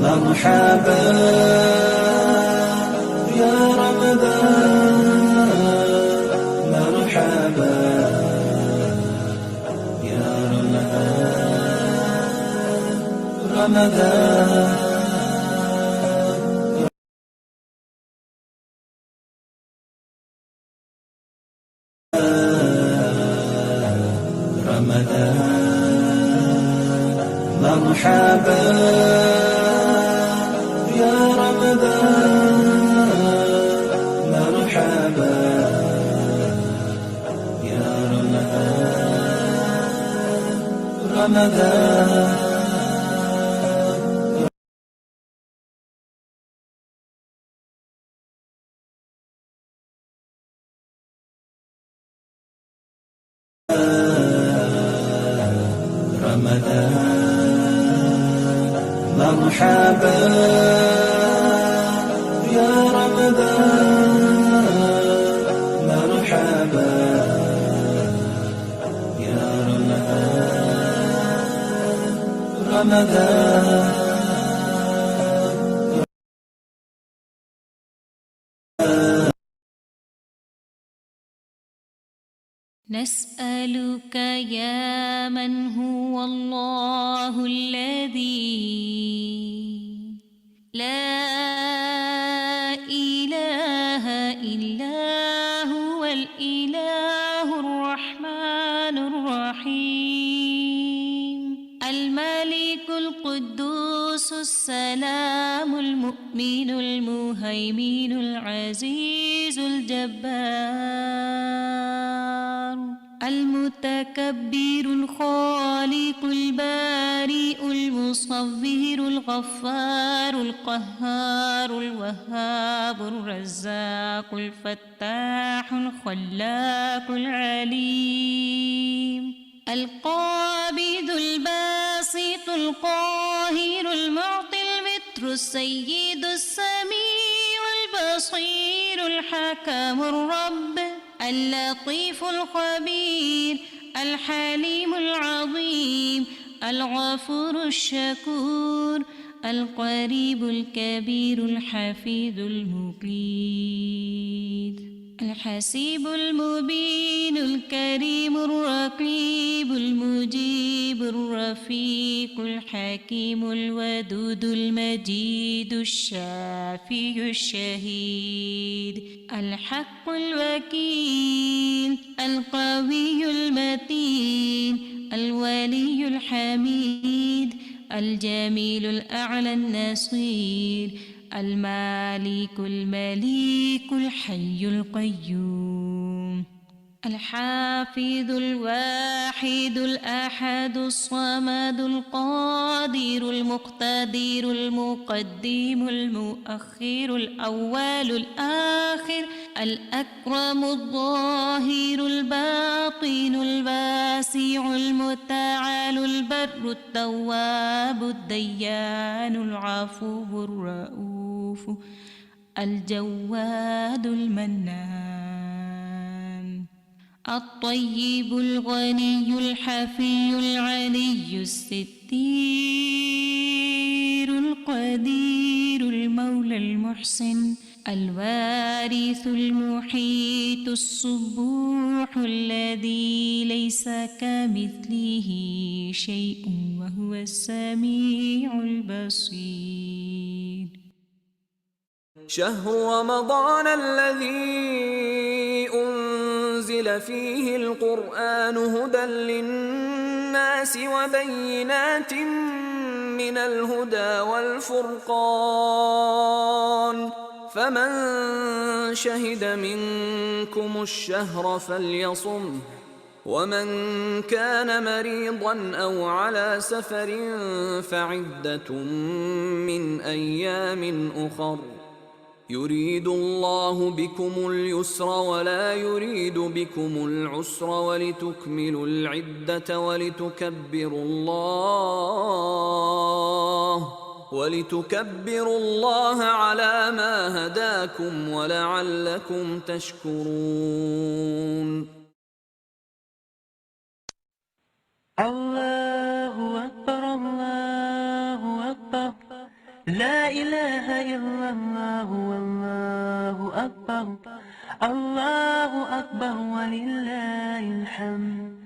مرحبا يا رمضان، مرحبا يا رمضان، رمضان مرحبا يا رمضان، مرحبا يا رمضان، رمضان مرحبا يا رمضان، مرحبا يا رمضان، رمضان نسألك يا من هو الله الذي لا إله إلا هو الإله الرحمن الرحيم الملك القدوس السلام المؤمن المهيمن العزيز الجبار المتكبر الخالق البارئ المصور الغفار القهار الوهاب الرزاق الفتاح الخلاق العليم القابض الباسط القاهر المعطي المتر السيد السميع البصير الحكم الرب اللطيف الخبير الحليم العظيم الغفور الشكور القريب الكبير الحفيظ المقيت الحسيب المبين الكريم الرقيب المجيب الرفيق الحكيم الودود المجيد الشافي الشهيد الحق الوكيل القوي المتين الولي الحميد الجميل الأعلى النصير المالك المليك الحي القيوم الحافظ الواحد الأحد الصمد القادر المقتدر المقدم المؤخر الأول الآخر الأكرم الظاهر الباطن الواسع المتعال البر التواب الديان العفو الرؤوف الجواد المنان الطيب الغني الحفي العلي الستير القدير المولى المحسن الوارث المحيط الصبوح الذي ليس كمثله شيء وهو السميع البصير. شهر رمضان الذي أنزل فيه القرآن هدى للناس وبينات من الهدى والفرقان فمن شهد منكم الشهر فليصمه ومن كان مريضا أو على سفر فعدة من أيام أخر يريد الله بكم اليسر ولا يريد بكم العسر ولتكملوا العدة ولتكبروا الله على ما هداكم ولعلكم تشكرون. الله أكبر الله أكبر لا إله إلا الله والله أكبر الله أكبر ولله الحمد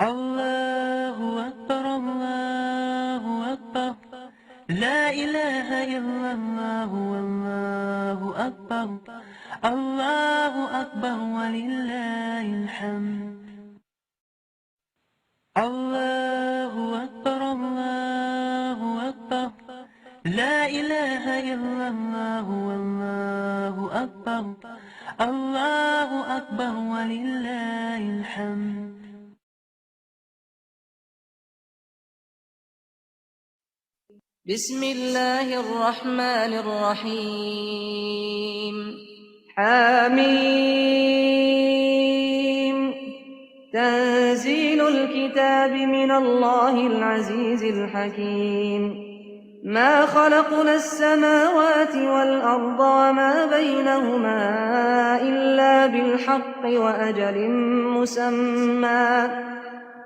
الله أكبر الله أكبر لا إله إلا الله والله أكبر الله أكبر ولله الحمد الله أكبر الله أكبر لا إله إلا الله والله أكبر الله أكبر ولله الحمد بسم الله الرحمن الرحيم حميم تنزيل الكتاب من الله العزيز الحكيم ما خلقنا السماوات والأرض وما بينهما إلا بالحق وأجل مسمى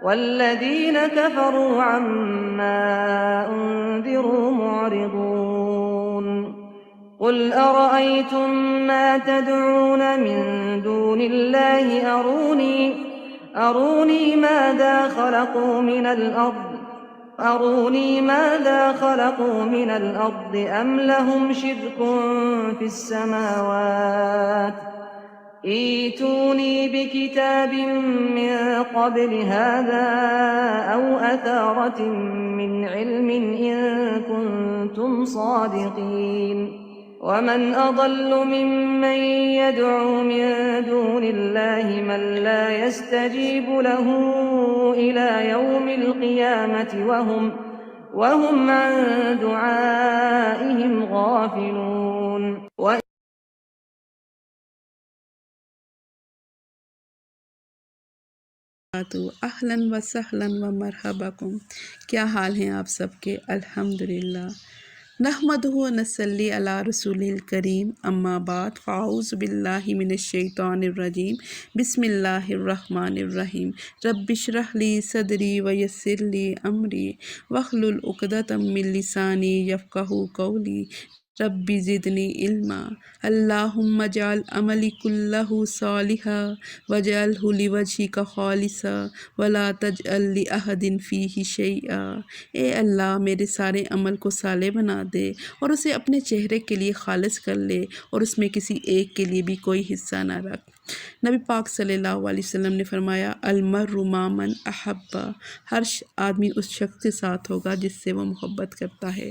والذين كفروا عما أنذروا معرضون قل أرأيتم ما تدعون من دون الله أروني ماذا خلقوا من الأرض أم لهم شرك في السماوات ائتوني بكتاب من قبل هذا أو أثارة من علم إن كنتم صادقين ومن أضل ممن يدعو من دون الله من لا يستجيب له إلى يوم القيامة وهم عن دعائهم غافلون اہلاً و سہلاً و مرحباکم، کیا حال ہیں آپ سب کے؟ الحمدللہ نحمدہ و نصلی علی رسول الکریم، اما بعد فاعوذ باللہ من الشیطان الرجیم، بسم اللہ الرحمن الرحیم، رب اشرح لی صدری ویسر لی امری واحلل عقدۃ من لسانی یفقہوا قولی رب زدنی علما اللہم اجعل عملی کلہ صالحا واجعلہ لوجہک خالصا ولا تجعل لأحد فیہ شیئا۔ اے اللہ میرے سارے عمل کو صالح بنا دے اور اسے اپنے چہرے کے لیے خالص کر لے اور اس میں کسی ایک کے لیے بھی کوئی حصہ نہ رکھ۔ نبی پاک صلی اللہ علیہ وسلم نے فرمایا المرء مع من احب، ہر آدمی اس شخص کے ساتھ ہوگا جس سے وہ محبت کرتا ہے۔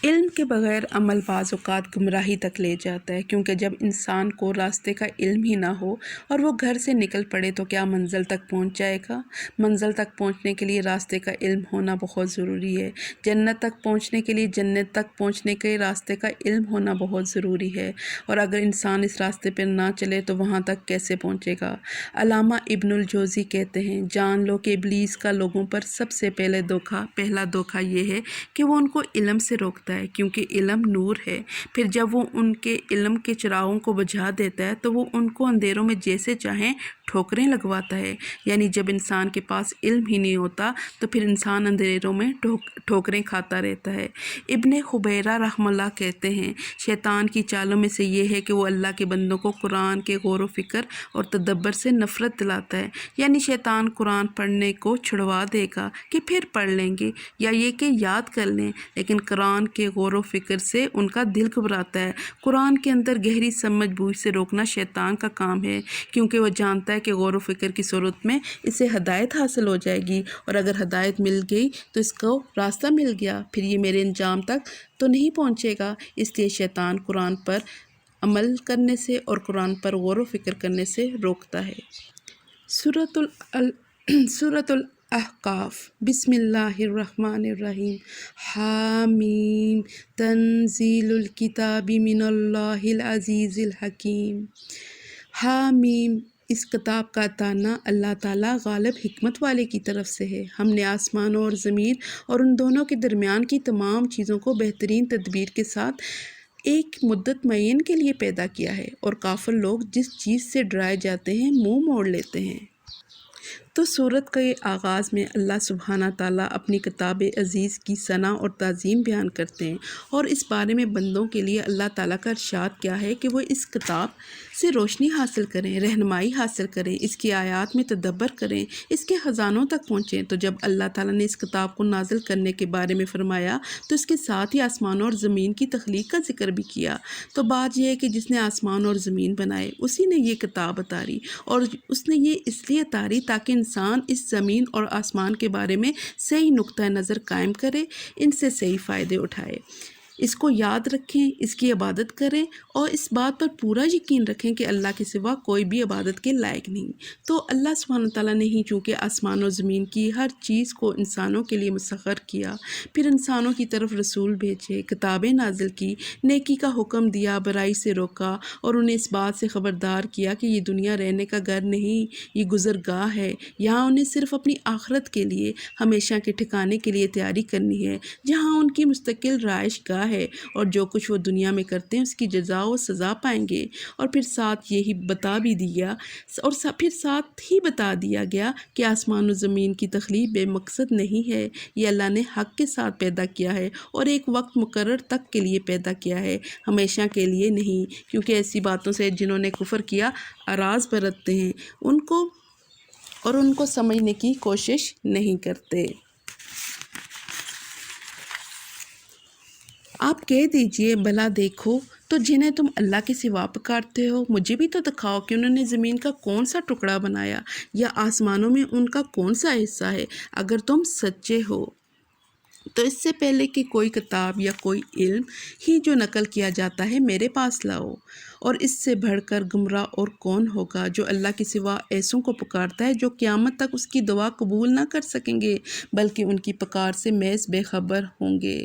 علم کے بغیر عمل بعض اوقات گمراہی تک لے جاتا ہے، کیونکہ جب انسان کو راستے کا علم ہی نہ ہو اور وہ گھر سے نکل پڑے تو کیا منزل تک پہنچ جائے گا؟ منزل تک پہنچنے کے لیے راستے کا علم ہونا بہت ضروری ہے۔ جنت تک پہنچنے کے لیے جنت تک پہنچنے کے راستے کا علم ہونا بہت ضروری ہے، اور اگر انسان اس راستے پر نہ چلے تو وہاں تک کیسے پہنچے گا؟ علامہ ابن الجوزی کہتے ہیں جان لو کہ ابلیس کا لوگوں پر سب سے پہلا دھوکہ یہ ہے کہ وہ ان کو علم سے روکتا ہے، کیونکہ علم نور ہے۔ پھر جب وہ ان کے علم کے چراغوں کو بجھا دیتا ہے تو وہ ان کو اندھیروں میں جیسے چاہیں ٹھوکریں لگواتا ہے۔ یعنی جب انسان کے پاس علم ہی نہیں ہوتا تو پھر انسان اندھیروں میں ٹھوکریں کھاتا رہتا ہے۔ ابن خبیرہ رحمہ اللہ کہتے ہیں شیطان کی چالوں میں سے یہ ہے کہ وہ اللہ کے بندوں کو قرآن کے غور و فکر اور تدبر سے نفرت دلاتا ہے۔ یعنی شیطان قرآن پڑھنے کو چھڑوا دے گا کہ پھر پڑھ لیں گے، یا یہ کہ یاد کر لیں، لیکن قرآن کے غور و فکر سے ان کا دل گھبراتا ہے۔ قرآن کے اندر گہری سمجھ بوجھ سے روکنا شیطان کا کام ہے، کیونکہ وہ جانتا ہے کہ غور و فکر کی صورت میں اسے ہدایت حاصل ہو جائے گی، اور اگر ہدایت مل گئی تو اس کو راستہ مل گیا، پھر یہ میرے انجام تک تو نہیں پہنچے گا۔ اس لیے شیطان قرآن پر عمل کرنے سے اور قرآن پر غور و فکر کرنے سے روکتا ہے۔ سورۃ الاحقاف، بسم اللہ الرحمن الرحیم، حامیم تنزیل الکتاب من اللہ العزیز الحکیم۔ حامیم، اس کتاب کا تعانیٰ اللہ تعالیٰ غالب حکمت والے کی طرف سے ہے۔ ہم نے آسمانوں اور زمین اور ان دونوں کے درمیان کی تمام چیزوں کو بہترین تدبیر کے ساتھ ایک مدت معین کے لیے پیدا کیا ہے، اور کافر لوگ جس چیز سے ڈرائے جاتے ہیں منہ موڑ لیتے ہیں۔ تو سورت کے آغاز میں اللہ سبحانہ تعالیٰ اپنی کتاب عزیز کی ثنا اور تعظیم بیان کرتے ہیں، اور اس بارے میں بندوں کے لیے اللہ تعالیٰ کا ارشاد کیا ہے کہ وہ اس کتاب سے روشنی حاصل کریں، رہنمائی حاصل کریں، اس کی آیات میں تدبر کریں، اس کے خزانوں تک پہنچیں۔ تو جب اللہ تعالیٰ نے اس کتاب کو نازل کرنے کے بارے میں فرمایا تو اس کے ساتھ ہی آسمانوں اور زمین کی تخلیق کا ذکر بھی کیا۔ تو بات یہ ہے کہ جس نے آسمان اور زمین بنائے اسی نے یہ کتاب اتاری، اور اس نے یہ اس لیے اتاری تاکہ انسان اس زمین اور آسمان کے بارے میں صحیح نقطہ نظر قائم کرے، ان سے صحیح فائدے اٹھائے، اس کو یاد رکھیں، اس کی عبادت کریں، اور اس بات پر پورا یقین رکھیں کہ اللہ کے سوا کوئی بھی عبادت کے لائق نہیں۔ تو اللہ سبحانہ تعالیٰ نے ہی چونکہ آسمان و زمین کی ہر چیز کو انسانوں کے لیے مسخر کیا، پھر انسانوں کی طرف رسول بھیجے، کتابیں نازل کی، نیکی کا حکم دیا، برائی سے روکا، اور انہیں اس بات سے خبردار کیا کہ یہ دنیا رہنے کا گھر نہیں، یہ گزرگاہ ہے، یہاں انہیں صرف اپنی آخرت کے لیے، ہمیشہ کے ٹھکانے کے لیے تیاری کرنی ہے، جہاں ان کی مستقل رہائش گاہ ہے، اور جو کچھ وہ دنیا میں کرتے ہیں اس کی جزا و سزا پائیں گے۔ اور پھر ساتھ یہی بتا بھی دیا، اور پھر ساتھ ہی بتا دیا گیا کہ آسمان و زمین کی تخلیق بے مقصد نہیں ہے، یہ اللہ نے حق کے ساتھ پیدا کیا ہے، اور ایک وقت مقرر تک کے لیے پیدا کیا ہے، ہمیشہ کے لیے نہیں، کیونکہ ایسی باتوں سے جنہوں نے کفر کیا اعراض برتتے ہیں ان کو سمجھنے کی کوشش نہیں کرتے۔ آپ کہہ دیجئے بھلا دیکھو تو جنہیں تم اللہ کے سوا پکارتے ہو، مجھے بھی تو دکھاؤ کہ انہوں نے زمین کا کون سا ٹکڑا بنایا، یا آسمانوں میں ان کا کون سا حصہ ہے، اگر تم سچے ہو تو اس سے پہلے کہ کوئی کتاب یا کوئی علم ہی جو نقل کیا جاتا ہے میرے پاس لاؤ، اور اس سے بڑھ کر گمراہ اور کون ہوگا جو اللہ کے سوا ایسوں کو پکارتا ہے جو قیامت تک اس کی دعا قبول نہ کر سکیں گے بلکہ ان کی پکار سے محض بے خبر ہوں گے۔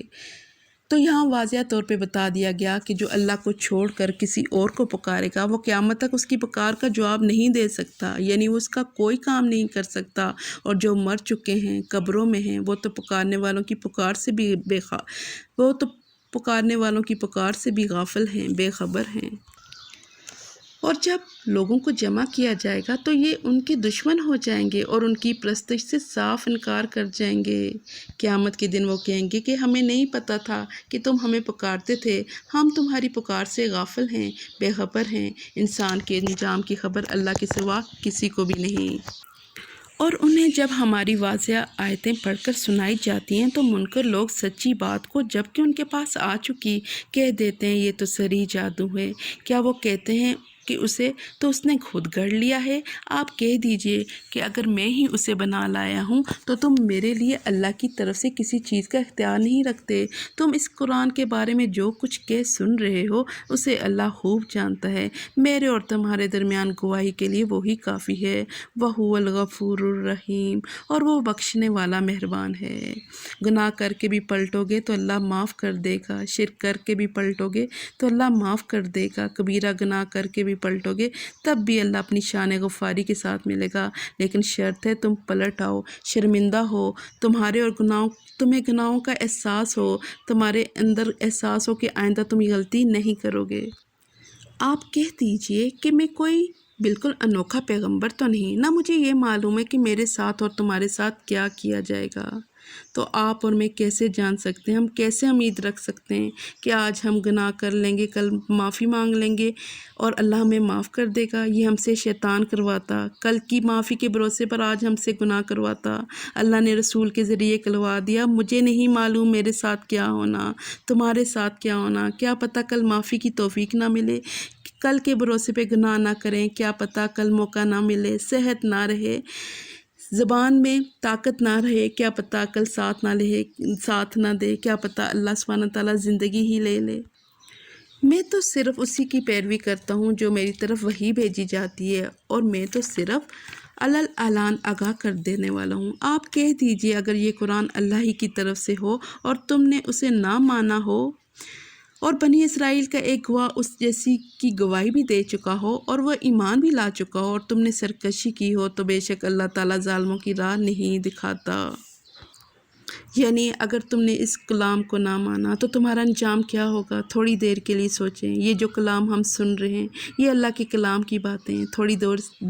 تو یہاں واضح طور پہ بتا دیا گیا کہ جو اللہ کو چھوڑ کر کسی اور کو پکارے گا وہ قیامت تک اس کی پکار کا جواب نہیں دے سکتا، یعنی وہ اس کا کوئی کام نہیں کر سکتا، اور جو مر چکے ہیں قبروں میں ہیں وہ تو پکارنے والوں کی پکار سے بھی غافل ہیں، بے خبر ہیں۔ اور جب لوگوں کو جمع کیا جائے گا تو یہ ان کے دشمن ہو جائیں گے اور ان کی پرستش سے صاف انکار کر جائیں گے۔ قیامت کے دن وہ کہیں گے کہ ہمیں نہیں پتہ تھا کہ تم ہمیں پکارتے تھے، ہم تمہاری پکار سے غافل ہیں، بے خبر ہیں۔ انسان کے انجام کی خبر اللہ کے سوا کسی کو بھی نہیں۔ اور انہیں جب ہماری واضح آیتیں پڑھ کر سنائی جاتی ہیں تو منکر لوگ سچی بات کو جب کہ ان کے پاس آ چکی کہہ دیتے ہیں یہ تو سری جادو ہے، کیا وہ کہتے ہیں کہ اسے تو اس نے خود گڑھ لیا ہے؟ آپ کہہ دیجئے کہ اگر میں ہی اسے بنا لایا ہوں تو تم میرے لیے اللہ کی طرف سے کسی چیز کا اختیار نہیں رکھتے۔ تم اس قرآن کے بارے میں جو کچھ کہہ سن رہے ہو اسے اللہ خوب جانتا ہے، میرے اور تمہارے درمیان گواہی کے لیے وہی کافی ہے، وَهُوَ الْغَفُورُ الرَّحِيمُ، اور وہ بخشنے والا مہربان ہے۔ گناہ کر کے بھی پلٹو گے تو اللہ معاف کر دے گا، شرک کر کے بھی پلٹو گے تو اللہ معاف کر دے گا، کبیرہ گناہ کر کے بھی پلٹو گے تب بھی اللہ اپنی شان غفاری کے ساتھ ملے گا، لیکن شرط ہے تم پلٹ آؤ، شرمندہ ہو، تمہیں گناہوں کا احساس ہو، تمہارے اندر احساس ہو کہ آئندہ تم یہ غلطی نہیں کرو گے۔ آپ کہہ دیجئے کہ میں کوئی بالکل انوکھا پیغمبر تو نہیں، نہ مجھے یہ معلوم ہے کہ میرے ساتھ اور تمہارے ساتھ کیا کیا جائے گا۔ تو آپ اور میں کیسے جان سکتے ہیں، ہم کیسے امید رکھ سکتے ہیں کہ آج ہم گناہ کر لیں گے، کل معافی مانگ لیں گے اور اللہ ہمیں معاف کر دے گا؟ یہ ہم سے شیطان کرواتا، کل کی معافی کے بھروسے پر آج ہم سے گناہ کرواتا۔ اللہ نے رسول کے ذریعے کلوا دیا، مجھے نہیں معلوم میرے ساتھ کیا ہونا، تمہارے ساتھ کیا ہونا، کیا پتہ کل معافی کی توفیق نہ ملے، کل کے بھروسے پہ گناہ نہ کریں، کیا پتہ کل موقع نہ ملے، صحت نہ رہے، زبان میں طاقت نہ رہے، کیا پتہ کل ساتھ نہ دے، کیا پتہ اللہ سبحانہ تعالیٰ زندگی ہی لے لے۔ میں تو صرف اسی کی پیروی کرتا ہوں جو میری طرف وحی بھیجی جاتی ہے، اور میں تو صرف اعلان آگاہ کر دینے والا ہوں۔ آپ کہہ دیجئے اگر یہ قرآن اللہ ہی کی طرف سے ہو اور تم نے اسے نہ مانا ہو، اور بنی اسرائیل کا ایک گواہ اس جیسی کی گواہی بھی دے چکا ہو اور وہ ایمان بھی لا چکا ہو، اور تم نے سرکشی کی ہو، تو بے شک اللہ تعالیٰ ظالموں کی راہ نہیں دکھاتا۔ یعنی اگر تم نے اس کلام کو نہ مانا تو تمہارا انجام کیا ہوگا؟ تھوڑی دیر کے لیے سوچیں، یہ جو کلام ہم سن رہے ہیں یہ اللہ کے کلام کی باتیں ہیں۔ تھوڑی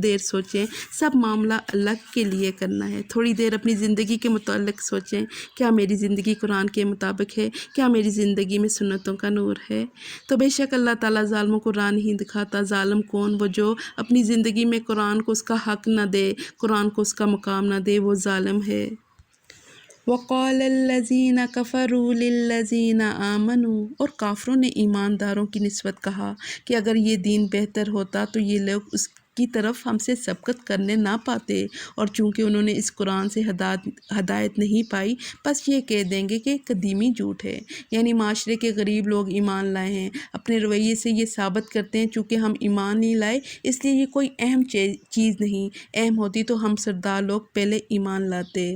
دیر سوچیں، سب معاملہ اللہ کے لیے کرنا ہے۔ تھوڑی دیر اپنی زندگی کے متعلق سوچیں، کیا میری زندگی قرآن کے مطابق ہے؟ کیا میری زندگی میں سنتوں کا نور ہے؟ تو بے شک اللہ تعالیٰ ظالموں کو راہ نہیں دکھاتا۔ ظالم کون؟ وہ جو اپنی زندگی میں قرآن کو اس کا حق نہ دے، قرآن کو اس کا مقام نہ دے، وہ ظالم ہے۔ وَقَالَ الَّذِينَ كَفَرُوا لِلَّذِينَ آمَنُوا، اور کافروں نے ایمانداروں کی نسبت کہا کہ اگر یہ دین بہتر ہوتا تو یہ لوگ اس کی طرف ہم سے سبقت کرنے نہ پاتے، اور چونکہ انہوں نے اس قرآن سے ہدایت نہیں پائی بس یہ کہہ دیں گے کہ قدیمی جھوٹ ہے۔ یعنی معاشرے کے غریب لوگ ایمان لائے ہیں، اپنے رویے سے یہ ثابت کرتے ہیں چونکہ ہم ایمان نہیں لائے اس لیے یہ کوئی اہم چیز نہیں، اہم ہوتی تو ہم سردار لوگ پہلے ایمان لاتے۔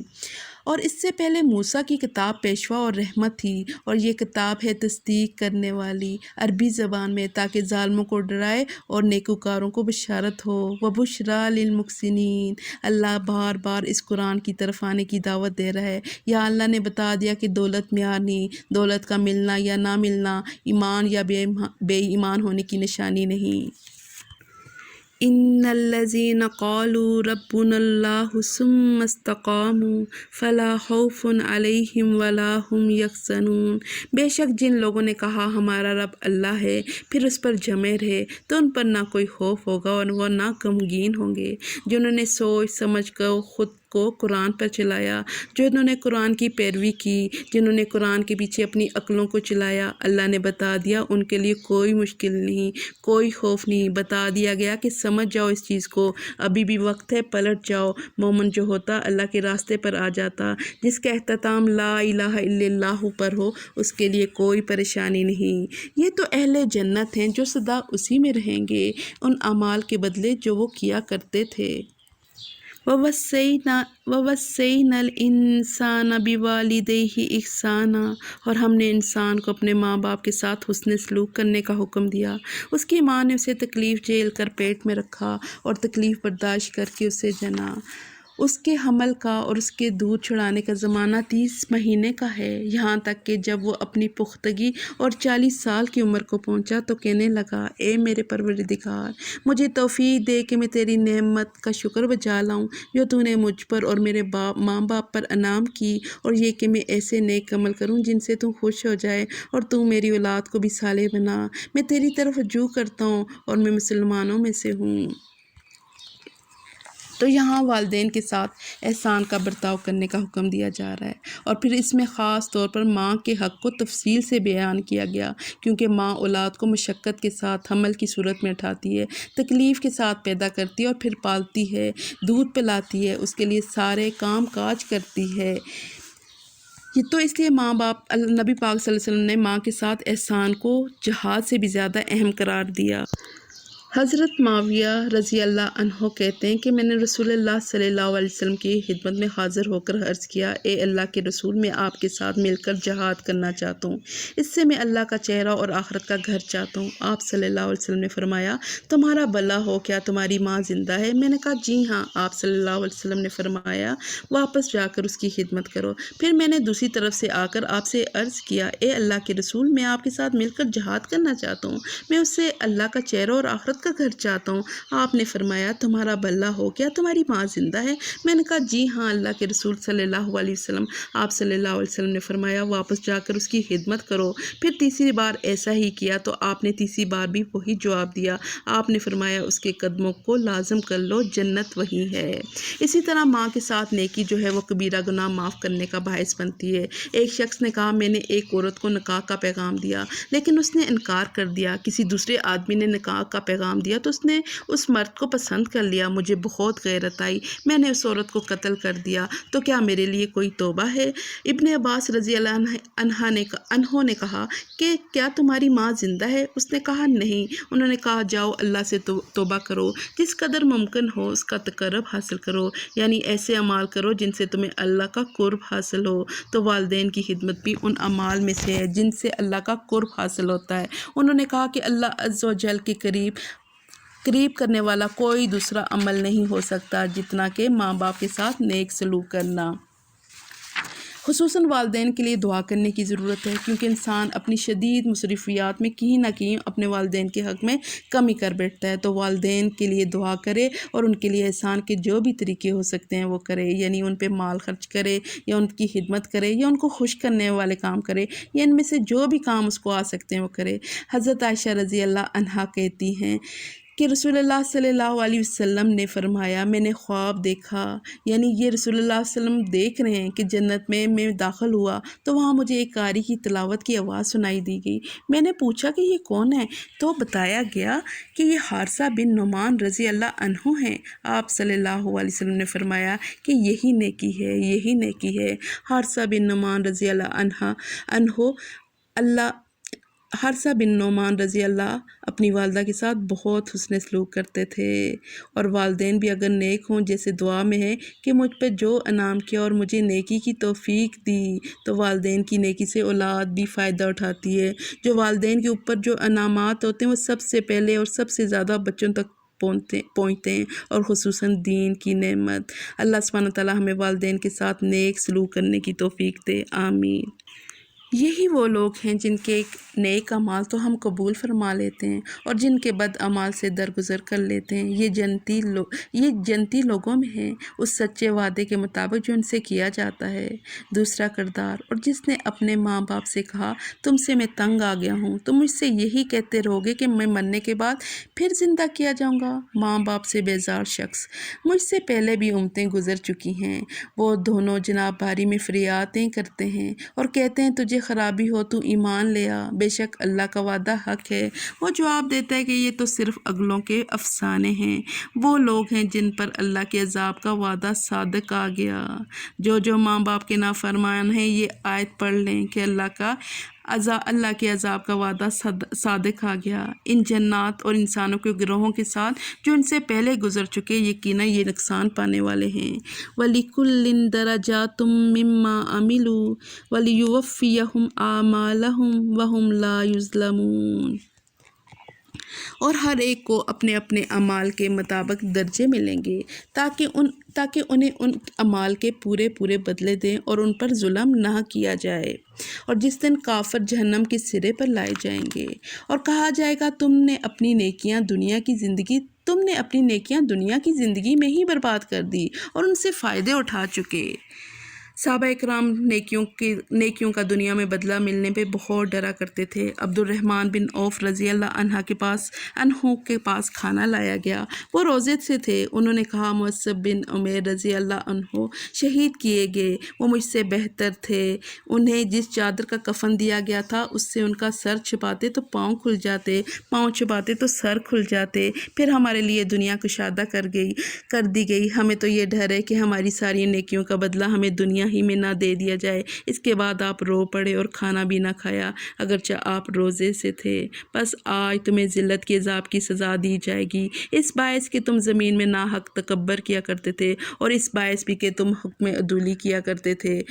اور اس سے پہلے موسیٰ کی کتاب پیشوا اور رحمت تھی، اور یہ کتاب ہے تصدیق کرنے والی عربی زبان میں، تاکہ ظالموں کو ڈرائے اور نیکوکاروں کو بشارت ہو۔ وَبُشْرَىٰ لِلْمُحْسِنِينَ، اللہ بار بار اس قرآن کی طرف آنے کی دعوت دے رہا ہے۔ یا اللہ نے بتا دیا کہ دولت معیار نہیں، دولت کا ملنا یا نہ ملنا ایمان یا بے ایمان ہونے کی نشانی نہیں۔ ان الذين قالوا ربنا الله ثم استقاموا فلا خوف عليهم ولا هم يحزنون، بے شک جن لوگوں نے کہا ہمارا رب اللہ ہے پھر اس پر جمے رہے تو ان پر نہ کوئی خوف ہوگا اور وہ نہ غمگین ہوں گے۔ جنہوں نے سوچ سمجھ کر خود کو قرآن پر چلایا، جنہوں نے قرآن کی پیروی کی، جنہوں نے قرآن کے پیچھے اپنی عقلوں کو چلایا، اللہ نے بتا دیا ان کے لیے کوئی مشکل نہیں، کوئی خوف نہیں۔ بتا دیا گیا کہ سمجھ جاؤ اس چیز کو، ابھی بھی وقت ہے، پلٹ جاؤ۔ مومن جو ہوتا اللہ کے راستے پر آ جاتا، جس کا اختتام لا الہ الا اللہ پر ہو، اس کے لیے کوئی پریشانی نہیں۔ یہ تو اہل جنت ہیں جو سدا اسی میں رہیں گے، ان اعمال کے بدلے جو وہ کیا کرتے تھے۔ وَوَصَّيْنَا الْإِنسَانَ بِوَالِدَيْهِ إِحْسَانًا، اور ہم نے انسان کو اپنے ماں باپ کے ساتھ حسن سلوک کرنے کا حکم دیا۔ اس کی ماں نے اسے تکلیف جھیل کر پیٹ میں رکھا اور تکلیف برداشت کر کے اسے جنا۔ اس کے حمل کا اور اس کے دودھ چھڑانے کا زمانہ 30 مہینے کا ہے، یہاں تک کہ جب وہ اپنی پختگی اور 40 سال کی عمر کو پہنچا تو کہنے لگا، اے میرے پروردگار، مجھے توفیق دے کہ میں تیری نعمت کا شکر بجا لاؤں جو تو نے مجھ پر اور میرے ماں باپ پر انعام کی، اور یہ کہ میں ایسے نیک عمل کروں جن سے تو خوش ہو جائے اور تو میری اولاد کو بھی صالح بنا۔ میں تیری طرف رجوع کرتا ہوں اور میں مسلمانوں میں سے ہوں۔ تو یہاں والدین کے ساتھ احسان کا برتاؤ کرنے کا حکم دیا جا رہا ہے، اور پھر اس میں خاص طور پر ماں کے حق کو تفصیل سے بیان کیا گیا، کیونکہ ماں اولاد کو مشقت کے ساتھ حمل کی صورت میں اٹھاتی ہے، تکلیف کے ساتھ پیدا کرتی ہے اور پھر پالتی ہے، دودھ پلاتی ہے، اس کے لیے سارے کام کاج کرتی ہے۔ تو اس لیے ماں باپ نبی پاک صلی اللہ علیہ وسلم نے ماں کے ساتھ احسان کو جہاد سے بھی زیادہ اہم قرار دیا۔ حضرت معاویہ رضی اللہ عنہ کہتے ہیں کہ میں نے رسول اللہ صلی اللہ علیہ وسلم کی خدمت میں حاضر ہو کر عرض کیا، اے اللہ کے رسول، میں آپ کے ساتھ مل کر جہاد کرنا چاہتا ہوں، اس سے میں اللہ کا چہرہ اور آخرت کا گھر چاہتا ہوں۔ آپ صلی اللہ علیہ وسلم نے فرمایا، تمہارا بھلا ہو، کیا تمہاری ماں زندہ ہے؟ میں نے کہا جی ہاں۔ آپ صلی اللہ علیہ وسلم نے فرمایا، واپس جا کر اس کی خدمت کرو۔ پھر میں نے دوسری طرف سے آ کر آپ سے عرض کیا، اے اللہ کے رسول، میں آپ کے ساتھ مل کر جہاد کرنا چاہتا ہوں، میں اس سے اللہ کا چہرہ اور آخرت کا گھر چاہتا ہوں۔ آپ نے فرمایا، تمہارا بھلا ہو، کیا تمہاری ماں زندہ ہے؟ میں نے کہا جی ہاں اللہ کے رسول صلی اللہ علیہ وسلم۔ آپ صلی اللہ علیہ وسلم نے فرمایا، واپس جا کر اس کی خدمت کرو۔ پھر تیسری بار ایسا ہی کیا تو آپ نے تیسری بار بھی وہی جواب دیا۔ آپ نے فرمایا، اس کے قدموں کو لازم کر لو، جنت وہی ہے۔ اسی طرح ماں کے ساتھ نیکی جو ہے وہ کبیرہ گناہ معاف کرنے کا باعث بنتی ہے۔ ایک شخص نے کہا، میں نے ایک عورت کو نکاح کا پیغام دیا لیکن اس نے انکار کر دیا۔ کسی دوسرے آدمی نے نکاح کا پیغام دیا تو اس نے اس مرد کو پسند کر لیا، مجھے بہت غیرت آئی، میں نے اس عورت کو قتل کر دیا، تو کیا میرے لیے کوئی توبہ ہے؟ ابن عباس رضی اللہ عنہ نے کہا کہ کیا تمہاری ماں زندہ ہے؟ اس نے کہا نہیں۔ انہوں نے کہا، جاؤ اللہ سے توبہ کرو، جس قدر ممکن ہو اس کا تقرب حاصل کرو، یعنی ایسے اعمال کرو جن سے تمہیں اللہ کا قرب حاصل ہو۔ تو والدین کی خدمت بھی ان اعمال میں سے ہے جن سے اللہ کا قرب حاصل ہوتا ہے۔ انہوں نے کہا کہ اللہ عز و جل کے قریب کرنے والا کوئی دوسرا عمل نہیں ہو سکتا جتنا کہ ماں باپ کے ساتھ نیک سلوک کرنا۔ خصوصاً والدین کے لیے دعا کرنے کی ضرورت ہے، کیونکہ انسان اپنی شدید مصروفیات میں کہیں نہ کہیں اپنے والدین کے حق میں کمی کر بیٹھتا ہے۔ تو والدین کے لیے دعا کرے اور ان کے لیے احسان کے جو بھی طریقے ہو سکتے ہیں وہ کرے، یعنی ان پہ مال خرچ کرے یا ان کی خدمت کرے یا ان کو خوش کرنے والے کام کرے، یا ان میں سے جو بھی کام اس کو آ سکتے ہیں وہ کرے۔ حضرت عائشہ رضی اللہ عنہا کہتی ہیں کہ رسول اللہ صلی اللہ علیہ وسلم نے فرمایا، میں نے خواب دیکھا، یعنی یہ رسول اللہ صلی اللہ علیہ وسلم دیکھ رہے ہیں کہ جنت میں داخل ہوا تو وہاں مجھے ایک قاری کی تلاوت کی آواز سنائی دی گئی۔ میں نے پوچھا کہ یہ کون ہے، تو بتایا گیا کہ یہ حارثہ بن نعمان رضی اللہ عنہ ہیں۔ آپ صلی اللہ علیہ وسلم نے فرمایا کہ یہی نیکی ہے، یہی نیکی ہے۔ حارثہ بن نعمان رضی اللہ حارثہ بن نعمان رضی اللہ اپنی والدہ کے ساتھ بہت حسن سلوک کرتے تھے، اور والدین بھی اگر نیک ہوں، جیسے دعا میں ہے کہ مجھ پہ جو انعام کیا اور مجھے نیکی کی توفیق دی، تو والدین کی نیکی سے اولاد بھی فائدہ اٹھاتی ہے۔ جو والدین کے اوپر جو انعامات ہوتے ہیں وہ سب سے پہلے اور سب سے زیادہ بچوں تک پہنچتے ہیں، اور خصوصاً دین کی نعمت۔ اللہ سبحانہ تعالیٰ ہمیں والدین کے ساتھ نیک سلوک کرنے کی توفیق دے، آمین۔ یہی وہ لوگ ہیں جن کے نیک اعمال تو ہم قبول فرما لیتے ہیں اور جن کے بد اعمال سے درگزر کر لیتے ہیں۔ یہ جنتی لوگوں میں ہیں، اس سچے وعدے کے مطابق جو ان سے کیا جاتا ہے۔ دوسرا کردار، اور جس نے اپنے ماں باپ سے کہا تم سے میں تنگ آ گیا ہوں، تم مجھ سے یہی کہتے رہو گے کہ میں مرنے کے بعد پھر زندہ کیا جاؤں گا۔ ماں باپ سے بیزار شخص، مجھ سے پہلے بھی امتیں گزر چکی ہیں، وہ دونوں جناب باری میں فریادیں کرتے ہیں اور کہتے ہیں تجھے خرابی ہو تو ایمان لے آ، بے شک اللہ کا وعدہ حق ہے۔ وہ جواب دیتا ہے کہ یہ تو صرف اگلوں کے افسانے ہیں۔ وہ لوگ ہیں جن پر اللہ کے عذاب کا وعدہ صادق آ گیا۔ جو ماں باپ کے نافرمان ہیں، یہ آیت پڑھ لیں کہ اللہ کے عذاب کا وعدہ صادق آ گیا ان جنات اور انسانوں کے گروہوں کے ساتھ جو ان سے پہلے گزر چکے، یقیناً یہ نقصان پانے والے ہیں۔ وَلِكُلٍّ دَرَجَاتٌ مِّمَّا عَمِلُوا وَلِيُوَفِّيَهُمْ أَعْمَالَهُمْ وَهُمْ لَا يُظْلَمُونَ۔ اور ہر ایک کو اپنے اپنے اعمال کے مطابق درجے ملیں گے تاکہ انہیں ان اعمال کے پورے بدلے دیں اور ان پر ظلم نہ کیا جائے۔ اور جس دن کافر جہنم کے سرے پر لائے جائیں گے اور کہا جائے گا تم نے اپنی نیکیاں دنیا کی زندگی میں ہی برباد کر دی اور ان سے فائدے اٹھا چکے۔ صحابہ اکرام نیکیوں کا دنیا میں بدلہ ملنے پہ بہت ڈرا کرتے تھے۔ عبد الرحمن بن عوف رضی اللہ عنہ کے پاس کھانا لایا گیا، وہ روزے سے تھے۔ انہوں نے کہا مصعب بن عمیر رضی اللہ عنہ شہید کیے گئے، وہ مجھ سے بہتر تھے۔ انہیں جس چادر کا کفن دیا گیا تھا اس سے ان کا سر چھپاتے تو پاؤں کھل جاتے، پاؤں چھپاتے تو سر کھل جاتے۔ پھر ہمارے لیے دنیا کشادہ کر دی گئی، ہمیں تو یہ ڈر ہے کہ ہماری ساری نیکیوں کا بدلہ ہمیں دنیا ہی میں نہ دے دیا جائے۔ اس کے بعد آپ رو پڑے اور کھانا بھی نہ کھایا اگرچہ آپ روزے سے تھے۔ بس آج تمہیں ذلت کے عذاب کی سزا دی جائے گی، اس باعث کہ تم زمین میں ناحق تکبر کیا کرتے تھے اور اس باعث بھی کہ تم حکم عدولی کیا کرتے تھے۔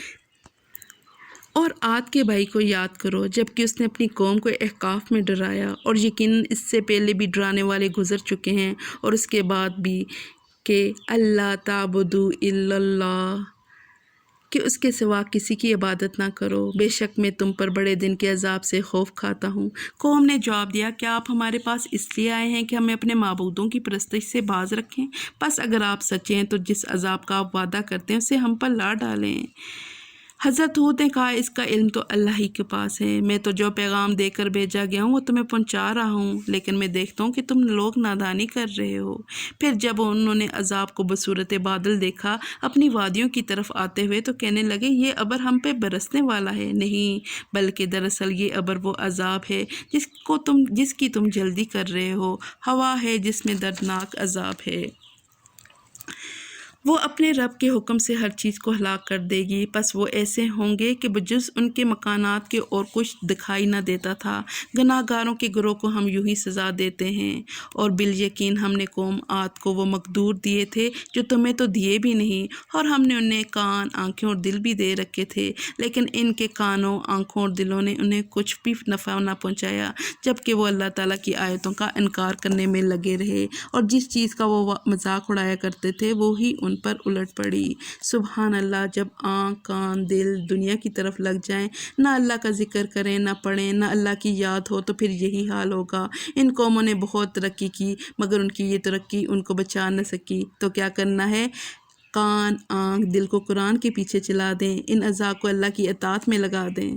اور عاد کے بھائی کو یاد کرو جبکہ اس نے اپنی قوم کو احقاف میں ڈرایا، اور یقیناً اس سے پہلے بھی ڈرانے والے گزر چکے ہیں، اور اس کے بعد بھی کہ اللہ تعبدوا الا اللہ، کہ اس کے سوا کسی کی عبادت نہ کرو، بے شک میں تم پر بڑے دن کے عذاب سے خوف کھاتا ہوں۔ قوم نے جواب دیا کیا آپ ہمارے پاس اس لیے آئے ہیں کہ ہمیں اپنے معبودوں کی پرستش سے باز رکھیں؟ بس اگر آپ سچے ہیں تو جس عذاب کا آپ وعدہ کرتے ہیں اسے ہم پر لا ڈالیں۔ حضرت ہود نے کہا اس کا علم تو اللہ ہی کے پاس ہے، میں تو جو پیغام دے کر بھیجا گیا ہوں وہ تمہیں پہنچا رہا ہوں، لیکن میں دیکھتا ہوں کہ تم لوگ نادانی کر رہے ہو۔ پھر جب انہوں نے عذاب کو بصورت بادل دیکھا اپنی وادیوں کی طرف آتے ہوئے تو کہنے لگے یہ ابر ہم پہ برسنے والا ہے، نہیں بلکہ دراصل یہ ابر وہ عذاب ہے جس کی تم جلدی کر رہے ہو، ہوا ہے جس میں دردناک عذاب ہے۔ وہ اپنے رب کے حکم سے ہر چیز کو ہلاک کر دے گی، پس وہ ایسے ہوں گے کہ بجز ان کے مکانات کے اور کچھ دکھائی نہ دیتا تھا۔ گناہ گاروں کے گروہ کو ہم یوں ہی سزا دیتے ہیں، اور بالیقین ہم نے قوم عاد کو وہ مقدور دیے تھے جو تمہیں تو دیے بھی نہیں، اور ہم نے انہیں کان، آنکھیں اور دل بھی دے رکھے تھے، لیکن ان کے کانوں، آنکھوں اور دلوں نے انہیں کچھ بھی نفع نہ پہنچایا، جبکہ وہ اللہ تعالیٰ کی آیتوں کا انکار کرنے میں لگے رہے، اور جس چیز کا وہ مذاق اڑایا کرتے تھے وہی ان ان پر الٹ پڑی۔ سبحان اللہ، جب آنکھ، کان، دل دنیا کی طرف لگ جائیں، نہ اللہ کا ذکر کریں، نہ پڑھیں، نہ اللہ کی یاد ہو، تو پھر یہی حال ہوگا۔ ان قوموں نے بہت ترقی کی مگر ان کی یہ ترقی ان کو بچا نہ سکی۔ تو کیا کرنا ہے؟ کان، آنکھ، دل کو قرآن کے پیچھے چلا دیں، ان اعضاء کو اللہ کی اطاعت میں لگا دیں،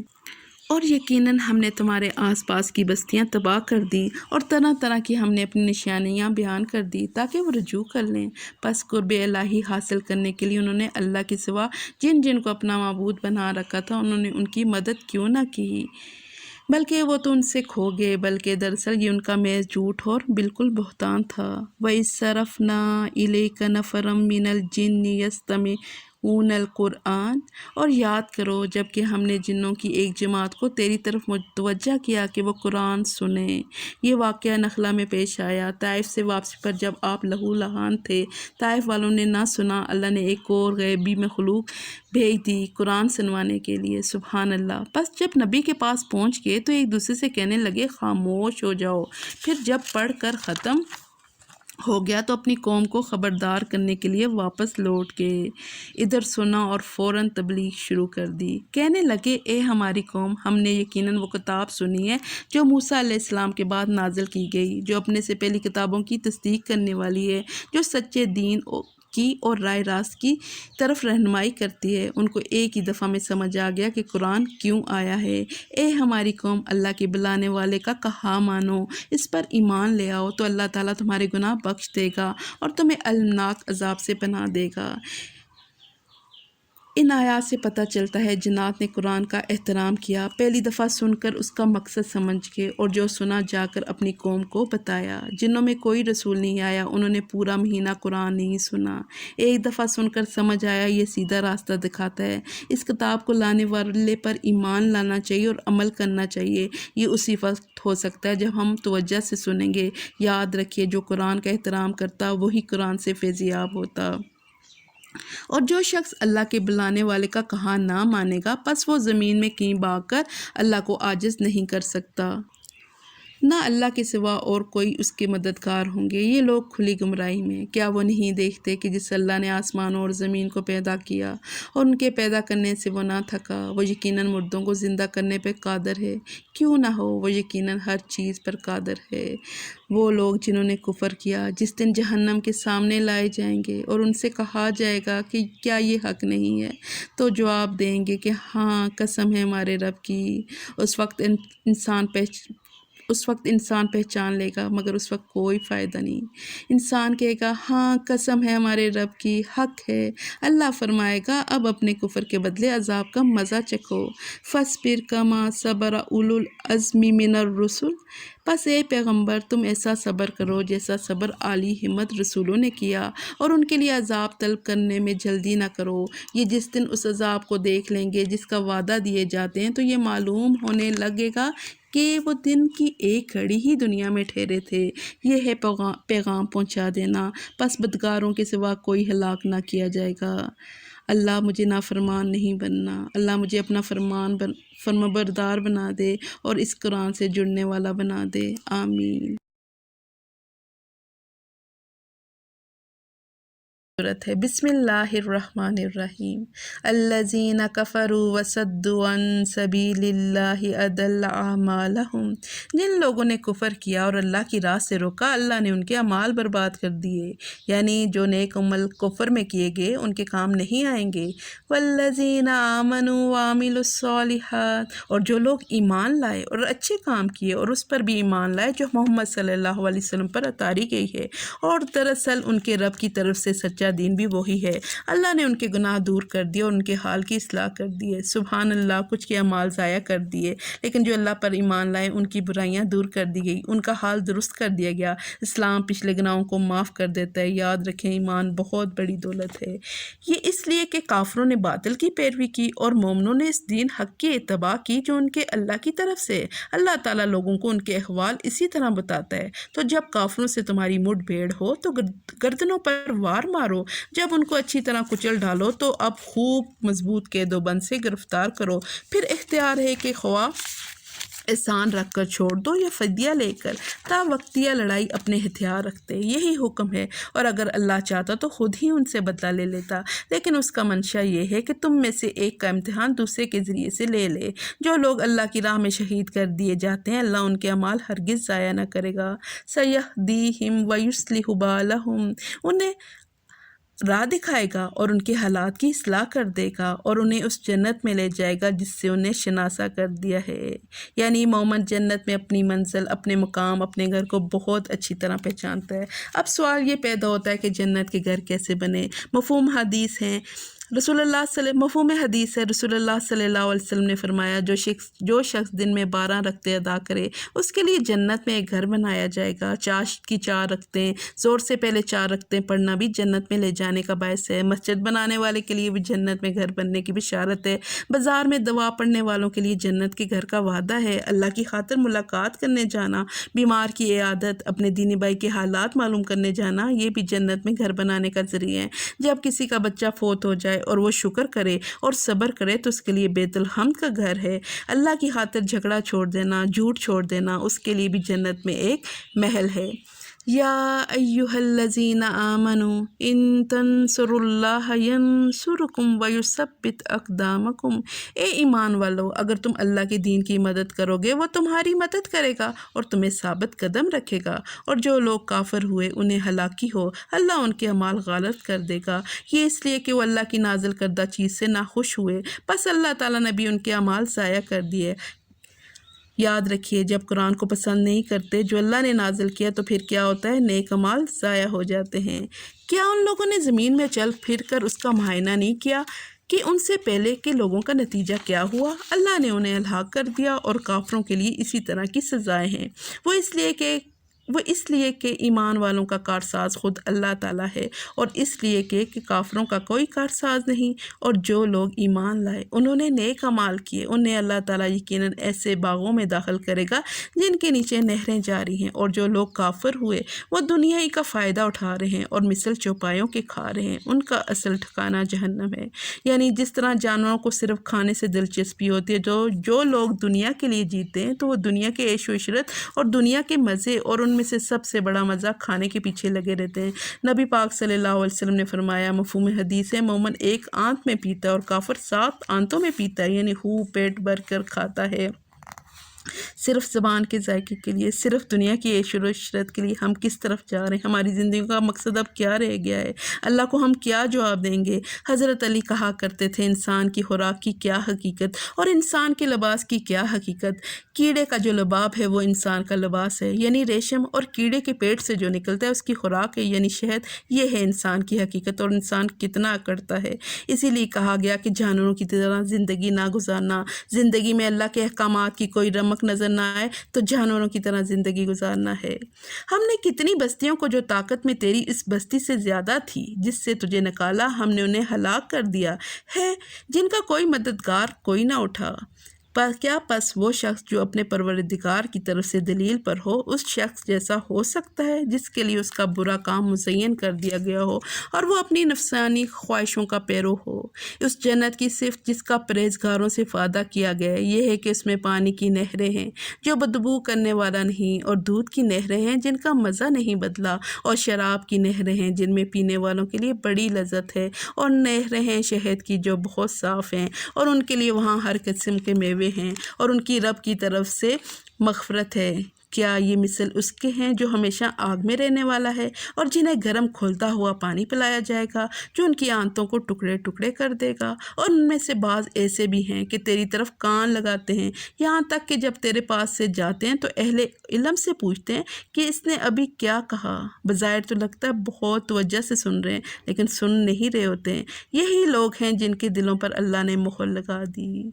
اور یقیناً ہم نے تمہارے آس پاس کی بستیاں تباہ کر دیں اور طرح طرح کی ہم نے اپنی نشانیاں بیان کر دی تاکہ وہ رجوع کر لیں۔ پس قرب الہی حاصل کرنے کے لیے انہوں نے اللہ کے سوا جن کو اپنا معبود بنا رکھا تھا، انہوں نے ان کی مدد کیوں نہ کی، بلکہ وہ تو ان سے کھو گئے، بلکہ دراصل یہ ان کا محض جھوٹ اور بالکل بہتان تھا۔ وَإِذْ صَرَفْنَا إِلَيْكَ نَفَرًا مِنَ الْجِنِّ يَسْتَمِعُونَ الْقُرْآنَ، اور یاد کرو جب کہ ہم نے جنوں کی ایک جماعت کو تیری طرف متوجہ کیا کہ وہ قرآن سنیں۔ یہ واقعہ نخلا میں پیش آیا۔ طائف سے واپسی پر جب آپ لہو لہان تھے، طائف والوں نے نہ سنا، اللہ نے ایک اور غیبی مخلوق بھیج دی قرآن سنوانے کے لیے۔ سبحان اللہ۔ پس جب نبی کے پاس پہنچ گئے تو ایک دوسرے سے کہنے لگے، خاموش ہو جاؤ۔ پھر جب پڑھ کر ختم ہو گیا تو اپنی قوم کو خبردار کرنے کے لیے واپس لوٹ گئے۔ ادھر سنا اور فوراً تبلیغ شروع کر دی۔ کہنے لگے، اے ہماری قوم، ہم نے یقیناً وہ کتاب سنی ہے جو موسیٰ علیہ السلام کے بعد نازل کی گئی، جو اپنے سے پہلی کتابوں کی تصدیق کرنے والی ہے، جو سچے دین کی اور راہ راست کی طرف رہنمائی کرتی ہے۔ ان کو ایک ہی دفعہ میں سمجھ آ گیا کہ قرآن کیوں آیا ہے۔ اے ہماری قوم، اللہ کے بلانے والے کا کہا مانو، اس پر ایمان لے آؤ تو اللہ تعالیٰ تمہارے گناہ بخش دے گا اور تمہیں المناک عذاب سے پناہ دے گا۔ ان آیات سے پتہ چلتا ہے جنات نے قرآن کا احترام کیا، پہلی دفعہ سن کر اس کا مقصد سمجھ گئے اور جو سنا جا کر اپنی قوم کو بتایا۔ جنوں میں کوئی رسول نہیں آیا، انہوں نے پورا مہینہ قرآن نہیں سنا۔ ایک دفعہ سن کر سمجھ آیا، یہ سیدھا راستہ دکھاتا ہے، اس کتاب کو لانے والے پر ایمان لانا چاہیے اور عمل کرنا چاہیے۔ یہ اسی وقت ہو سکتا ہے جب ہم توجہ سے سنیں گے۔ یاد رکھیے، جو قرآن کا احترام کرتا وہی قرآن سے فیضیاب ہوتا، اور جو شخص اللہ کے بلانے والے کا کہا نہ مانے گا، پس وہ زمین میں کہیں بھاگ کر اللہ کو عاجز نہیں کر سکتا، نہ اللہ کے سوا اور کوئی اس کے مددگار ہوں گے۔ یہ لوگ کھلی گمراہی میں، کیا وہ نہیں دیکھتے کہ جس اللہ نے آسمانوں اور زمین کو پیدا کیا اور ان کے پیدا کرنے سے وہ نہ تھکا، وہ یقیناً مردوں کو زندہ کرنے پہ قادر ہے، کیوں نہ ہو، وہ یقیناً ہر چیز پر قادر ہے۔ وہ لوگ جنہوں نے کفر کیا جس دن جہنم کے سامنے لائے جائیں گے اور ان سے کہا جائے گا کہ کیا یہ حق نہیں ہے، تو جواب دیں گے کہ ہاں، قسم ہے ہمارے رب کی۔ اس وقت انسان پہچان لے گا مگر اس وقت کوئی فائدہ نہیں۔ انسان کہے گا، ہاں قسم ہے ہمارے رب کی، حق ہے۔ اللہ فرمائے گا، اب اپنے کفر کے بدلے عذاب کا مزہ چکھو۔ فاصبر کما صبر اولو العزم من الرسل، پس اے پیغمبر تم ایسا صبر کرو جیسا صبر عالی ہمت رسولوں نے کیا، اور ان کے لیے عذاب طلب کرنے میں جلدی نہ کرو۔ یہ جس دن اس عذاب کو دیکھ لیں گے جس کا وعدہ دیے جاتے ہیں تو یہ معلوم ہونے لگے گا کہ وہ دن کی ایک گھڑی ہی دنیا میں ٹھہرے تھے۔ یہ ہے پیغام پہنچا دینا، پس بدکاروں کے سوا کوئی ہلاک نہ کیا جائے گا۔ اللہ مجھے نافرمان نہیں بننا، اللہ مجھے اپنا فرمانبردار بنا دے اور اس قرآن سے جڑنے والا بنا دے، آمین۔ ہے بسم اللہ الرحمن الرحیم۔ الذین کفروا وصدوا عن سبیل اللہ اضل اعمالہم، جن لوگوں نے کفر کیا اور اللہ کی راہ سے روکا، اللہ نے ان کے اعمال برباد کر دیے، یعنی جو نیک عمل کفر میں کیے گئے ان کے کام نہیں آئیں گے۔ والذین آمنوا وعملوا الصالحات، اور جو لوگ ایمان لائے اور اچھے کام کیے اور اس پر بھی ایمان لائے جو محمد صلی اللہ علیہ وسلم پر اتاری گئی ہے، اور دراصل ان کے رب کی طرف سے سچا دین بھی وہی ہے، اللہ نے ان کے گناہ دور کر دیے اور ان کے حال کی اصلاح کر دی ہے۔ سبحان اللہ، کچھ کے اعمال ضائع کر دیے لیکن جو اللہ پر ایمان لائے ان کی برائیاں دور کر دی گئی، ان کا حال درست کر دیا گیا۔ اسلام پچھلے گناہوں کو معاف کر دیتا ہے۔ یاد رکھیں، ایمان بہت بڑی دولت ہے۔ یہ اس لیے کہ کافروں نے باطل کی پیروی کی اور مومنوں نے اس دین حق کی اتباع کی جو ان کے اللہ کی طرف سے۔ اللہ تعالیٰ لوگوں کو ان کے احوال اسی طرح بتاتا ہے۔ تو جب کافروں سے تمہاری مٹ بھیڑ ہو تو گردنوں پر وار مارو، جب ان کو اچھی طرح کچل ڈالو تو اب خوب مضبوط قید و بند سے گرفتار کرو۔ پھر اختیار ہے کہ خواہ احسان رکھ کر چھوڑ دو یا فدیہ لے کر تا وقتیہ لڑائی اپنے ہتھیار رکھتے، یہی حکم ہے، اور اگر اللہ چاہتا تو خود ہی ان سے بدلہ لے لیتا، لیکن اس کا منشا یہ ہے کہ تم میں سے ایک کا امتحان دوسرے کے ذریعے سے لے لے۔ جو لوگ اللہ کی راہ میں شہید کر دیے جاتے ہیں اللہ ان کے اعمال ہرگز ضائع نہ کرے گا۔ سَيَهْدِيهِمْ وَيُصْلِحُ بَالَهُمْ، انہیں راہ دکھائے گا اور ان کے حالات کی اصلاح کر دے گا، اور انہیں اس جنت میں لے جائے گا جس سے انہیں شناسا کر دیا ہے۔ یعنی مومن جنت میں اپنی منزل، اپنے مقام، اپنے گھر کو بہت اچھی طرح پہچانتا ہے۔ اب سوال یہ پیدا ہوتا ہے کہ جنت کے گھر کیسے بنے؟ مفہوم حدیث ہے رسول اللہ صلی اللہ علیہ وسلم نے فرمایا، جو شخص دن میں 12 رکعتیں ادا کرے اس کے لیے جنت میں ایک گھر بنایا جائے گا۔ چاشت کی 4 رکعتیں، زور سے پہلے 4 رکعتیں پڑھنا بھی جنت میں لے جانے کا باعث ہے۔ مسجد بنانے والے کے لیے بھی جنت میں گھر بننے کی بشارت ہے۔ بازار میں دوا پڑھنے والوں کے لیے جنت کے گھر کا وعدہ ہے۔ اللہ کی خاطر ملاقات کرنے جانا، بیمار کی عیادت، اپنے دینی بھائی کے حالات معلوم کرنے جانا، یہ بھی جنت میں گھر بنانے کا ذریعہ ہے۔ جب کسی کا بچہ فوت ہو جائے اور وہ شکر کرے اور صبر کرے تو اس کے لیے بیت الحمد کا گھر ہے۔ اللہ کی خاطر جھگڑا چھوڑ دینا، جھوٹ چھوڑ دینا، اس کے لیے بھی جنت میں ایک محل ہے۔ یا ایہا الذین آمنوا ان تنصروا اللہ ینصرکم ویثبت اقدامکم، اے ایمان والو اگر تم اللہ کے دین کی مدد کرو گے وہ تمہاری مدد کرے گا اور تمہیں ثابت قدم رکھے گا، اور جو لوگ کافر ہوئے انہیں ہلاکی ہو، اللہ ان کے اعمال غلط کر دے گا، یہ اس لیے کہ وہ اللہ کی نازل کردہ چیز سے ناخوش ہوئے، بس اللہ تعالیٰ نے بھی ان کے اعمال ضائع کر دیے۔ یاد رکھیے جب قرآن کو پسند نہیں کرتے جو اللہ نے نازل کیا تو پھر کیا ہوتا ہے؟ نیک اعمال ضائع ہو جاتے ہیں۔ کیا ان لوگوں نے زمین میں چل پھر کر اس کا معائنہ نہیں کیا کہ ان سے پہلے کے لوگوں کا نتیجہ کیا ہوا؟ اللہ نے انہیں ہلاک کر دیا، اور کافروں کے لیے اسی طرح کی سزائیں ہیں۔ وہ اس لیے کہ ایمان والوں کا کارساز خود اللہ تعالیٰ ہے، اور اس لیے کہ کافروں کا کوئی کارساز نہیں۔ اور جو لوگ ایمان لائے انہوں نے نیک اعمال کیے انہیں اللہ تعالیٰ یقیناً ایسے باغوں میں داخل کرے گا جن کے نیچے نہریں جاری ہیں، اور جو لوگ کافر ہوئے وہ دنیا ہی کا فائدہ اٹھا رہے ہیں اور مثل چوپایوں کے کھا رہے ہیں، ان کا اصل ٹھکانہ جہنم ہے۔ یعنی جس طرح جانوروں کو صرف کھانے سے دلچسپی ہوتی ہے، جو لوگ دنیا کے لیے جیتے ہیں تو وہ دنیا کے عیش و عشرت اور دنیا کے مزے اور ان میں سے سب سے بڑا مزہ کھانے کے پیچھے لگے رہتے ہیں۔ نبی پاک صلی اللہ علیہ وسلم نے فرمایا، مفہوم حدیث ہے، مومن 1 آنت میں پیتا ہے اور کافر 7 آنتوں میں پیتا ہے، یعنی پیٹ بھر کر کھاتا ہے صرف زبان کے ذائقے کے لیے، صرف دنیا کی عیش و عشرت کے لیے۔ ہم کس طرف جا رہے ہیں؟ ہماری زندگی کا مقصد اب کیا رہ گیا ہے؟ اللہ کو ہم کیا جواب دیں گے؟ حضرت علی کہا کرتے تھے، انسان کی خوراک کی کیا حقیقت اور انسان کے لباس کی کیا حقیقت؟ کیڑے کا جو لباب ہے وہ انسان کا لباس ہے، یعنی ریشم، اور کیڑے کے پیٹ سے جو نکلتا ہے اس کی خوراک ہے، یعنی شہد، یہ ہے انسان کی حقیقت، اور انسان کتنا اکڑتا ہے۔ اسی لیے کہا گیا کہ جانوروں کی طرح زندگی نہ گزارنا، زندگی میں اللہ کے احکامات کی کوئی رمق نظر نہ آئے تو جانوروں کی طرح زندگی گزارنا ہے۔ ہم نے کتنی بستیوں کو جو طاقت میں تیری اس بستی سے زیادہ تھی جس سے تجھے نکالا، ہم نے انہیں ہلاک کر دیا ہے، جن کا کوئی مددگار کوئی نہ اٹھا۔ کیا پس وہ شخص جو اپنے پروردگار کی طرف سے دلیل پر ہو اس شخص جیسا ہو سکتا ہے جس کے لیے اس کا برا کام مزین کر دیا گیا ہو اور وہ اپنی نفسانی خواہشوں کا پیرو ہو؟ اس جنت کی صفت جس کا پرہیزگاروں سے وعدہ کیا گیا ہے یہ ہے کہ اس میں پانی کی نہریں ہیں جو بدبو کرنے والا نہیں، اور دودھ کی نہریں ہیں جن کا مزہ نہیں بدلا، اور شراب کی نہریں ہیں جن میں پینے والوں کے لیے بڑی لذت ہے، اور نہریں ہیں شہد کی جو بہت صاف ہیں، اور ان کے لیے وہاں ہر قسم کے میوے ہیں، اور ان کی رب کی طرف سے مغفرت ہے۔ کیا یہ مثل اس کے ہیں جو ہمیشہ آگ میں رہنے والا ہے اور جنہیں گرم کھولتا ہوا پانی پلایا جائے گا جو ان کی آنتوں کو ٹکڑے ٹکڑے کر دے گا؟ اور ان میں سے بعض ایسے بھی ہیں کہ تیری طرف کان لگاتے ہیں، یہاں تک کہ جب تیرے پاس سے جاتے ہیں تو اہل علم سے پوچھتے ہیں کہ اس نے ابھی کیا کہا۔ بظاہر تو لگتا ہے بہت توجہ سے سن رہے ہیں لیکن سن نہیں رہے ہوتے ہیں۔ یہی لوگ ہیں جن کے دلوں پر اللہ نے مہر لگا دی۔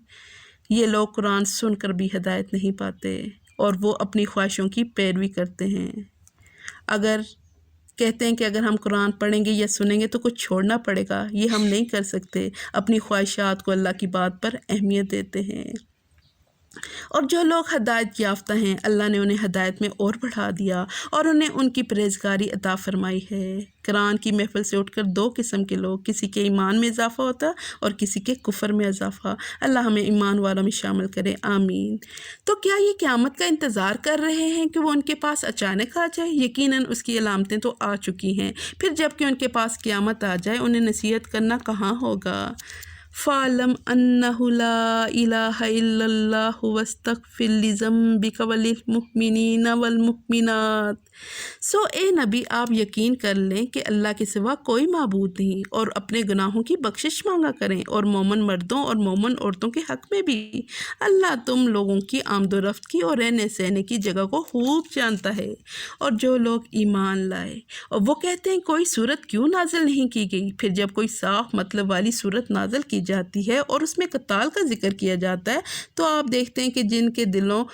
یہ لوگ قرآن سن کر بھی ہدایت نہیں پاتے اور وہ اپنی خواہشوں کی پیروی کرتے ہیں۔ اگر کہتے ہیں کہ اگر ہم قرآن پڑھیں گے یا سنیں گے تو کچھ چھوڑنا پڑے گا، یہ ہم نہیں کر سکتے۔ اپنی خواہشات کو اللہ کی بات پر اہمیت دیتے ہیں۔ اور جو لوگ ہدایت یافتہ ہیں اللہ نے انہیں ہدایت میں اور بڑھا دیا اور انہیں ان کی پرہیزگاری عطا فرمائی ہے۔ قرآن کی محفل سے اٹھ کر دو قسم کے لوگ، کسی کے ایمان میں اضافہ ہوتا اور کسی کے کفر میں اضافہ۔ اللہ ہمیں ایمان والوں میں شامل کرے، آمین۔ تو کیا یہ قیامت کا انتظار کر رہے ہیں کہ وہ ان کے پاس اچانک آ جائے؟ یقیناً اس کی علامتیں تو آ چکی ہیں، پھر جب کہ ان کے پاس قیامت آ جائے انہیں نصیحت کرنا کہاں ہوگا۔ فَاعْلَمْ أَنَّهُ لَا إِلَٰهَ إِلَّا اللَّهُ وَاسْتَغْفِرْ لِذَنبِكَ وَلِلْمُؤْمِنِينَ وَالْمُؤْمِنَاتِ۔ سو اے نبی آپ یقین کر لیں کہ اللہ کے سوا کوئی معبود نہیں، اور اپنے گناہوں کی بخشش مانگا کریں، اور مومن مردوں اور مومن عورتوں کے حق میں بھی۔ اللہ تم لوگوں کی آمد و رفت کی اور رہنے سہنے کی جگہ کو خوب جانتا ہے۔ اور جو لوگ ایمان لائے اور وہ کہتے ہیں کوئی صورت کیوں نازل نہیں کی گئی، پھر جب کوئی صاف مطلب والی صورت نازل کی جاتی ہے اور اس میں قتال کا ذکر کیا جاتا ہے تو آپ دیکھتے ہیں کہ جن کے دلوں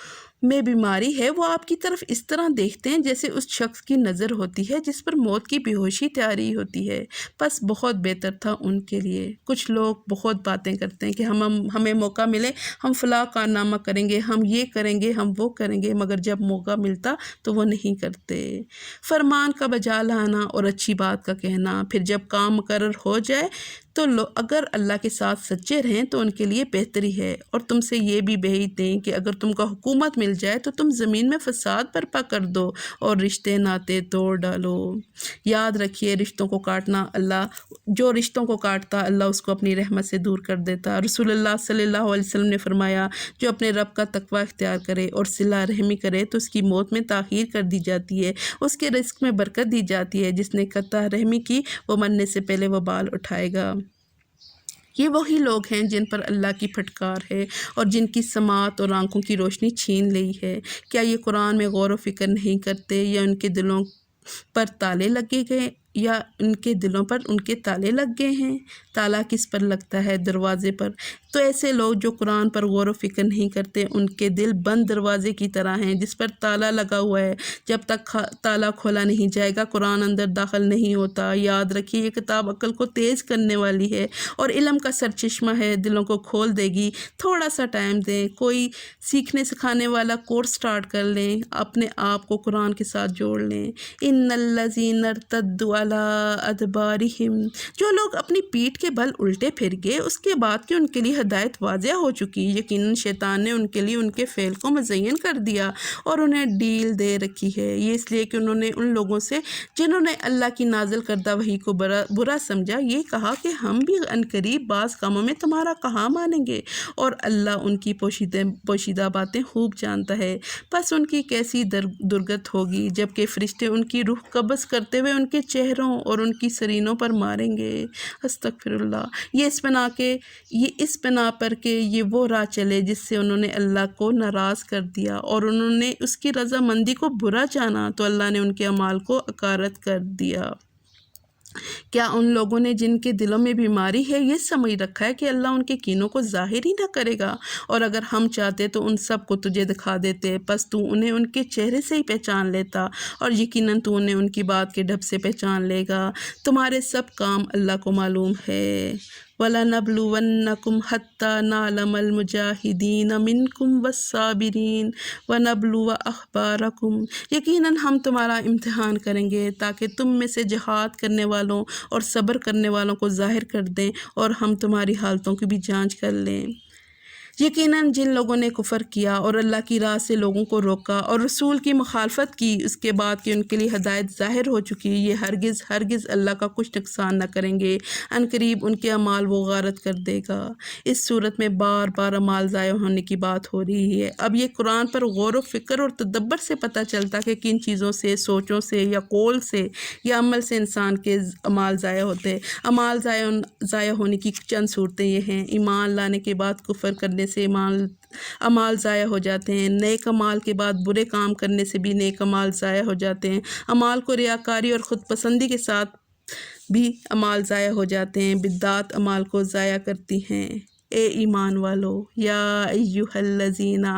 میں بیماری ہے وہ آپ کی طرف اس طرح دیکھتے ہیں جیسے اس شخص کی نظر ہوتی ہے جس پر موت کی بے ہوشی تاری ہوتی ہے۔ بس بہت بہتر تھا ان کے لیے۔ کچھ لوگ بہت باتیں کرتے ہیں کہ ہمیں موقع ملے ہم فلاں کارنامہ کریں گے، ہم یہ کریں گے، ہم وہ کریں گے، مگر جب موقع ملتا تو وہ نہیں کرتے۔ فرمان کا بجا لانا اور اچھی بات کا کہنا، پھر جب کام مقرر ہو جائے تو اگر اللہ کے ساتھ سچے رہیں تو ان کے لیے بہتری ہے، اور تم سے یہ بھی بعید دیں کہ اگر تم کو حکومت مل جائے تو تم زمین میں فساد برپا کر دو اور رشتے ناطے توڑ ڈالو۔ یاد رکھیے رشتوں کو کاٹنا، جو رشتوں کو کاٹتا اللہ اس کو اپنی رحمت سے دور کر دیتا۔ رسول اللہ صلی اللہ علیہ وسلم نے فرمایا جو اپنے رب کا تقوی اختیار کرے اور صلہ رحمی کرے تو اس کی موت میں تاخیر کر دی جاتی ہے، اس کے رزق میں برکت دی جاتی ہے۔ جس نے قطع رحمی کی وہ مرنے سے پہلے وبال اٹھائے گا۔ یہ وہی لوگ ہیں جن پر اللہ کی پھٹکار ہے اور جن کی سماعت اور آنکھوں کی روشنی چھین لی ہے۔ کیا یہ قرآن میں غور و فکر نہیں کرتے، یا ان کے دلوں پر تالے لگے گئے ان کے تالے لگ گئے ہیں؟ تالا کس پر لگتا ہے؟ دروازے پر۔ تو ایسے لوگ جو قرآن پر غور و فکر نہیں کرتے ان کے دل بند دروازے کی طرح ہیں جس پر تالا لگا ہوا ہے، جب تک تالا کھولا نہیں جائے گا قرآن اندر داخل نہیں ہوتا۔ یاد رکھیے یہ کتاب عقل کو تیز کرنے والی ہے اور علم کا سرچشمہ ہے، دلوں کو کھول دے گی۔ تھوڑا سا ٹائم دیں، کوئی سیکھنے سکھانے والا کورس سٹارٹ کر لیں، اپنے آپ کو قرآن کے ساتھ جوڑ لیں۔ ان الذین ارتدوا علی ادبارہم، جو لوگ اپنی پیٹھ کے بل الٹے پھر گئے اس کے بعد کہ ان کے لیے ہدایت واضح ہو چکی، یقیناً شیطان نے ان کے لیے ان کے فعل کو مزین کر دیا اور انہیں ڈیل دے رکھی ہے۔ یہ اس لیے کہ انہوں نے ان لوگوں سے جنہوں نے اللہ کی نازل کردہ وحی کو برا سمجھا یہ کہا کہ ہم بھی عنقریب بعض کاموں میں تمہارا کہاں مانیں گے، اور اللہ ان کی پوشیدہ باتیں خوب جانتا ہے۔ بس ان کی کیسی درگت ہوگی جبکہ فرشتے ان کی روح قبض کرتے ہوئے ان کے چہروں اور ان کی سرینوں پر ماریں گے۔ استغفر اللہ۔ یہ اس بنا پر کہ یہ وہ راہ چلے جس سے انہوں نے اللہ کو ناراض کر دیا اور انہوں نے اس کی رضامندی کو برا جانا تو اللہ نے ان کے اعمال کو اکارت کر دیا۔ کیا ان لوگوں نے جن کے دلوں میں بیماری ہے یہ سمجھ رکھا ہے کہ اللہ ان کے کینوں کو ظاہر ہی نہ کرے گا؟ اور اگر ہم چاہتے تو ان سب کو تجھے دکھا دیتے، پس تو انہیں ان کے چہرے سے ہی پہچان لیتا، اور یقیناً تو انہیں ان کی بات کے ڈھب سے پہچان لے گا۔ تمہارے سب کام اللہ کو معلوم ہے۔ وَلَنَبْلُوَنَّكُمْ حَتَّى نَعْلَمَ الْمُجَاهِدِينَ مِنْكُمْ وَالصَّابِرِينَ وَنَبْلُوَ أَخْبَارَكُمْ، یقیناً ہم تمہارا امتحان کریں گے تاکہ تم میں سے جہاد کرنے والوں اور صبر کرنے والوں کو ظاہر کر دیں اور ہم تمہاری حالتوں کی بھی جانچ کر لیں۔ یقیناً جن لوگوں نے کفر کیا اور اللہ کی راہ سے لوگوں کو روکا اور رسول کی مخالفت کی اس کے بعد کہ ان کے لیے ہدایت ظاہر ہو چکی، یہ ہرگز اللہ کا کچھ نقصان نہ کریں گے۔ عنقریب ان کے اعمال وہ غارت کر دے گا۔ اس صورت میں بار بار اعمال ضائع ہونے کی بات ہو رہی ہے۔ اب یہ قرآن پر غور و فکر اور تدبر سے پتہ چلتا کہ کن چیزوں سے، سوچوں سے یا قول سے یا عمل سے انسان کے اعمال ضائع ہوتے۔ اعمال ضائع ہونے کی چند صورتیں یہ ہیں: ایمان لانے کے بعد کفر کرنے سے اعمال ضائع ہو جاتے ہیں، نیک اعمال کے بعد برے کام کرنے سے بھی نیک اعمال ضائع ہو جاتے ہیں، اعمال کو ریاکاری اور خود پسندی کے ساتھ بھی اعمال ضائع ہو جاتے ہیں، بدعات اعمال کو ضائع کرتی ہیں۔ اے ایمان والو، یا ایہا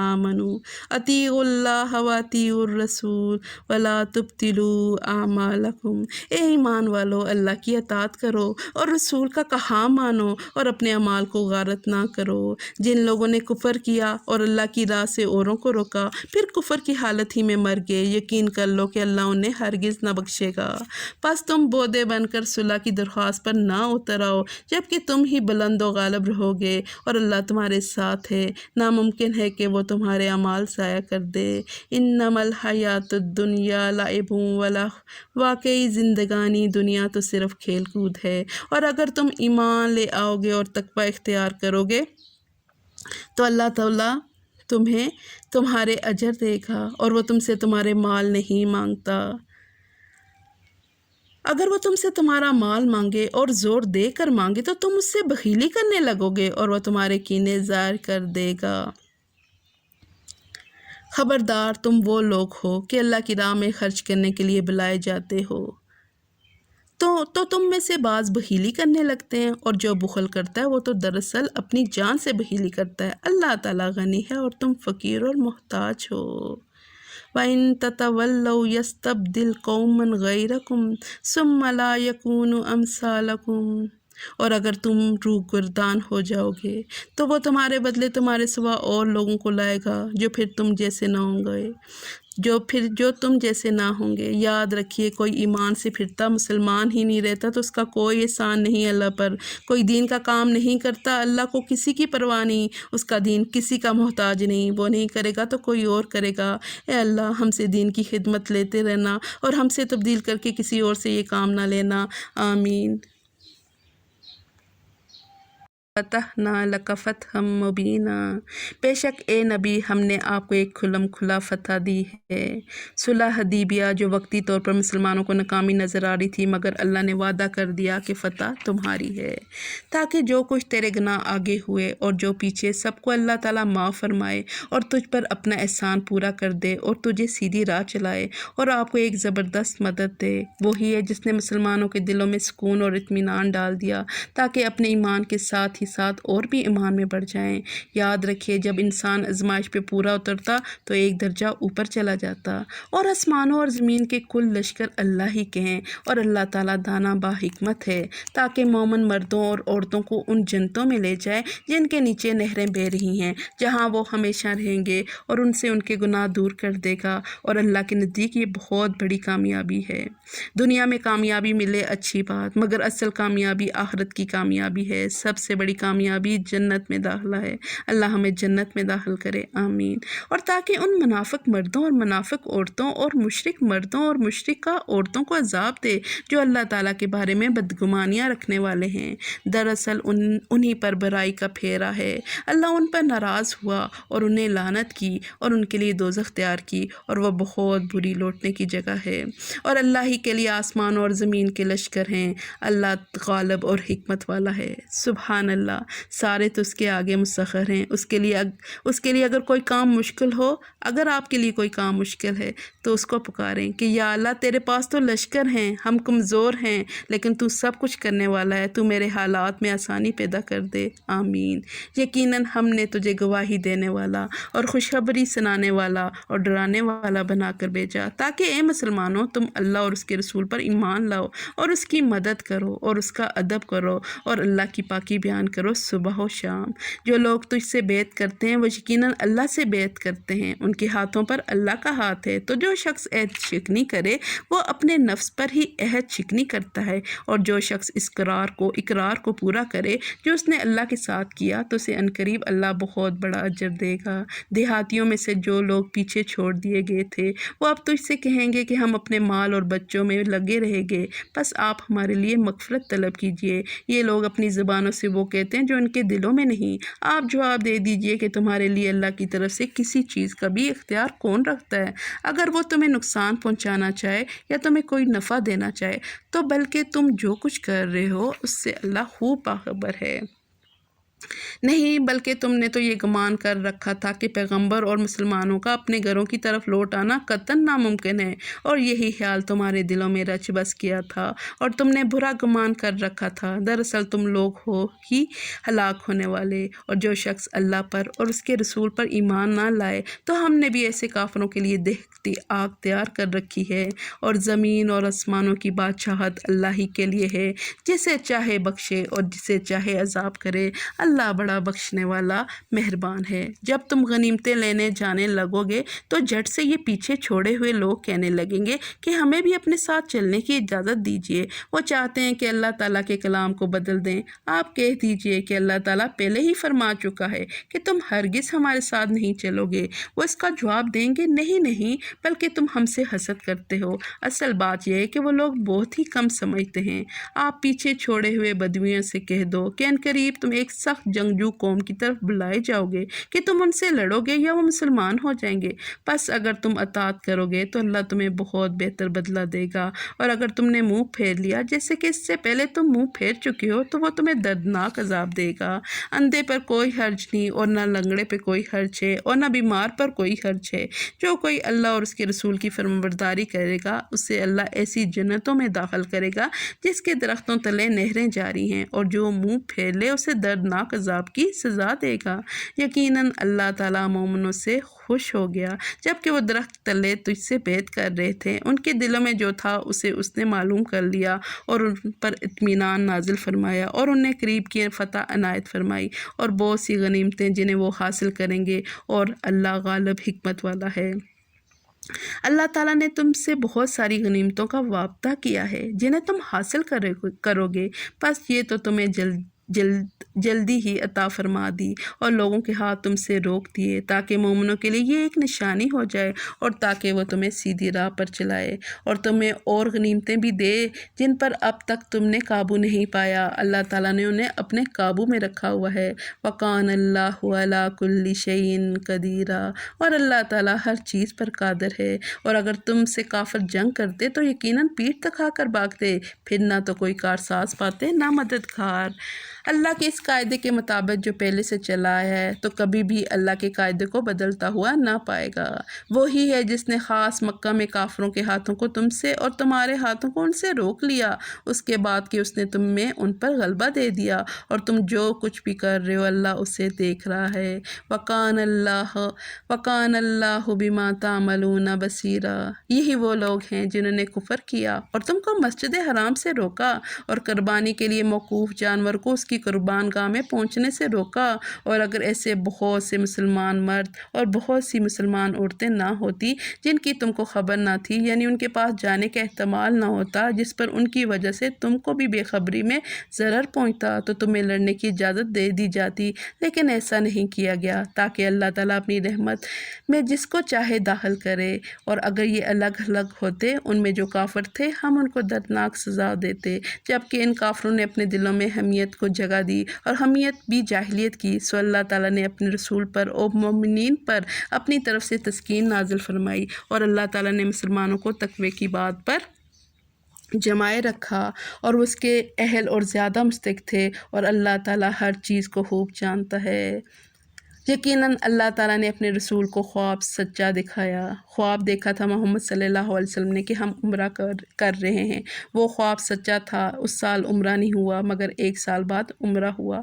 آمنو اطیعوا اللہ و اطیعوا الرسول ولا تبطلوا اعمالکم، اے ایمان والو اللہ کی اطاعت کرو اور رسول کا کہا مانو اور اپنے اعمال کو غارت نہ کرو۔ جن لوگوں نے کفر کیا اور اللہ کی راہ سے اوروں کو روکا پھر کفر کی حالت ہی میں مر گئے، یقین کر لو کہ اللہ انہیں ہرگز نہ بخشے گا۔ پس تم بودے بن کر صلح کی درخواست پر نہ اتر آؤ جبکہ تم ہی بلند و غالب رہو گے اور اللہ تمہارے ساتھ ہے، ناممکن ہے کہ وہ تمہارے اعمال ضائع کر دے۔ انما الحیات الدنیا لعب و لہو، واقعی زندگانی دنیا تو صرف کھیل کود ہے، اور اگر تم ایمان لے آؤ گے اور تقوی اختیار کرو گے تو اللہ تعالیٰ تمہیں تمہارے اجر دے گا اور وہ تم سے تمہارے مال نہیں مانگتا۔ اگر وہ تم سے تمہارا مال مانگے اور زور دے کر مانگے تو تم اس سے بخیلی کرنے لگو گے اور وہ تمہارے کینے ظاہر کر دے گا۔ خبردار تم وہ لوگ ہو کہ اللہ کی راہ میں خرچ کرنے کے لیے بلائے جاتے ہو تو تم میں سے بعض بخیلی کرنے لگتے ہیں، اور جو بخل کرتا ہے وہ تو دراصل اپنی جان سے بخیلی کرتا ہے۔ اللہ تعالیٰ غنی ہے اور تم فقیر اور محتاج ہو۔ وَإِن تَتَوَلَّوْا يَسْتَبْدِلْ قَوْمًا غَيْرَكُمْ ثُمَّ لَا يَكُونُوا أَمْثَالَكُمْ، اور اگر تم روگردان ہو جاؤ گے تو وہ تمہارے بدلے تمہارے سوا اور لوگوں کو لائے گا جو تم جیسے نہ ہوں گے۔ یاد رکھیے کوئی ایمان سے پھرتا مسلمان ہی نہیں رہتا تو اس کا کوئی احسان نہیں اللہ پر۔ کوئی دین کا کام نہیں کرتا، اللہ کو کسی کی پرواہ نہیں، اس کا دین کسی کا محتاج نہیں، وہ نہیں کرے گا تو کوئی اور کرے گا۔ اے اللہ ہم سے دین کی خدمت لیتے رہنا اور ہم سے تبدیل کر کے کسی اور سے یہ کام نہ لینا، آمین۔ فتحنا لک فتحا مبینا، بے شک اے نبی ہم نے آپ کو ایک کھلم کھلا فتح دی ہے۔ صلح حدیبیہ جو وقتی طور پر مسلمانوں کو ناکامی نظر آ رہی تھی، مگر اللہ نے وعدہ کر دیا کہ فتح تمہاری ہے، تاکہ جو کچھ تیرے گناہ آگے ہوئے اور جو پیچھے سب کو اللہ تعالیٰ معاف فرمائے اور تجھ پر اپنا احسان پورا کر دے اور تجھے سیدھی راہ چلائے اور آپ کو ایک زبردست مدد دے۔ وہی ہے جس نے مسلمانوں کے دلوں میں سکون اور اطمینان ڈال دیا تاکہ اپنے ایمان کے ساتھ اور بھی ایمان میں بڑھ جائیں۔ یاد رکھیے جب انسان آزمائش پہ پورا اترتا تو ایک درجہ اوپر چلا جاتا، اور آسمانوں اور زمین کے کل لشکر اللہ ہی کے ہیں، اور اللہ تعالیٰ دانا با حکمت ہے تاکہ مومن مردوں اور عورتوں کو ان جنتوں میں لے جائے جن کے نیچے نہریں بہہ رہی ہیں، جہاں وہ ہمیشہ رہیں گے، اور ان سے ان کے گناہ دور کر دے گا، اور اللہ کے نزدیک یہ بہت بڑی کامیابی ہے۔ دنیا میں کامیابی ملے اچھی بات، مگر اصل کامیابی آخرت کی کامیابی ہے۔ سب سے بڑی کامیابی جنت میں داخلہ ہے۔ اللہ ہمیں جنت میں داخل کرے، آمین۔ اور تاکہ ان منافق مردوں اور منافق عورتوں اور مشرک مردوں اور مشرکہ عورتوں کو عذاب دے جو اللہ تعالیٰ کے بارے میں بدگمانیاں رکھنے والے ہیں، دراصل انہی پر برائی کا پھیرا ہے۔ اللہ ان پر ناراض ہوا اور انہیں لعنت کی اور ان کے لیے دوزخ تیار کی، اور وہ بہت بری لوٹنے کی جگہ ہے۔ اور اللہ ہی کے لیے آسمان اور زمین کے لشکر ہیں، اللہ غالب اور حکمت والا ہے۔ سبحان اللہ، سارے تو اس کے آگے مسخر ہیں۔ اس کے لیے اگر کوئی کام مشکل ہو، اگر آپ کے لیے کوئی کام مشکل ہے تو اس کو پکاریں کہ یا اللہ تیرے پاس تو لشکر ہیں، ہم کمزور ہیں، لیکن تو سب کچھ کرنے والا ہے، تو میرے حالات میں آسانی پیدا کر دے، آمین۔ یقیناً ہم نے تجھے گواہی دینے والا اور خوشخبری سنانے والا اور ڈرانے والا بنا کر بھیجا تاکہ اے مسلمانوں تم اللہ اور اس کے رسول پر ایمان لاؤ اور اس کی مدد کرو اور اس کا ادب کرو اور اللہ کی پاکی بیان کرو صبح و شام۔ جو لوگ تجھ سے بیعت کرتے ہیں وہ یقیناً اللہ سے بیعت کرتے ہیں، ان کے ہاتھوں پر اللہ کا ہاتھ ہے۔ تو جو شخص عہد شکنی کرے وہ اپنے نفس پر ہی عہد شکنی کرتا ہے، اور جو شخص اس اقرار کو پورا کرے جو اس نے اللہ کے ساتھ کیا تو اسے عنقریب اللہ بہت بڑا اجر دے گا۔ دیہاتیوں میں سے جو لوگ پیچھے چھوڑ دیے گئے تھے وہ اب تجھ سے کہیں گے کہ ہم اپنے مال اور بچوں میں لگے رہیں گے، بس آپ ہمارے لیے مغفرت طلب کیجیے۔ یہ لوگ اپنی زبانوں سے وہ کہتے ہیں جو ان کے دلوں میں نہیں۔ آپ جواب دے دیجئے کہ تمہارے لیے اللہ کی طرف سے کسی چیز کا بھی اختیار کون رکھتا ہے؟ اگر وہ تمہیں نقصان پہنچانا چاہے یا تمہیں کوئی نفع دینا چاہے تو بلکہ تم جو کچھ کر رہے ہو اس سے اللہ خوب باخبر ہے۔ نہیں بلکہ تم نے تو یہ گمان کر رکھا تھا کہ پیغمبر اور مسلمانوں کا اپنے گھروں کی طرف لوٹ آنا قطعاً ناممکن ہے، اور یہی خیال تمہارے دلوں میں رچ بس کیا تھا اور تم نے برا گمان کر رکھا تھا۔ دراصل تم لوگ ہو ہی ہلاک ہونے والے، اور جو شخص اللہ پر اور اس کے رسول پر ایمان نہ لائے تو ہم نے بھی ایسے کافروں کے لیے دہکتی آگ تیار کر رکھی ہے، اور زمین اور آسمانوں کی بادشاہت اللہ ہی کے لیے ہے، جسے چاہے بخشے اور جسے چاہے عذاب کرے۔ اللہ بڑا بخشنے والا مہربان ہے۔ جب تم غنیمتیں لینے جانے لگو گے تو جھٹ سے یہ پیچھے چھوڑے ہوئے لوگ کہنے لگیں گے کہ ہمیں بھی اپنے ساتھ چلنے کی اجازت دیجیے۔ وہ چاہتے ہیں کہ اللہ تعالیٰ کے کلام کو بدل دیں۔ آپ کہہ دیجیے کہ اللہ تعالیٰ پہلے ہی فرما چکا ہے کہ تم ہرگز ہمارے ساتھ نہیں چلو گے۔ وہ اس کا جواب دیں گے، نہیں، بلکہ تم ہم سے حسد کرتے ہو۔ اصل بات یہ ہے کہ وہ لوگ بہت ہی کم سمجھتے ہیں۔ آپ پیچھے چھوڑے ہوئے بدویوں سے کہہ دو کہ عنقریب تم ایک سخت جنگجو قوم کی طرف بلائے جاؤ گے کہ تم ان سے لڑو گے یا وہ مسلمان ہو جائیں گے۔ پس اگر تم اطاعت کرو گے تو اللہ تمہیں بہت بہتر بدلہ دے گا، اور اگر تم نے منہ پھیر لیا جیسے کہ اس سے پہلے تم منہ پھیر چکے ہو تو وہ تمہیں دردناک عذاب دے گا۔ اندھے پر کوئی حرج نہیں، اور نہ لنگڑے پہ کوئی حرج ہے، اور نہ بیمار پر کوئی حرج ہے۔ جو کوئی اللہ اور اس کے رسول کی فرمانبرداری کرے گا اسے اللہ ایسی جنتوں میں داخل کرے گا جس کے درختوں تلے نہریں جاری ہیں، اور جو منہ پھیر لے اسے دردناک عذاب کی سزا دے گا۔ یقیناً اللہ تعالیٰ مومنوں سے خوش ہو گیا جبکہ وہ درخت تلے تجھ سے بیعت کر رہے تھے۔ ان کے دلوں میں جو تھا اسے اس نے معلوم کر لیا اور ان پر اطمینان نازل فرمایا، اور انہیں قریب کی فتح عنایت فرمائی اور بہت سی غنیمتیں جنہیں وہ حاصل کریں گے، اور اللہ غالب حکمت والا ہے۔ اللہ تعالیٰ نے تم سے بہت ساری غنیمتوں کا وعدہ کیا ہے جنہیں تم حاصل کرو گے، بس یہ تو تمہیں جلدی ہی عطا فرما دی، اور لوگوں کے ہاتھ تم سے روک دیے تاکہ مومنوں کے لیے یہ ایک نشانی ہو جائے، اور تاکہ وہ تمہیں سیدھی راہ پر چلائے اور تمہیں اور غنیمتیں بھی دے جن پر اب تک تم نے قابو نہیں پایا۔ اللہ تعالیٰ نے انہیں اپنے قابو میں رکھا ہوا ہے۔ وَقَانَ اللَّهُ عَلَىٰ كُلِّ شَيْءٍ قَدِيرٌ، اور اللہ تعالیٰ ہر چیز پر قادر ہے۔ اور اگر تم سے کافر جنگ کرتے تو یقیناً پیٹھ دکھا کر بھاگتے، پھر نہ تو کوئی کارساز پاتے نہ مددگار۔ اللہ کے اس قاعدے کے مطابق جو پہلے سے چلا ہے تو کبھی بھی اللہ کے قاعدے کو بدلتا ہوا نہ پائے گا۔ وہی ہے جس نے خاص مکہ میں کافروں کے ہاتھوں کو تم سے اور تمہارے ہاتھوں کو ان سے روک لیا، اس کے بعد کہ اس نے تم میں ان پر غلبہ دے دیا، اور تم جو کچھ بھی کر رہے ہو اللہ اسے دیکھ رہا ہے۔ وَكَانَ اللَّهُ بِمَا تَعْمَلُونَ بَصِيرًا، یہی وہ لوگ ہیں جنہوں نے کفر کیا اور تم کو مسجد حرام سے روکا، اور قربانی کے لیے موقوف جانور کو اس کی قربان گاہ میں پہنچنے سے روکا، اور اگر ایسے بہت سے مسلمان مرد اور بہت سی مسلمان عورتیں نہ ہوتی جن کی تم کو خبر نہ تھی، یعنی ان کے پاس جانے کا احتمال نہ ہوتا جس پر ان کی وجہ سے تم کو بھی بے خبری میں ضرر پہنچتا، تو تمہیں لڑنے کی اجازت دے دی جاتی، لیکن ایسا نہیں کیا گیا تاکہ اللہ تعالیٰ اپنی رحمت میں جس کو چاہے داخل کرے، اور اگر یہ الگ الگ ہوتے ان میں جو کافر تھے ہم ان کو دردناک سزا دیتے، جبکہ ان کافروں نے اپنے دلوں میں حمیت کو جگہ دی، اور حمیت بھی جاہلیت کی، سو اللہ تعالیٰ نے اپنے رسول پر اور مومنین پر اپنی طرف سے تسکین نازل فرمائی، اور اللہ تعالیٰ نے مسلمانوں کو تقوی کی بات پر جمائے رکھا، اور وہ اس کے اہل اور زیادہ مستحق تھے، اور اللہ تعالیٰ ہر چیز کو خوب جانتا ہے۔ یقیناً اللہ تعالیٰ نے اپنے رسول کو خواب سچا دکھایا۔ خواب دیکھا تھا محمد صلی اللہ علیہ وسلم نے کہ ہم عمرہ کر رہے ہیں۔ وہ خواب سچا تھا۔ اس سال عمرہ نہیں ہوا مگر 1 سال بعد عمرہ ہوا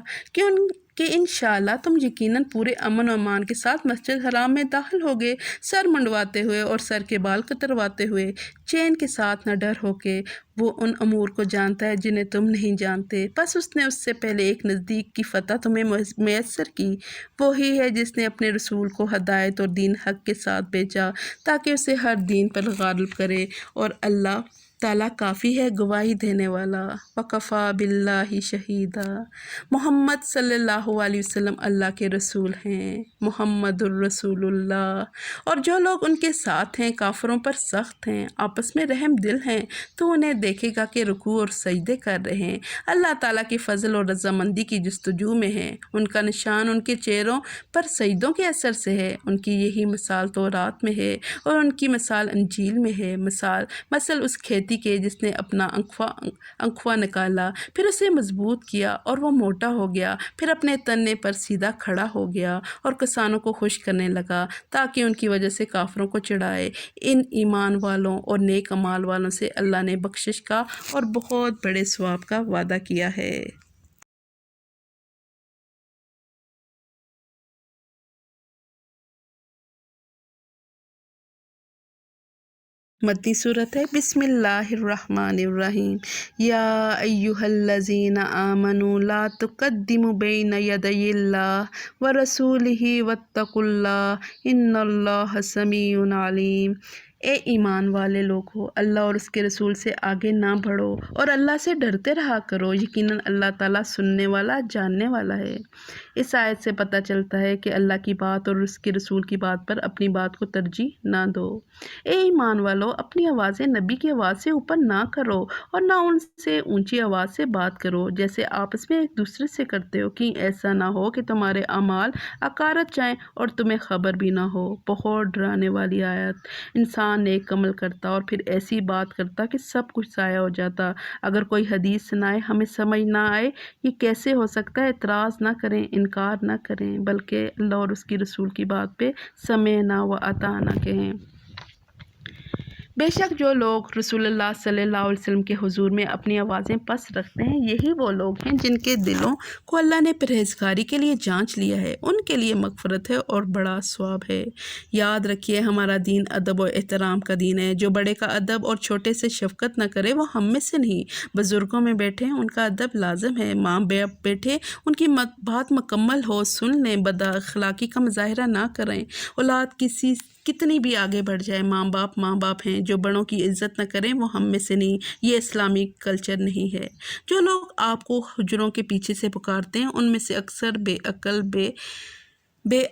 کہ انشاءاللہ تم یقیناً پورے امن و امان کے ساتھ مسجد حرام میں داخل ہوگے، سر منڈواتے ہوئے اور سر کے بال کترواتے ہوئے، چین کے ساتھ نہ ڈر ہو کے۔ وہ ان امور کو جانتا ہے جنہیں تم نہیں جانتے، پس اس نے اس سے پہلے ایک نزدیک کی فتح تمہیں میسر کی۔ وہی ہے جس نے اپنے رسول کو ہدایت اور دین حق کے ساتھ بھیجا تاکہ اسے ہر دین پر غالب کرے، اور اللہ تعالیٰ کافی ہے گواہی دینے والا۔ وَكَفَى بِاللَّهِ شَهِيدًا، محمد صلی اللہ علیہ وسلم اللہ کے رسول ہیں، محمد الرسول اللہ، اور جو لوگ ان کے ساتھ ہیں کافروں پر سخت ہیں، آپس میں رحم دل ہیں، تو انہیں دیکھے گا کہ رکوع اور سجدے کر رہے ہیں، اللہ تعالیٰ کی فضل اور رضامندی کی جستجو میں ہیں، ان کا نشان ان کے چہروں پر سجدوں کے اثر سے ہے، ان کی یہی مثال تورات میں ہے اور ان کی مثال انجیل میں ہے، مثل اس کھیتی بیٹی کے جس نے اپنا انکھوا نکالا، پھر اسے مضبوط کیا اور وہ موٹا ہو گیا، پھر اپنے تنے پر سیدھا کھڑا ہو گیا اور کسانوں کو خوش کرنے لگا تاکہ ان کی وجہ سے کافروں کو چڑھائے۔ ان ایمان والوں اور نیک اعمال والوں سے اللہ نے بخشش کا اور بہت بڑے ثواب کا وعدہ کیا ہے۔ مدنی صورت ہے۔ بسم اللہ الرحمن الرحیم۔ یا ایہا الذین آمنوا لا تقدموا بین یدی اللہ ورسولہ واتقوا اللہ ان اللہ سمیع علیم۔ اے ایمان والے لوگو، اللہ اور اس کے رسول سے آگے نہ بڑھو اور اللہ سے ڈرتے رہا کرو، یقیناً اللہ تعالیٰ سننے والا جاننے والا ہے۔ اس آیت سے پتہ چلتا ہے کہ اللہ کی بات اور اس کے رسول کی بات پر اپنی بات کو ترجیح نہ دو۔ اے ایمان والو، اپنی آوازیں نبی کی آواز سے اوپر نہ کرو اور نہ ان سے اونچی آواز سے بات کرو جیسے آپس میں ایک دوسرے سے کرتے ہو، کہ ایسا نہ ہو کہ تمہارے اعمال اکارت جائیں اور تمہیں خبر بھی نہ ہو۔ بہت ڈرانے والی آیت۔ انسان نیک عمل کرتا اور پھر ایسی بات کرتا کہ سب کچھ ضائع ہو جاتا۔ اگر کوئی حدیث سنائے ہمیں سمجھ نہ آئے یہ کیسے ہو سکتا ہے، اعتراض نہ کریں، انکار نہ کریں، بلکہ اللہ اور اس کی رسول کی بات پہ سمعنا و اطعنا کہیں۔ بے شک جو لوگ رسول اللہ صلی اللہ علیہ وسلم کے حضور میں اپنی آوازیں پست رکھتے ہیں یہی وہ لوگ ہیں جن کے دلوں کو اللہ نے پرہیزگاری کے لیے جانچ لیا ہے، ان کے لیے مغفرت ہے اور بڑا ثواب ہے۔ یاد رکھیے ہمارا دین ادب و احترام کا دین ہے۔ جو بڑے کا ادب اور چھوٹے سے شفقت نہ کرے وہ ہم میں سے نہیں۔ بزرگوں میں بیٹھے ان کا ادب لازم ہے، ماں باپ بیٹھے ان کی بات مکمل ہو سن لیں، بد اخلاقی کا مظاہرہ نہ کریں۔ اولاد کتنی بھی آگے بڑھ جائے، ماں باپ ہیں، جو بڑوں کی عزت نہ کریں وہ ہم میں سے نہیں۔ یہ اسلامی کلچر نہیں ہے۔ جو لوگ آپ کو حجروں کے پیچھے سے پکارتے ہیں ان میں سے اکثر بے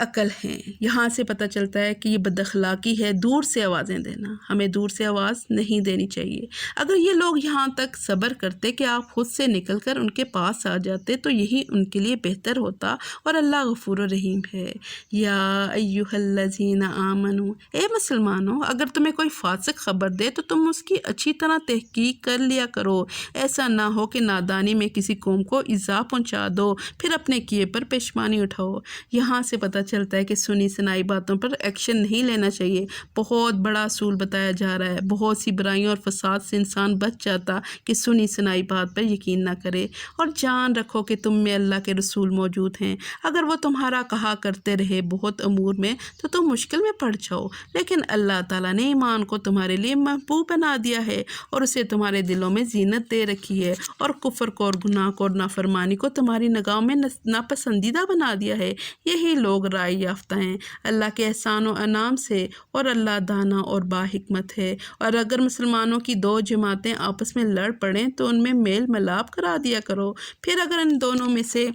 عقل ہیں۔ یہاں سے پتہ چلتا ہے کہ یہ بد اخلاقی ہے، دور سے آوازیں دینا۔ ہمیں دور سے آواز نہیں دینی چاہیے۔ اگر یہ لوگ یہاں تک صبر کرتے کہ آپ خود سے نکل کر ان کے پاس آ جاتے تو یہی ان کے لیے بہتر ہوتا، اور اللہ غفور الرحیم ہے۔ یا ایہا الذین آمنوا، اے مسلمانوں، اگر تمہیں کوئی فاسق خبر دے تو تم اس کی اچھی طرح تحقیق کر لیا کرو، ایسا نہ ہو کہ نادانی میں کسی قوم کو ایذا پہنچا دو پھر اپنے کیے پر پشیمانی اٹھاؤ۔ یہاں سے پتہ چلتا ہے کہ سنی سنائی باتوں پر ایکشن نہیں لینا چاہیے۔ بہت بڑا اصول بتایا جا رہا ہے۔ بہت سی برائیوں اور فساد سے انسان بچ جاتا کہ سنی سنائی بات پر یقین نہ کرے، اور جان رکھو کہ تم میں اللہ کے رسول موجود ہیں۔ اگر وہ تمہارا کہا کرتے رہے بہت امور میں تو تم مشکل میں پڑ جاؤ، لیکن اللہ تعالیٰ نے ایمان کو تمہارے لیے محبوب بنا دیا ہے اور اسے تمہارے دلوں میں زینت دے رکھی ہے، اور کفر کو اور گناہ کو اور نافرمانی کو تمہاری نگاہوں میں ناپسندیدہ بنا دیا ہے۔ یہی لوگ رائے یافتہ ہیں اللہ کے احسان و انعام سے، اور اللہ دانا اور باحکمت ہے۔ اور اگر مسلمانوں کی دو جماعتیں آپس میں لڑ پڑیں تو ان میں میل ملاپ کرا دیا کرو، پھر اگر ان دونوں میں سے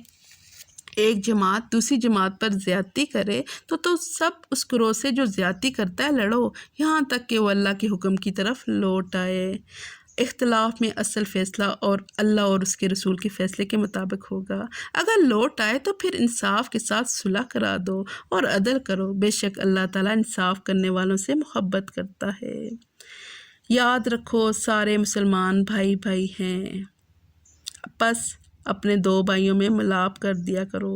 ایک جماعت دوسری جماعت پر زیادتی کرے تو سب اس گروہ سے جو زیادتی کرتا ہے لڑو، یہاں تک کہ وہ اللہ کے حکم کی طرف لوٹ آئے۔ اختلاف میں اصل فیصلہ اور اللہ اور اس کے رسول کے فیصلے کے مطابق ہوگا۔ اگر لوٹ آئے تو پھر انصاف کے ساتھ صلح کرا دو اور عدل کرو، بے شک اللہ تعالیٰ انصاف کرنے والوں سے محبت کرتا ہے۔ یاد رکھو سارے مسلمان بھائی ہیں، بس اپنے دو بھائیوں میں ملاپ کر دیا کرو۔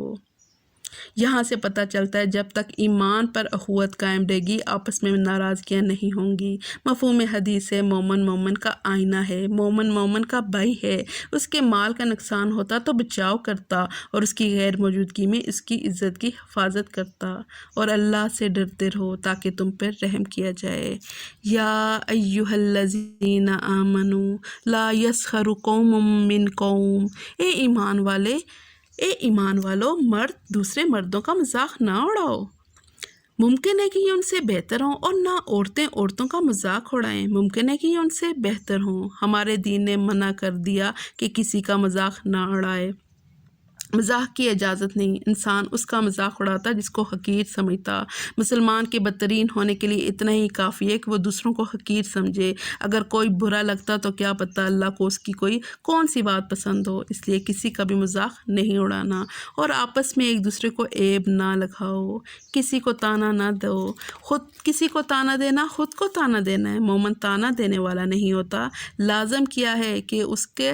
یہاں سے پتہ چلتا ہے جب تک ایمان پر اخوت قائم رہے گی آپس میں ناراضگیاں نہیں ہوں گی۔ مفہوم حدیث ہے مومن مومن کا آئینہ ہے، مومن مومن کا بھائی ہے، اس کے مال کا نقصان ہوتا تو بچاؤ کرتا اور اس کی غیر موجودگی میں اس کی عزت کی حفاظت کرتا، اور اللہ سے ڈرتے رہو تاکہ تم پر رحم کیا جائے۔ یا ایہا الذین آمنوا لا یسخر قوم من قوم، اے ایمان والو، مرد دوسرے مردوں کا مذاق نہ اڑاؤ۔ ممکن ہے کہ یہ ان سے بہتر ہوں، اور نہ عورتیں عورتوں کا مذاق اڑائیں، ممکن ہے کہ یہ ان سے بہتر ہوں۔ ہمارے دین نے منع کر دیا کہ کسی کا مذاق نہ اڑائے۔ مذاق کی اجازت نہیں۔ انسان اس کا مذاق اڑاتا جس کو حقیر سمجھتا۔ مسلمان کے بدترین ہونے کے لیے اتنا ہی کافی ہے کہ وہ دوسروں کو حقیر سمجھے۔ اگر کوئی برا لگتا تو کیا پتہ اللہ کو اس کی کوئی کون سی بات پسند ہو۔ اس لیے کسی کا بھی مذاق نہیں اڑانا، اور آپس میں ایک دوسرے کو عیب نہ لگاؤ، کسی کو تانا نہ دو۔ کسی کو تانا دینا خود کو تانا دینا ہے۔ مومن تانا دینے والا نہیں ہوتا۔ لازم کیا ہے کہ اس کے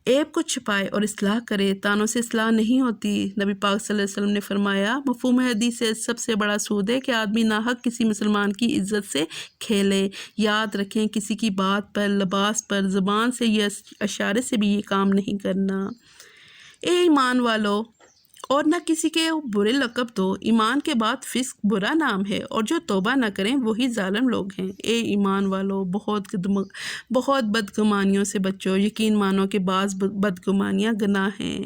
عیب کو چھپائے اور اصلاح کرے۔ تانوں سے اصلاح نہیں ہوتی۔ نبی پاک صلی اللہ علیہ وسلم نے فرمایا، مفہوم حدیث سے سب سے بڑا سود ہے کہ آدمی ناحق کسی مسلمان کی عزت سے کھیلے۔ یاد رکھیں، کسی کی بات پر، لباس پر، زبان سے یا اشارے سے بھی یہ کام نہیں کرنا۔ اے ایمان والو، اور نہ کسی کے برے لقب دو۔ ایمان کے بعد فسق برا نام ہے، اور جو توبہ نہ کریں وہی ظالم لوگ ہیں۔ اے ایمان والو، بہت بدگمانیوں سے بچو۔ یقین مانو کہ بعض بدگمانیاں گناہ ہیں۔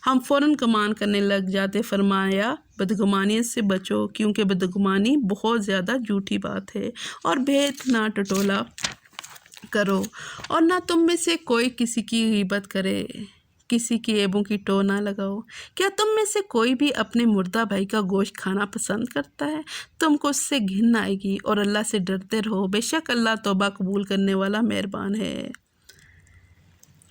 ہم فوراً گمان کرنے لگ جاتے۔ فرمایا، بدگمانی سے بچو، کیونکہ بدگمانی بہت زیادہ جھوٹی بات ہے، اور بھید نہ ٹٹولا کرو، اور نہ تم میں سے کوئی کسی کی غیبت کرے، کسی کی عیبوں کی ٹو نہ لگاؤ۔ کیا تم میں سے کوئی بھی اپنے مردہ بھائی کا گوشت کھانا پسند کرتا ہے؟ تم کو اس سے گھن آئے گی، اور اللہ سے ڈرتے رہو، بے شک اللہ توبہ قبول کرنے والا مہربان ہے۔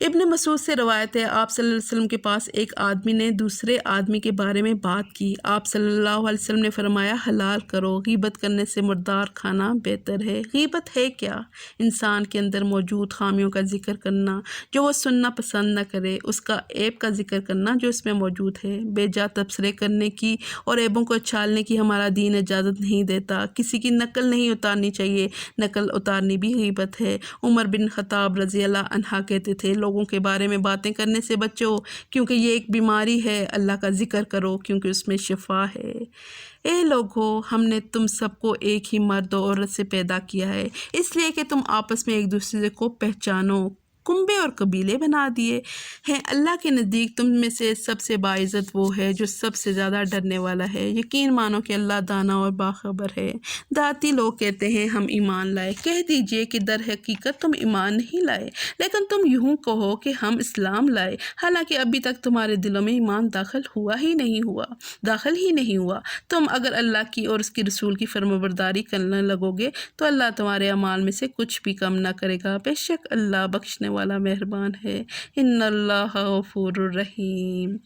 ابن مسعود سے روایت ہے، آپ صلی اللہ علیہ وسلم کے پاس ایک آدمی نے دوسرے آدمی کے بارے میں بات کی۔ آپ صلی اللہ علیہ وسلم نے فرمایا، حلال کرو، غیبت کرنے سے مردار کھانا بہتر ہے۔ غیبت ہے کیا؟ انسان کے اندر موجود خامیوں کا ذکر کرنا جو وہ سننا پسند نہ کرے، اس کا عیب کا ذکر کرنا جو اس میں موجود ہے۔ بے جا تبصرے کرنے کی اور عیبوں کو اچھالنے کی ہمارا دین اجازت نہیں دیتا۔ کسی کی نقل نہیں اتارنی چاہیے، نقل اتارنی بھی غیبت ہے۔ عمر بن خطاب رضی اللہ عنہ کہتے تھے، لوگوں کے بارے میں باتیں کرنے سے بچو، کیونکہ یہ ایک بیماری ہے۔ اللہ کا ذکر کرو، کیونکہ اس میں شفا ہے۔ اے لوگو، ہم نے تم سب کو ایک ہی مرد و عورت سے پیدا کیا ہے، اس لیے کہ تم آپس میں ایک دوسرے کو پہچانو۔ کنبے اور قبیلے بنا دیے ہیں۔ اللہ کے نزدیک تم میں سے سب سے باعزت وہ ہے جو سب سے زیادہ ڈرنے والا ہے۔ یقین مانو کہ اللہ دانا اور باخبر ہے۔ داتی لوگ کہتے ہیں ہم ایمان لائے۔ کہہ دیجئے کہ در حقیقت تم ایمان نہیں لائے، لیکن تم یوں کہو کہ ہم اسلام لائے، حالانکہ ابھی تک تمہارے دلوں میں ایمان داخل ہی نہیں ہوا۔ تم اگر اللہ کی اور اس کے رسول کی فرمانبرداری کرنے لگو گے تو اللہ تمہارے اعمال میں سے کچھ بھی کم نہ کرے گا۔ بے شک اللہ بخشنے والا مہربان ہے۔ ان اللہ غفور الرحیم۔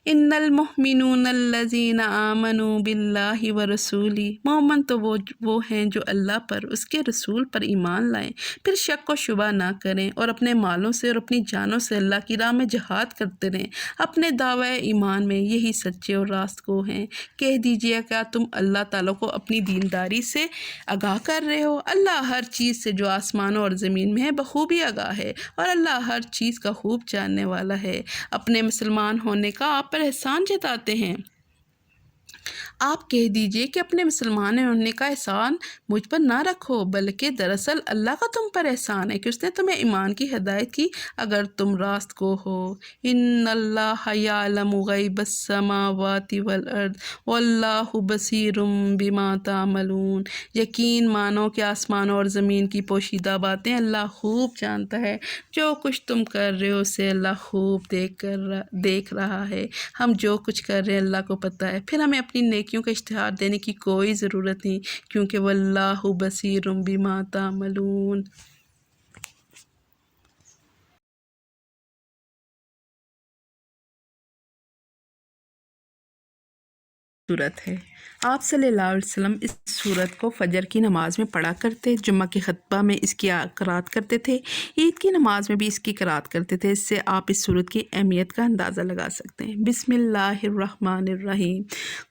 ان المؤمنون الذین آمنوا باللہ ورسولہ، مومن تو وہ ہیں جو اللہ پر، اس کے رسول پر ایمان لائیں، پھر شک و شبہ نہ کریں، اور اپنے مالوں سے اور اپنی جانوں سے اللہ کی راہ میں جہاد کرتے رہیں اپنے دعوی ایمان میں، یہی سچے اور راست گو ہیں۔ کہہ دیجیے، کیا تم اللہ تعالیٰ کو اپنی دینداری سے آگاہ کر رہے ہو؟ اللہ ہر چیز سے جو آسمانوں اور زمین میں ہے بخوبی آگاہ ہے، اور اللہ ہر چیز کا خوب جاننے والا ہے۔ اپنے مسلمان ہونے کا آپ پر احسان جتاتے ہیں۔ آپ کہہ دیجئے کہ اپنے مسلمان ہونے کا احسان مجھ پر نہ رکھو، بلکہ دراصل اللہ کا تم پر احسان ہے کہ اس نے تمہیں ایمان کی ہدایت کی، اگر تم راست گو ہو۔ ان اللہ یعلم غیب السماوات والارض واللہ بصیر بما تعملون، یقین مانو کہ آسمانوں اور زمین کی پوشیدہ باتیں اللہ خوب جانتا ہے، جو کچھ تم کر رہے ہو اسے اللہ خوب دیکھ رہا ہے۔ ہم جو کچھ کر رہے ہیں اللہ کو پتہ ہے، پھر ہمیں اپنی نیکیوں کا اشتہار دینے کی کوئی ضرورت نہیں، کیونکہ واللہ بصیر بما تعملون۔ صورت ہے، آپ صلی اللہ علیہ وسلم اس صورت کو فجر کی نماز میں پڑھا کرتے، جمعہ کے خطبہ میں اس کی قرات کرتے تھے، عید کی نماز میں بھی اس کی قرات کرتے تھے۔ اس سے آپ اس صورت کی اہمیت کا اندازہ لگا سکتے ہیں۔ بسم اللہ الرحمن الرحیم،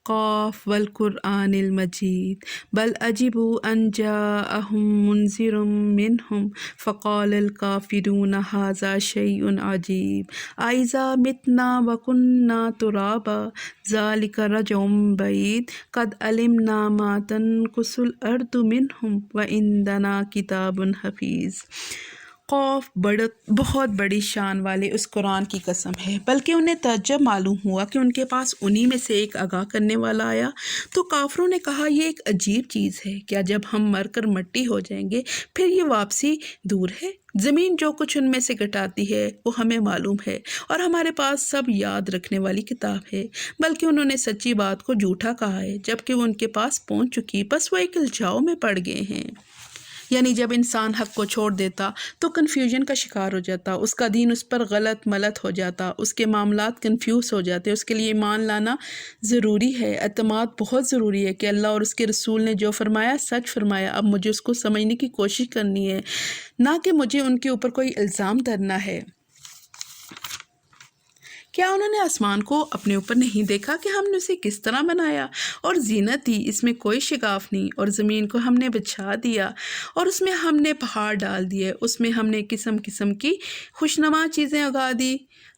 قاف والقرآن المجید، بل عجبوا ان جاءہم منذر منہم فقال الکافرون ھذا شیء عجیب اذا متنا وکنا ترابا ذلک رجع بعید قد علمنا ما تنقص الارض منہم وعندنا کتاب حفیظ۔ خوف بہت بڑی شان والے اس قرآن کی قسم ہے، بلکہ انہیں تعجب معلوم ہوا کہ ان کے پاس انہی میں سے ایک آگاہ کرنے والا آیا تو کافروں نے کہا یہ ایک عجیب چیز ہے، کیا جب ہم مر کر مٹی ہو جائیں گے پھر یہ واپسی دور ہے؟ زمین جو کچھ ان میں سے گٹاتی ہے وہ ہمیں معلوم ہے اور ہمارے پاس سب یاد رکھنے والی کتاب ہے، بلکہ انہوں نے سچی بات کو جھوٹا کہا ہے جبکہ وہ ان کے پاس پہنچ چکی، بس وہ ایک الجھاؤ میں پڑ گئے ہیں۔ یعنی جب انسان حق کو چھوڑ دیتا تو کنفیوژن کا شکار ہو جاتا، اس کا دین اس پر غلط ملت ہو جاتا، اس کے معاملات کنفیوز ہو جاتے۔ اس کے لیے ایمان لانا ضروری ہے، اعتماد بہت ضروری ہے کہ اللہ اور اس کے رسول نے جو فرمایا سچ فرمایا، اب مجھے اس کو سمجھنے کی کوشش کرنی ہے، نہ کہ مجھے ان کے اوپر کوئی الزام دھرنا ہے۔ کیا انہوں نے آسمان کو اپنے اوپر نہیں دیکھا کہ ہم نے اسے کس طرح بنایا اور زینت دی، اس میں کوئی شگاف نہیں، اور زمین کو ہم نے بچھا دیا اور اس میں ہم نے پہاڑ ڈال دیے، اس میں ہم نے قسم قسم کی خوشنما چیزیں اگا دی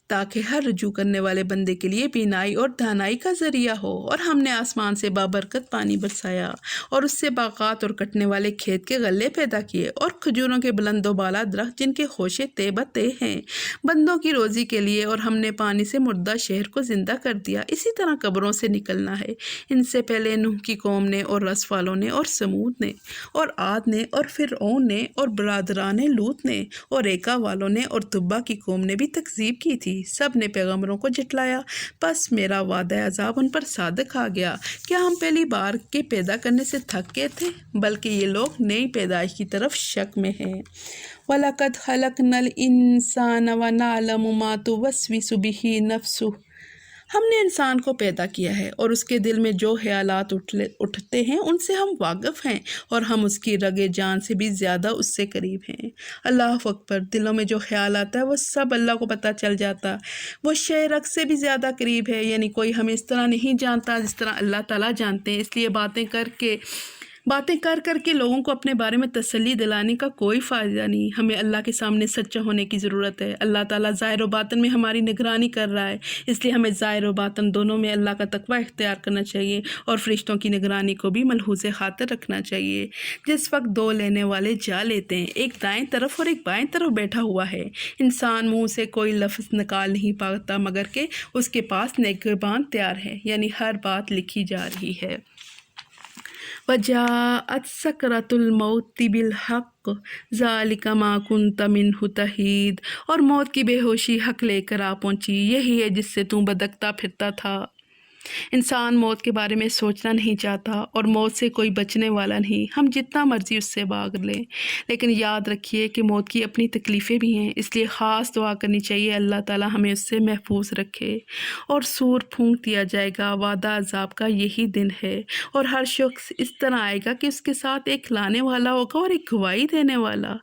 تاکہ ہر رجوع کرنے والے بندے کے لیے بینائی اور دانائی کا ذریعہ ہو، اور ہم نے آسمان سے بابرکت پانی برسایا اور اس سے باغات اور کٹنے والے کھیت کے غلے پیدا کیے اور کھجوروں کے بلند و بالا درخت جن کے خوشے طے بتے ہیں بندوں کی روزی کے لیے، اور ہم نے پانی سے مردہ شہر کو زندہ کر دیا۔ اسی طرح قبروں سے نکلنا ہے۔ ان سے پہلے نوح کی قوم نے اور رس والوں نے اور سمود نے اور عاد نے اور فرعون نے اور برادران لوط نے اور ایکا والوں نے اور تبا کی قوم نے بھی تکذیب کی تھی، سب نے پیغمبروں کو جھٹلایا، پس میرا وعدہ عذاب ان پر صادق آ گیا۔ کیا ہم پہلی بار کے پیدا کرنے سے تھک گئے تھے؟ بلکہ یہ لوگ نئی پیدائش کی طرف شک میں ہیں۔ وَلَقَدْ خَلَقْنَا الْإِنسَانَ وَنَعْلَمُ مَا تُوَسْوِسُ بِهِ نَفْسُهُ، ہم نے انسان کو پیدا کیا ہے اور اس کے دل میں جو خیالات اٹھتے ہیں ان سے ہم واقف ہیں، اور ہم اس کی رگ جان سے بھی زیادہ اس سے قریب ہیں۔ اللہ اکبر، دلوں میں جو خیال آتا ہے وہ سب اللہ کو پتہ چل جاتا، وہ شے رگ سے بھی زیادہ قریب ہے، یعنی کوئی ہمیں اس طرح نہیں جانتا جس طرح اللہ تعالیٰ جانتے ہیں۔ اس لیے باتیں کر کے لوگوں کو اپنے بارے میں تسلی دلانے کا کوئی فائدہ نہیں، ہمیں اللہ کے سامنے سچا ہونے کی ضرورت ہے۔ اللہ تعالیٰ ظاہر و باطن میں ہماری نگرانی کر رہا ہے، اس لیے ہمیں ظاہر و باطن دونوں میں اللہ کا تقوی اختیار کرنا چاہیے اور فرشتوں کی نگرانی کو بھی ملحوظ خاطر رکھنا چاہیے۔ جس وقت دو لینے والے جا لیتے ہیں، ایک دائیں طرف اور ایک بائیں طرف بیٹھا ہوا ہے، انسان منہ سے کوئی لفظ نکال نہیں پاتا مگر کہ اس کے پاس نگہبان تیار ہے، یعنی ہر بات لکھی جا رہی ہے۔ وَجَاءَتْ سَكْرَةُ الْمَوْتِ بِالْحَقِّ ذَلِكَ مَا كُنْتَ مِنْهُ تَحِيدُ، اور موت کی بے ہوشی حق لے کر آ پہنچی، یہی ہے جس سے تو بھٹکتا پھرتا تھا۔ انسان موت کے بارے میں سوچنا نہیں چاہتا اور موت سے کوئی بچنے والا نہیں، ہم جتنا مرضی اس سے بھاگ لیں، لیکن یاد رکھیے کہ موت کی اپنی تکلیفیں بھی ہیں، اس لیے خاص دعا کرنی چاہیے اللہ تعالیٰ ہمیں اس سے محفوظ رکھے۔ اور سور پھونک دیا جائے گا، وعدہ عذاب کا یہی دن ہے، اور ہر شخص اس طرح آئے گا کہ اس کے ساتھ ایک لانے والا ہوگا اور ایک گواہی دینے والا۔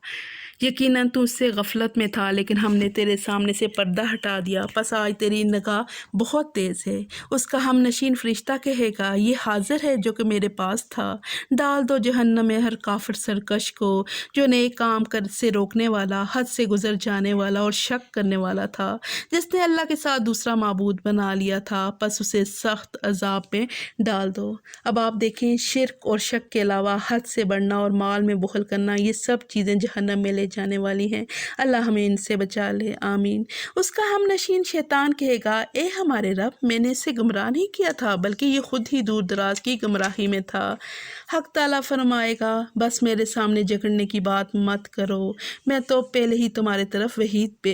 یقیناً تو اس سے غفلت میں تھا، لیکن ہم نے تیرے سامنے سے پردہ ہٹا دیا، پس آج تیری نگاہ بہت تیز ہے۔ اس کا ہم نشین فرشتہ کہے گا، یہ حاضر ہے جو کہ میرے پاس تھا، ڈال دو جہنم میں ہر کافر سرکش کو جو نیک کام سے روکنے والا، حد سے گزر جانے والا اور شک کرنے والا تھا، جس نے اللہ کے ساتھ دوسرا معبود بنا لیا تھا، پس اسے سخت عذاب میں ڈال دو۔ اب آپ دیکھیں، شرک اور شک کے علاوہ حد سے بڑھنا اور مال میں بخل کرنا، یہ سب چیزیں جہنم میں لے جانے والی ہیں، اللہ ہمیں ان سے بچا لے، آمین۔ اس کا ہم نشین شیطان کہے گا، اے ہمارے رب، میں نے اسے گمراہ نہیں کیا تھا بلکہ یہ خود ہی دور دراز کی گمراہی میں تھا۔ حق تعالیٰ فرمائے گا، بس میرے سامنے جھگڑنے کی بات مت کرو، میں تو پہلے ہی تمہارے طرف وعید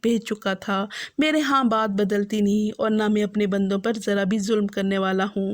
بھیج چکا تھا، میرے ہاں بات بدلتی نہیں اور نہ میں اپنے بندوں پر ذرا بھی ظلم کرنے والا ہوں۔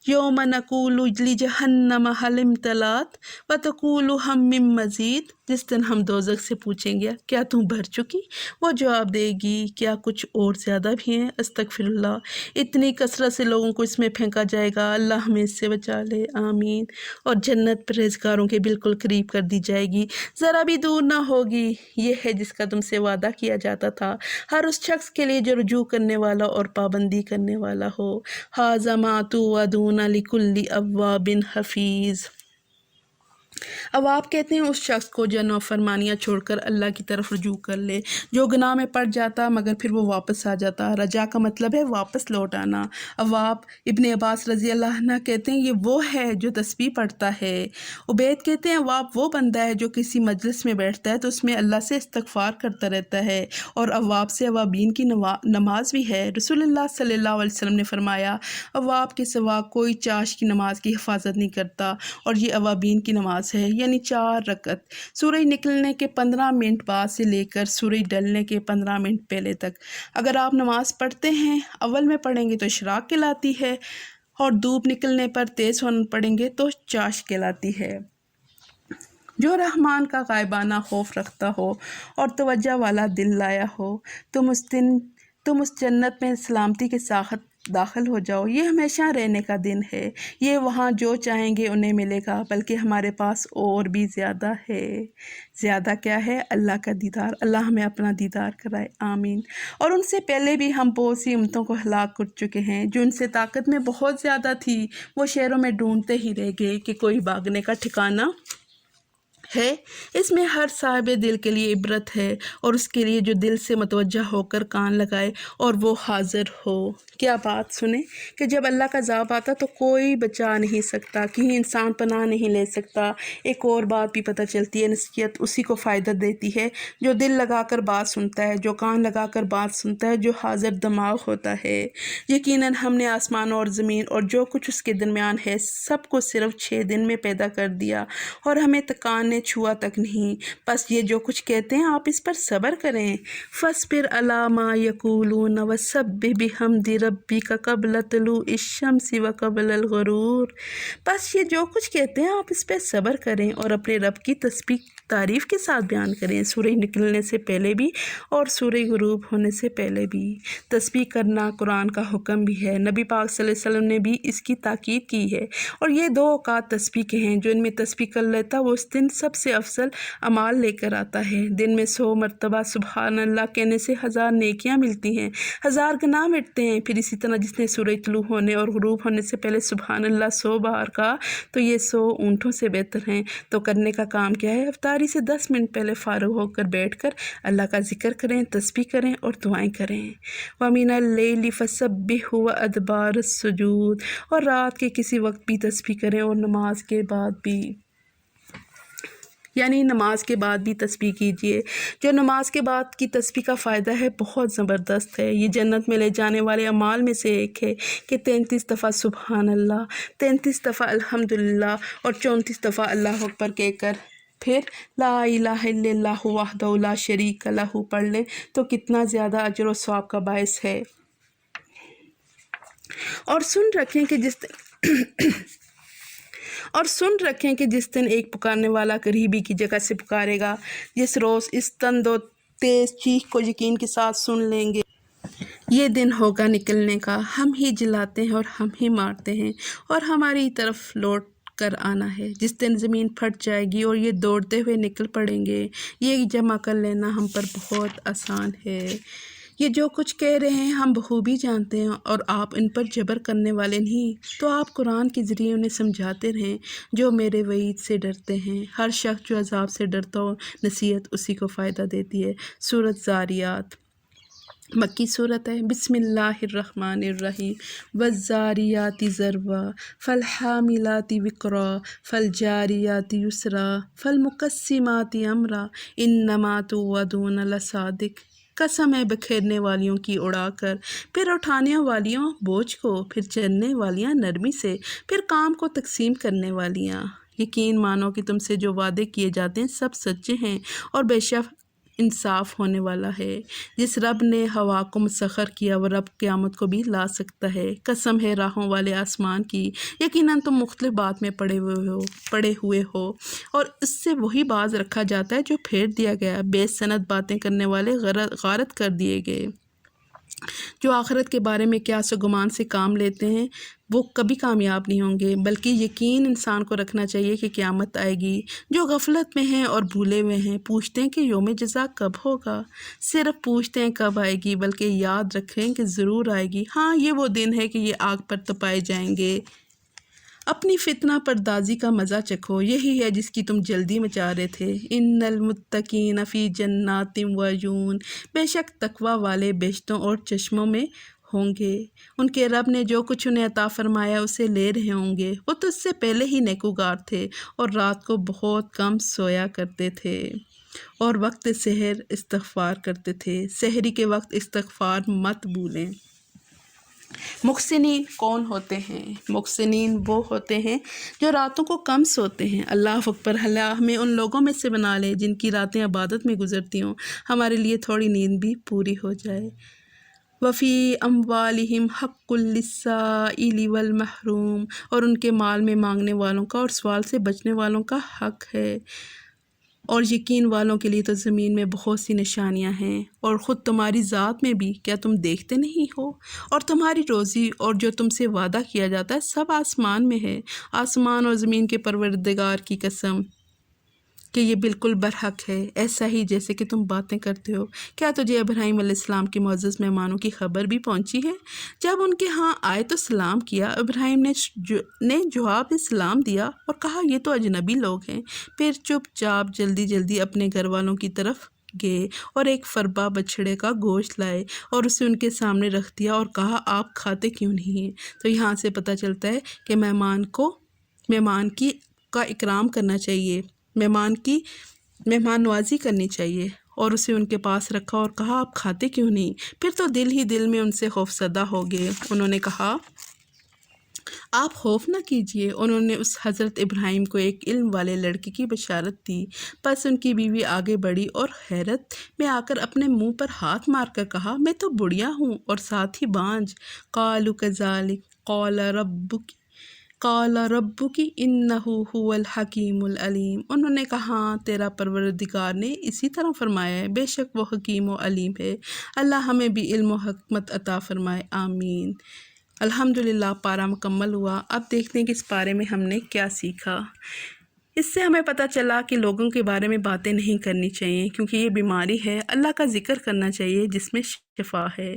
یوم نقول لجہنم هل امتلأت وتقول ہم من مزید، جس دن ہم دوزخ سے پوچھیں گے کیا تم بھر چکی، وہ جواب دے گی کیا کچھ اور زیادہ بھی ہیں، استغفر اللہ۔ اتنی کثرت سے لوگوں کو اس میں پھینکا جائے گا، اللہ ہمیں اس سے بچا لے، آمین۔ اور جنت پرہیزگاروں کے بالکل قریب کر دی جائے گی، ذرا بھی دور نہ ہوگی، یہ ہے جس کا تم سے وعدہ کیا جاتا تھا ہر اس شخص کے لیے جو رجوع کرنے والا اور پابندی کرنے والا ہو۔ ھذا ما توعدون لکل اواب حفیظ۔ اب آپ کہتے ہیں اس شخص کو جو نافرمانیاں چھوڑ کر اللہ کی طرف رجوع کر لے، جو گناہ میں پڑ جاتا مگر پھر وہ واپس آ جاتا۔ رجا کا مطلب ہے واپس لوٹ آنا۔ اب آپ ابن عباس رضی اللہ عنہ کہتے ہیں یہ وہ ہے جو تسبیح پڑھتا ہے۔ عبید کہتے ہیں اواب وہ بندہ ہے جو کسی مجلس میں بیٹھتا ہے تو اس میں اللہ سے استغفار کرتا رہتا ہے، اور اواب سے اوابین کی نماز بھی ہے۔ رسول اللہ صلی اللہ علیہ وسلم نے فرمایا اواب کے سوا کوئی چاش کی نماز کی حفاظت نہیں کرتا، اور یہ اوابین کی نماز ہے، یعنی 4 رکعت سورج نکلنے کے 15 منٹ بعد سے لے کر سورج ڈلنے کے 15 منٹ پہلے تک۔ اگر آپ نماز پڑھتے ہیں اول میں پڑھیں گے تو اشراق کہلاتی ہے، اور دھوپ نکلنے پر تیز ہونا پڑھیں گے تو چاش کہلاتی ہے۔ جو رحمان کا غائبانہ خوف رکھتا ہو اور توجہ والا دل لایا ہو، تم اس جنت میں سلامتی کے ساتھ داخل ہو جاؤ۔ یہ ہمیشہ رہنے کا دن ہے، یہ وہاں جو چاہیں گے انہیں ملے گا، بلکہ ہمارے پاس اور بھی زیادہ ہے۔ زیادہ کیا ہے؟ اللہ کا دیدار۔ اللہ ہمیں اپنا دیدار کرائے، آمین۔ اور ان سے پہلے بھی ہم بہت سی امتوں کو ہلاک کر چکے ہیں جو ان سے طاقت میں بہت زیادہ تھی، وہ شہروں میں ڈھونڈتے ہی رہ گئے کہ کوئی بھاگنے کا ٹھکانہ ہے۔ اس میں ہر صاحب دل کے لیے عبرت ہے، اور اس کے لیے جو دل سے متوجہ ہو کر کان لگائے اور وہ حاضر ہو۔ کیا بات سنیں کہ جب اللہ کا عذاب آتا تو کوئی بچا نہیں سکتا، کہیں انسان پناہ نہیں لے سکتا۔ ایک اور بات بھی پتہ چلتی ہے، نصیحت اسی کو فائدہ دیتی ہے جو دل لگا کر بات سنتا ہے، جو کان لگا کر بات سنتا ہے، جو حاضر دماغ ہوتا ہے۔ یقیناً ہم نے آسمان اور زمین اور جو کچھ اس کے درمیان ہے سب کو صرف 6 دن میں پیدا کر دیا، اور ہمیں تکان نے چھوا تک نہیں۔ بس یہ جو کچھ کہتے ہیں آپ اس پر صبر کریں۔ فَاصْبِرْ عَلَىٰ مَا يَقُولُونَ وَسَبِّحْ بِحَمْدِ رَبِّكَ قَبْلَ طُلُوعِ الشَّمْسِ وَقَبْلَ الْغُرُوبِ۔ بس یہ جو کچھ کہتے ہیں آپ اس پہ صبر کریں اور اپنے رب کی تسبیح تعریف کے ساتھ بیان کریں، سورج نکلنے سے پہلے بھی اور سورج غروب ہونے سے پہلے بھی۔ تسبیح کرنا قرآن کا حکم بھی ہے، نبی پاک صلی اللہ علیہ وسلم نے بھی اس کی تاکید کی ہے، اور یہ 2 اوقات تسبیح کے ہیں۔ جو ان میں تسبیح کر لیتا وہ اس دن سب سے افضل اعمال لے کر آتا ہے۔ دن میں 100 مرتبہ سبحان اللہ کہنے سے 1000 نیکیاں ملتی ہیں، 1000 گناہ مٹتے ہیں۔ پھر اسی طرح جس نے سورج طلوع ہونے اور غروب ہونے سے پہلے سبحان اللہ 100 بار کہا تو یہ 100 اونٹوں سے بہتر ہیں۔ تو کرنے کا کام کیا ہے؟ افطاری سے 10 منٹ پہلے فارغ ہو کر بیٹھ کر اللہ کا ذکر کریں، تسبیح کریں اور دعائیں کریں۔ وَمِنَ اللَّيْلِ فَسَبِّحْهُ وَأَدْبَارَ السُّجُودِ، اور رات کے کسی وقت بھی تسبیح کریں اور نماز کے بعد بھی، یعنی نماز کے بعد بھی تسبیح کیجیے۔ جو نماز کے بعد کی تسبیح کا فائدہ ہے بہت زبردست ہے، یہ جنت میں لے جانے والے اعمال میں سے ایک ہے کہ 33 دفعہ سبحان اللہ، 33 دفعہ الحمدللہ اور 34 دفعہ اللہ اکبر کہہ کر پھر لا الہ الا اللہ وحدہ لا شریک لہ پڑھ لیں تو کتنا زیادہ اجر و ثواب کا باعث ہے۔ اور سن رکھیں کہ جس دن ایک پکارنے والا قریبی کی جگہ سے پکارے گا، جس روز اس تند و تیز چیخ کو یقین کے ساتھ سن لیں گے، یہ دن ہوگا نکلنے کا، ہم ہی جلاتے ہیں اور ہم ہی مارتے ہیں اور ہماری طرف لوٹ کر آنا ہے، جس دن زمین پھٹ جائے گی اور یہ دوڑتے ہوئے نکل پڑیں گے۔ یہ جمع کر لینا ہم پر بہت آسان ہے۔ یہ جو کچھ کہہ رہے ہیں ہم بخوبی جانتے ہیں، اور آپ ان پر جبر کرنے والے نہیں، تو آپ قرآن کے ذریعے انہیں سمجھاتے رہیں جو میرے وعید سے ڈرتے ہیں۔ ہر شخص جو عذاب سے ڈرتا ہو نصیحت اسی کو فائدہ دیتی ہے۔ سورۃ ذاریات مکی صورت ہے۔ بسم اللہ الرحمن الرحیم۔ والذاریات ذروا فالحاملات وقرا فالجاریات یسرا فالمقسمات امرا انما توعدون لصادق۔ قسم ہے بکھیرنے والیوں کی اڑا کر، پھر اٹھانے والیوں بوجھ کو، پھر چلنے والیاں نرمی سے، پھر کام کو تقسیم کرنے والیاں۔ یقین مانو کہ تم سے جو وعدے کیے جاتے ہیں سب سچے ہیں، اور بے شک انصاف ہونے والا ہے۔ جس رب نے ہوا کو مسخر کیا وہ رب قیامت کو بھی لا سکتا ہے۔ قسم ہے راہوں والے آسمان کی، یقیناً تم مختلف بات میں پڑے ہوئے ہو، اور اس سے وہی باز رکھا جاتا ہے جو پھیر دیا گیا۔ بے سند باتیں کرنے والے غارت کر دیے گئے۔ جو آخرت کے بارے میں قیاس و گمان سے کام لیتے ہیں وہ کبھی کامیاب نہیں ہوں گے، بلکہ یقین انسان کو رکھنا چاہیے کہ قیامت آئے گی۔ جو غفلت میں ہیں اور بھولے ہوئے ہیں پوچھتے ہیں کہ یوم جزا کب ہوگا۔ صرف پوچھتے ہیں کب آئے گی، بلکہ یاد رکھیں کہ ضرور آئے گی۔ ہاں، یہ وہ دن ہے کہ یہ آگ پر تپائے جائیں گے۔ اپنی فتنہ پردازی کا مزہ چکھو، یہی ہے جس کی تم جلدی مچا رہے تھے۔ ان المتقین فی جنات و عیون، بے شک تقوی والے بہشتوں اور چشموں میں ہوں گے، ان کے رب نے جو کچھ انہیں عطا فرمایا اسے لے رہے ہوں گے۔ وہ تو اس سے پہلے ہی نیکوکار تھے اور رات کو بہت کم سویا کرتے تھے اور وقت سحر استغفار کرتے تھے، سحری کے وقت استغفار مت بھولیں۔ محسنین کون ہوتے ہیں؟ محسنین وہ ہوتے ہیں جو راتوں کو کم سوتے ہیں۔ اللہ اکبر، اللہ ہمیں ان لوگوں میں سے بنا لے جن کی راتیں عبادت میں گزرتی ہوں، ہمارے لیے تھوڑی نیند بھی پوری ہو جائے۔ وفی اموالہم حق للسائل والمحروم، اور ان کے مال میں مانگنے والوں کا اور سوال سے بچنے والوں کا حق ہے۔ اور یقین والوں کے لیے تو زمین میں بہت سی نشانیاں ہیں، اور خود تمہاری ذات میں بھی کیا تم دیکھتے نہیں ہو؟ اور تمہاری روزی اور جو تم سے وعدہ کیا جاتا ہے سب آسمان میں ہے۔ آسمان اور زمین کے پروردگار کی قسم کہ یہ بالکل برحق ہے، ایسا ہی جیسے کہ تم باتیں کرتے ہو۔ کیا تجھے ابراہیم علیہ السلام کے معزز مہمانوں کی خبر بھی پہنچی ہے؟ جب ان کے ہاں آئے تو سلام کیا، ابراہیم نے جواب سلام دیا اور کہا یہ تو اجنبی لوگ ہیں۔ پھر چپ چاپ جلدی جلدی اپنے گھر والوں کی طرف گئے اور ایک فربا بچھڑے کا گوشت لائے اور اسے ان کے سامنے رکھ دیا اور کہا آپ کھاتے کیوں نہیں ہیں؟ تو یہاں سے پتہ چلتا ہے کہ مہمان کا اکرام کرنا چاہیے، مہمان نوازی کرنی چاہیے، اور اسے ان کے پاس رکھا اور کہا آپ کھاتے کیوں نہیں؟ پھر تو دل ہی دل میں ان سے خوفزدہ ہو گئے۔ انہوں نے کہا آپ خوف نہ کیجیے۔ انہوں نے اس حضرت ابراہیم کو ایک علم والے لڑکے کی بشارت دی۔ پس ان کی بیوی آگے بڑھی اور حیرت میں آ کر اپنے منہ پر ہاتھ مار کر کہا میں تو بڑھیا ہوں اور ساتھ ہی بانجھ۔ قالوا کذالک قال ربک انہ هو الحکیم العلیم، انہوں نے کہا تیرا پروردگار نے اسی طرح فرمایا ہے، بے شک وہ حکیم و علیم ہے۔ اللہ ہمیں بھی علم و حکمت عطا فرمائے، آمین۔ الحمدللہ پارہ مکمل ہوا۔ اب دیکھتے ہیں کہ اس پارے میں ہم نے کیا سیکھا۔ اس سے ہمیں پتہ چلا کہ لوگوں کے بارے میں باتیں نہیں کرنی چاہیے کیونکہ یہ بیماری ہے، اللہ کا ذکر کرنا چاہیے جس میں شفا ہے۔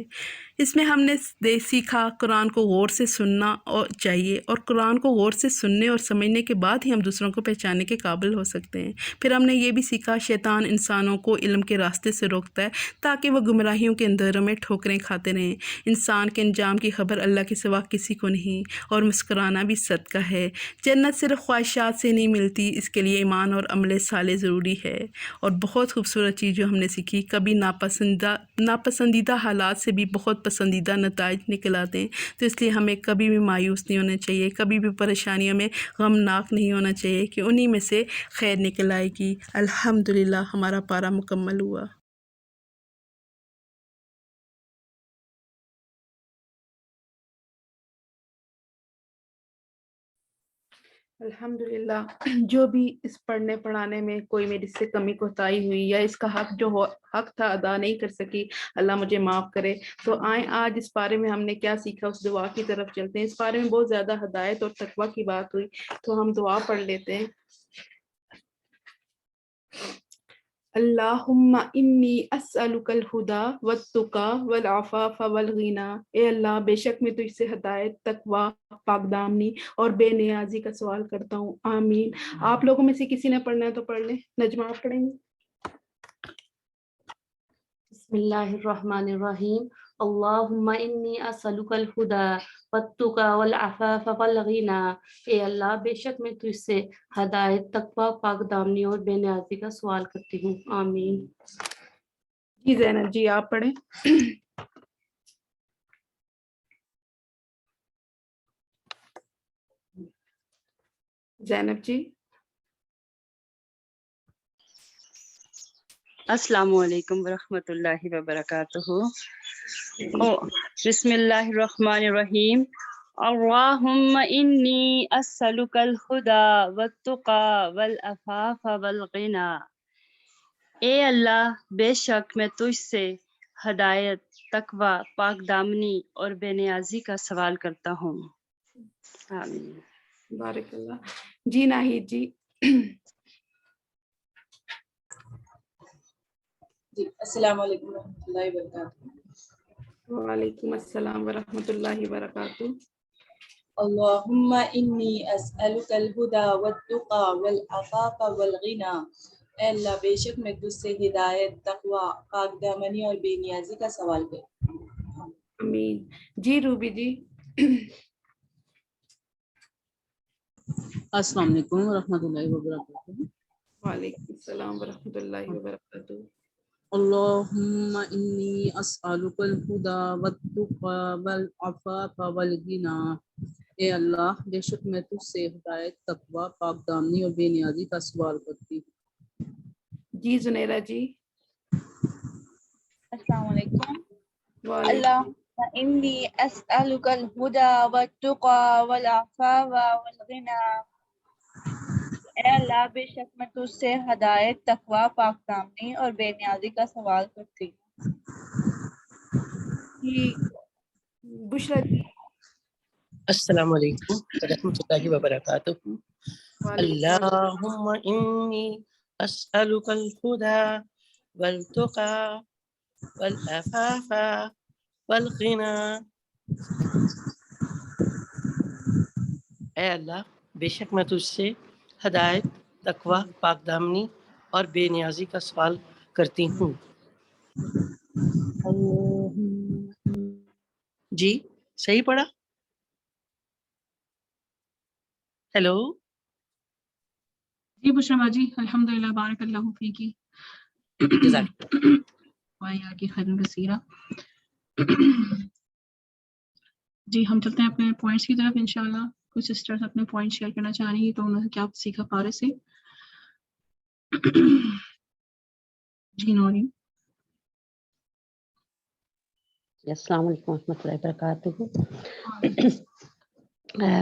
اس میں ہم نے سیکھا قرآن کو غور سے سننا چاہیے، اور قرآن کو غور سے سننے اور سمجھنے کے بعد ہی ہم دوسروں کو پہچاننے کے قابل ہو سکتے ہیں۔ پھر ہم نے یہ بھی سیکھا شیطان انسانوں کو علم کے راستے سے روکتا ہے تاکہ وہ گمراہیوں کے اندھیروں میں ٹھوکریں کھاتے رہیں۔ انسان کے انجام کی خبر اللہ کے سوا کسی کو نہیں، اور مسکرانا بھی صدقہ ہے۔ جنت صرف خواہشات سے نہیں ملتی، اس کے لیے ایمان اور عمل صالح ضروری ہے۔ اور بہت خوبصورت چیز جو ہم نے سیکھی، کبھی ناپسندیدہ حالات سے بھی بہت پسندیدہ نتائج نکل آتے ہیں، تو اس لیے ہمیں کبھی بھی مایوس نہیں ہونا چاہیے، کبھی بھی پریشانیوں میں غمناک نہیں ہونا چاہیے کہ انہی میں سے خیر نکل آئے گی۔ الحمدللہ ہمارا پارہ مکمل ہوا۔ الحمدللہ جو بھی اس پڑھنے پڑھانے میں کوئی میری سے کمی کوتاہی ہوئی یا اس کا حق تھا ادا نہیں کر سکی، اللہ مجھے معاف کرے۔ تو آئیں آج اس بارے میں ہم نے کیا سیکھا اس دعا کی طرف چلتے ہیں۔ اس بارے میں بہت زیادہ ہدایت اور تقویٰ کی بات ہوئی، تو ہم دعا پڑھ لیتے ہیں۔ اللہم انی اسألک الہدی والتقی والعفاف والغنی، اے اللہ بے شک میں تجھ سے ہدایت، تقوی، پاک دامنی اور بے نیازی کا سوال کرتا ہوں، آمین۔ آپ لوگوں میں سے کسی نے پڑھنا ہے تو پڑھ لیں۔ نجمہ آپ پڑھیں گے؟ بسم اللہ الرحمن الرحیم۔ اللہم انی اسألک الہدی والتقی والعفاف والغنی، اے اللہ بے شک میں تجھ سے ہدایت، تقوی، پاک دامنی اور بے نیازی کا سوال کرتی ہوں، آمین۔ جی زینب جی آپ پڑھیں۔ زینب جی۔ السلام علیکم ورحمۃ اللہ وبرکاتہ۔ بسم اللہ الرحمن الرحیم۔ اللہم انی اسألک الہدی والتقی والعفاف والغنی، اے اللہ بے شک میں تجھ سے ہدایت، تقوی، پاک دامنی اور بے نیازی کا سوال کرتا ہوں، آمین۔ بارک اللہ۔ جی ناہید جی۔ جی السلام علیکم ورحمۃ اللہ وبرکاتہ۔ وعلیکم السلام ورحمۃ اللہ وبرکاتہ۔ اللهم إني أسألك الهدى والتقى والعفاف والغنى. اے اللہ بے شک میں تجھ سے ہدایت، تقوی، پاک دامنی اور بے نیازی کا سوال کرتی ہوں. امین. جی روبی جی. السلام علیکم ورحمۃ اللہ وبرکاتہ. وعلیکم السلام ورحمۃ اللہ وبرکاتہ. اللہم انی اسألک الہدی والتقی والعفاف والغنی. اے اللہ بے شک میں تجھ سے ہدایت، تقوی، پاک دامنی اور بے نیازی کا سوال کرتی ہوں. جی زنیرہ جی. السلام علیکم. وعلیکم. اللہم انی اسألک الہدی والتقی والعفاف والغنی. اے اللہ بے شک میں تجھ سے ہدایت، تقوی، پاک دامنی اور بے نیازی کا سوال کرتی ہوں. جی بشرا جی. السلام علیکم ورحمۃ اللہ وبرکاتہ. اللہم انی اسألک الہدی والتقی والعفاف والغنی. اے اللہ بے شک میں تجھ سے ہدایت، تقوی، پاک دامنی اور بے نیازی کا سوال کرتی ہوں. جی صحیح پڑھا؟ ہیلو. جی بشرا باجی الحمدللہ بارک اللہ فیکی. وَإِيَّاكِ خَيْرٌ كَثِيرًا. جی ہم چلتے ہیں اپنے پوائنٹس کی طرف انشاءاللہ. کچھ سسٹرز اپنے پوائنٹ شیئر کرنا چاہ رہی ہیں تو انہوں نے کیا سیکھا پارے سے. جی نورین. السلام علیکم ورحمۃ اللہ وبرکاتہ.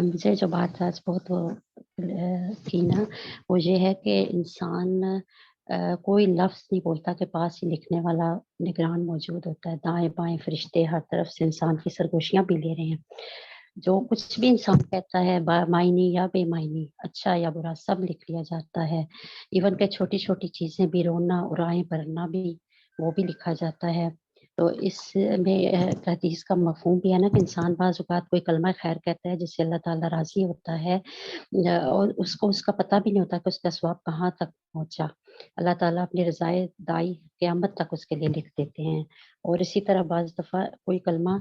مجھے جو بات آج بہت کی نا وہ یہ ہے کہ انسان کوئی لفظ نہیں بولتا کہ پاس ہی لکھنے والا نگران موجود ہوتا ہے. دائیں بائیں فرشتے ہر طرف سے انسان کی سرگوشیاں بھی لے رہے ہیں. جو کچھ بھی انسان کہتا ہے معنی یا بے معنی، اچھا یا برا، سب لکھ لیا جاتا ہے. ایون کہ چھوٹی چھوٹی چیزیں بھی، رونا اڑائیں بھرنا بھی، وہ بھی لکھا جاتا ہے. تو اس میں حدیث کا مفہوم بھی ہے نا کہ انسان بعض اوقات کوئی کلمہ خیر کہتا ہے جس سے اللہ تعالیٰ راضی ہوتا ہے اور اس کو اس کا پتہ بھی نہیں ہوتا کہ اس کا ثواب کہاں تک پہنچا. اللہ تعالیٰ اپنی رضائے دائی قیامت تک اس کے لیے لکھ دیتے ہیں. اور اسی طرح بعض دفعہ کوئی کلمہ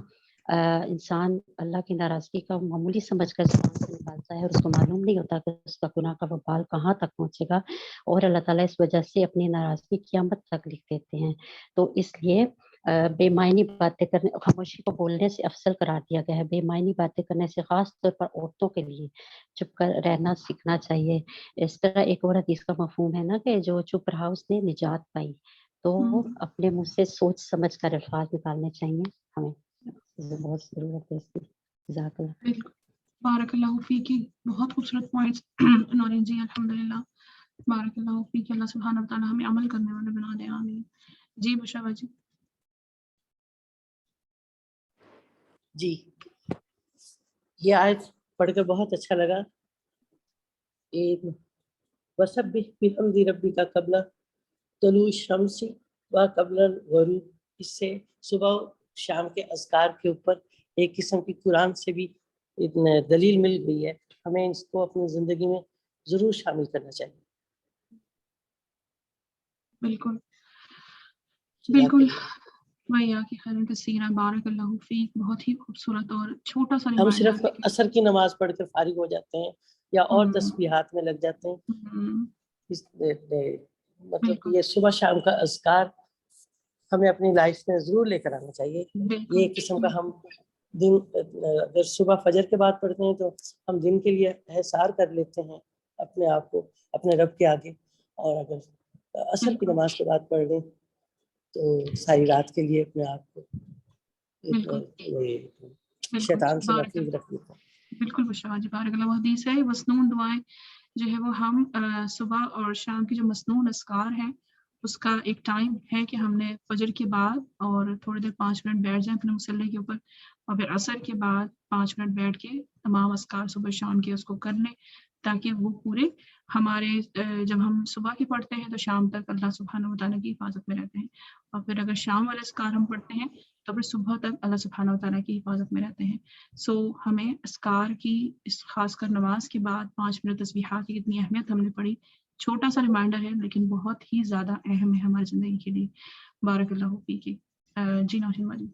انسان اللہ کی ناراضگی کا معمولی سمجھ کر زبان سے نکالتا ہے اور اس کو معلوم نہیں ہوتا کہ اس کا گناہ کا وبال کہاں تک پہنچے گا اور اللہ تعالیٰ اس وجہ سے اپنی ناراضگی قیامت تک لکھ دیتے ہیں. تو اس لیے بے معنی باتیں کرنے، خاموشی کو بولنے سے افضل قرار دیا گیا ہے. بے معنی باتیں کرنے سے خاص طور پر عورتوں کے لیے چپ کر رہنا سیکھنا چاہیے. اس طرح ایک اور حدیث کا مفہوم ہے نا کہ جو چپ رہا اس نے نجات پائی. تو اپنے منہ سے سوچ سمجھ کر الفاظ نکالنے چاہیے ہمیں. بہت ضرورت ہے اس کی. جزاک اللہ. بارک اللہ فیکی. بہت خوبصورت پوائنٹس نورین جی الحمدللہ. بارک اللہ فیکی. اللہ سبحانہ و تعالیٰ ہمیں عمل کرنے والے بنا دے. آمین. جی بشرا جی. جی یہ آیت پڑھ کر بہت اچھا لگا. وَسَبِّحْ بِحَمْدِ رَبِّكَ قَبْلَ طُلُوعِ الشَّمْسِ وَقَبْلَ الْغُرُوبِ. اس سے صبح و شام کے اذکار کے اوپر ایک قسم کی قرآن سے بھی دلیل مل گئی ہے. ہمیں اس کو اپنی زندگی میں ضرور شامل کرنا چاہیے. بالکل بالکل. وَإِيَّاكِ خَيْرٌ كَثِيرًا. بارک اللہ فیک. بہت ہی خوبصورت اور چھوٹا سا ہم صرف عصر کی نماز پڑھ کر فارغ ہو جاتے ہیں یا اور تسبیحات میں لگ جاتے ہیں. مطلب یہ صبح شام کا اذکار ہمیں اپنی لائف میں ضرور لے کر آنا چاہیے. یہ ایک قسم کا ہم دن اگر صبح فجر کے بعد پڑھتے ہیں تو ہم دن کے لیے احسار کر لیتے ہیں اپنے آپ کو اپنے رب کے آگے. اور اگر عصر کی نماز کے بعد پڑھ لیں تو ساری رات کے لیے اپنے آپ کو شیطان سے محفوظ رکھنے کا. بالکل بشرا جی. بارک اللہ. حدیث ہے مسنون دعائیں جو ہے وہ ہم صبح اور شام کی جو مسنون اذکار ہے اس کا ایک ٹائم ہے کہ ہم نے فجر کے بعد اور تھوڑی دیر 5 منٹ بیٹھ جائیں اپنے مصلی کے اوپر اور پھر عصر کے بعد 5 منٹ بیٹھ کے تمام اذکار صبح شام کے اس کو کر لیں تاکہ وہ پورے ہمارے جب ہم صبح کی پڑھتے ہیں تو شام تک اللہ سبحانہ و تعالیٰ کی حفاظت میں رہتے ہیں، اور پھر اگر شام والے اذکار ہم پڑھتے ہیں تو پھر صبح تک اللہ سبحانہ و تعالیٰ کی حفاظت میں رہتے ہیں. ہمیں اذکار کی خاص کر نماز کے بعد 5 منٹ تسبیحات کی اتنی اہمیت ہم نے پڑھی. چھوٹا سا ریمائنڈر ہے لیکن بہت ہی زیادہ اہم ہے ہماری زندگی کے لیے. بارک اللہ فیک. جی نوشین والی.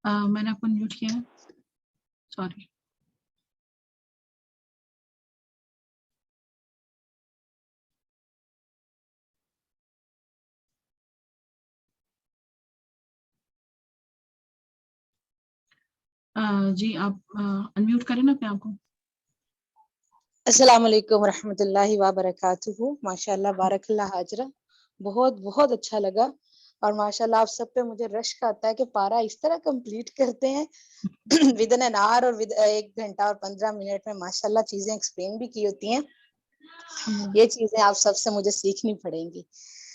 میں نے آپ کو میوٹ کیا ہے، سوری. جی آپ انمیوٹ کریں نا اپنے آپ کو. السلام علیکم ورحمۃ اللہ وبرکاتہ. ماشاء اللہ بارک اللہ حاجرہ، بہت بہت اچھا لگا. اور ماشاء اللہ آپ سب پہ مجھے رشک آتا ہے کہ پارا اس طرح کمپلیٹ کرتے ہیں ودن این آور اور 1 گھنٹہ اور 15 منٹ میں ماشاء اللہ چیزیں ایکسپلین بھی کی ہوتی ہیں. یہ چیزیں آپ سب سے مجھے سیکھنی پڑیں گی.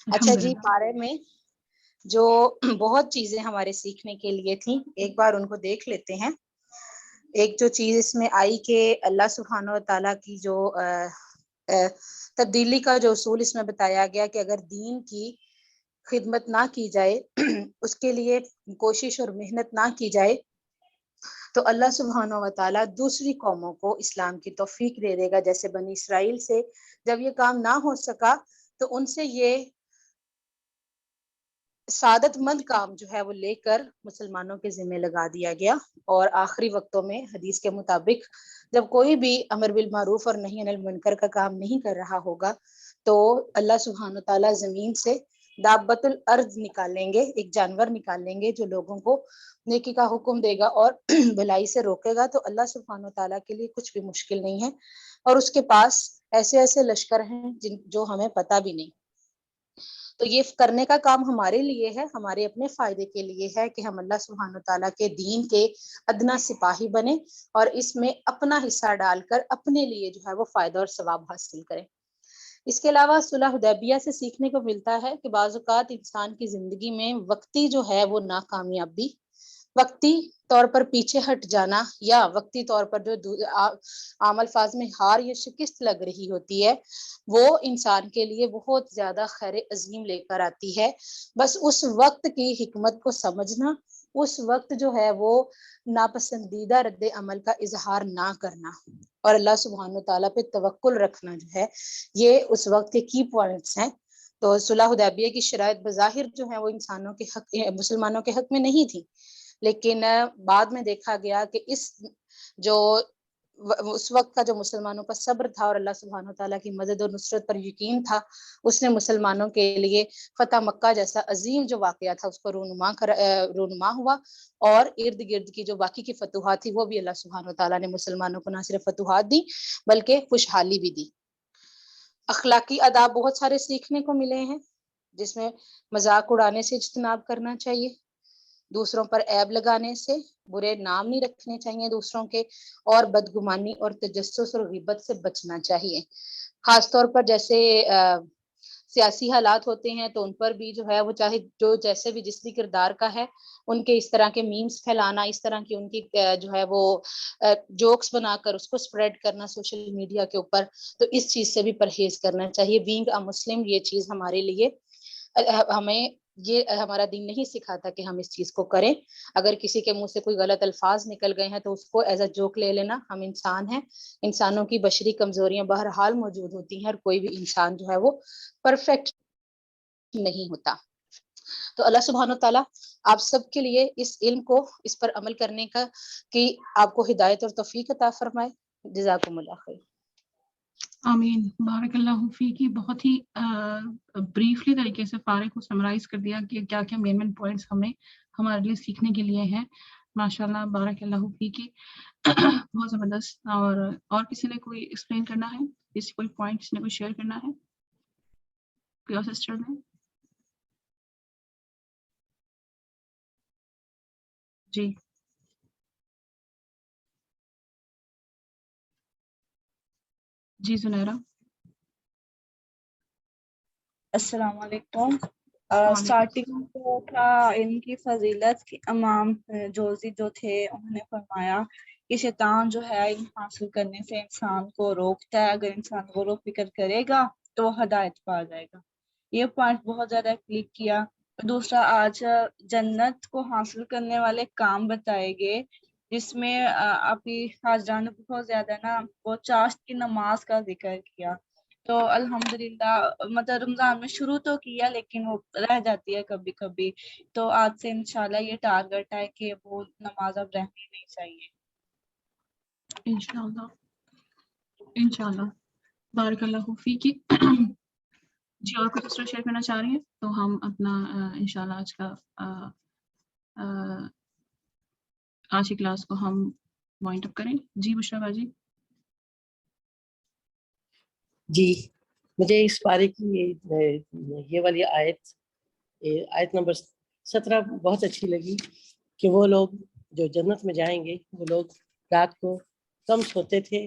اچھا جی، پارے میں جو بہت چیزیں ہمارے سیکھنے کے لیے تھیں، ایک بار ان کو دیکھ لیتے ہیں. ایک جو چیز اس میں آئی کہ اللہ سبحانہ و تعالیٰ کی جو تبدیلی کا جو اصول اس میں بتایا گیا کہ اگر دین کی خدمت نہ کی جائے، اس کے لیے کوشش اور محنت نہ کی جائے، تو اللہ سبحانہ و تعالیٰ دوسری قوموں کو اسلام کی توفیق دے دے گا. جیسے بنی اسرائیل سے جب یہ کام نہ ہو سکا تو ان سے یہ سعادت مند کام جو ہے وہ لے کر مسلمانوں کے ذمہ لگا دیا گیا. اور آخری وقتوں میں حدیث کے مطابق جب کوئی بھی امر بالمعروف اور نہی عن المنکر کا کام نہیں کر رہا ہوگا تو اللہ سبحانہ تعالیٰ زمین سے دابت الارض نکالیں گے، ایک جانور نکالیں گے جو لوگوں کو نیکی کا حکم دے گا اور بھلائی سے روکے گا. تو اللہ سبحانہ تعالیٰ کے لیے کچھ بھی مشکل نہیں ہے، اور اس کے پاس ایسے ایسے لشکر ہیں جو ہمیں پتہ بھی نہیں. تو یہ کرنے کا کام ہمارے لیے ہے، ہمارے اپنے فائدے کے لیے ہے کہ ہم اللہ سبحانہ تعالیٰ کے دین کے ادنا سپاہی بنیں اور اس میں اپنا حصہ ڈال کر اپنے لیے جو ہے وہ فائدہ اور ثواب حاصل کریں. اس کے علاوہ صلح حدیبیہ سے سیکھنے کو ملتا ہے کہ بعض اوقات انسان کی زندگی میں وقتی جو ہے وہ ناکامیابی، وقتی طور پر پیچھے ہٹ جانا، یا وقتی طور پر جو عام الفاظ میں ہار یا شکست لگ رہی ہوتی ہے، وہ انسان کے لیے بہت زیادہ خیر عظیم لے کر آتی ہے. بس اس وقت کی حکمت کو سمجھنا، اس وقت جو ہے وہ ناپسندیدہ رد عمل کا اظہار نہ کرنا اور اللہ سبحانہ تعالیٰ پہ توکل رکھنا جو ہے، یہ اس وقت کے کی پوائنٹس ہیں. تو صلح حدیبیہ کی شرائط بظاہر جو ہیں وہ انسانوں کے حق، مسلمانوں کے حق میں نہیں تھی، لیکن بعد میں دیکھا گیا کہ اس وقت کا جو مسلمانوں کا صبر تھا اور اللہ سبحانہ تعالیٰ کی مدد اور نصرت پر یقین تھا، اس نے مسلمانوں کے لیے فتح مکہ جیسا عظیم جو واقعہ تھا اس کو رونما ہوا، اور ارد گرد کی جو باقی کی فتوحات تھی وہ بھی اللہ سبحانہ تعالیٰ نے مسلمانوں کو نہ صرف فتوحات دی بلکہ خوشحالی بھی دی. اخلاقی آداب بہت سارے سیکھنے کو ملے ہیں، جس میں مذاق اڑانے سے اجتناب کرنا چاہیے، دوسروں پر عیب لگانے سے، برے نام نہیں رکھنے چاہیے دوسروں کے، اور بدگمانی اور تجسس اور غیبت سے بچنا چاہیے. خاص طور پر جیسے سیاسی حالات ہوتے ہیں تو ان پر بھی جو ہے وہ چاہے جو جیسے بھی جس بھی کردار کا ہے، ان کے اس طرح کے میمز پھیلانا، اس طرح کی ان کی جو ہے وہ جوکس بنا کر اس کو سپریڈ کرنا سوشل میڈیا کے اوپر، تو اس چیز سے بھی پرہیز کرنا چاہیے. بینگ اے مسلم یہ چیز ہمارے لیے، ہمیں یہ ہمارا دین نہیں سکھاتا کہ ہم اس چیز کو کریں. اگر کسی کے منہ سے کوئی غلط الفاظ نکل گئے ہیں تو اس کو ایز اے جوک لے لینا. ہم انسان ہیں، انسانوں کی بشری کمزوریاں بہرحال موجود ہوتی ہیں، اور کوئی بھی انسان جو ہے وہ پرفیکٹ نہیں ہوتا. تو اللہ سبحانہ تعالیٰ آپ سب کے لیے اس علم کو، اس پر عمل کرنے کا کہ آپ کو ہدایت اور توفیق عطا فرمائے. جزاکم اللہ خیر. آمین. بارک اللہ فیکی. بہت ہی بریفلی طریقے سے فارغ کو سمرائز کر دیا کہ کیا کیا مین پوائنٹس ہمیں ہمارے لیے سیکھنے کے لیے ہیں. ماشاءاللہ بارک اللہ فیکی. بہت زبردست. اور کسی نے کوئی ایکسپلین کرنا ہے، کسی کوئی پوائنٹ کسی نے کوئی شیئر کرنا ہے، کوئی اور سسٹر نے؟ جی جی زنیرہ. السلام علیکم. اسٹارٹنگ جو تھا علم کی فضیلت کی، امام جوزی جو تھے انہوں نے فرمایا کہ شیطان جو ہے علم حاصل کرنے سے انسان کو روکتا ہے، اگر انسان غور و فکر کرے گا تو وہ ہدایت پا جائے گا. یہ پوائنٹ بہت زیادہ کلک کیا. دوسرا آج جنت کو حاصل کرنے والے کام بتائے گئے، جس میں آپ کی حاضران نے بہت زیادہ نا وہ چاشت کی نماز کا ذکر کیا. تو الحمدللہ مطلب رمضان میں شروع تو کیا لیکن وہ رہ جاتی ہے کبھی کبھی، تو آج سے انشاءاللہ یہ ٹارگٹ ہے کہ وہ نماز اب رہنی نہیں چاہیے. انشاءاللہ انشاءاللہ. بارک اللہ فیکی. جی اور کوئی دوسرا شیئر کرنا چاہ رہی ہیں تو ہم اپنا انشاءاللہ آج کی کلاس کو ہم وائنڈ اپ کریں. جی بشرا باجی. جی مجھے اس پارے کی یہ والی آیت نمبر 17 بہت اچھی لگی کہ وہ لوگ جو جنت میں جائیں گے وہ لوگ رات کو کم سوتے تھے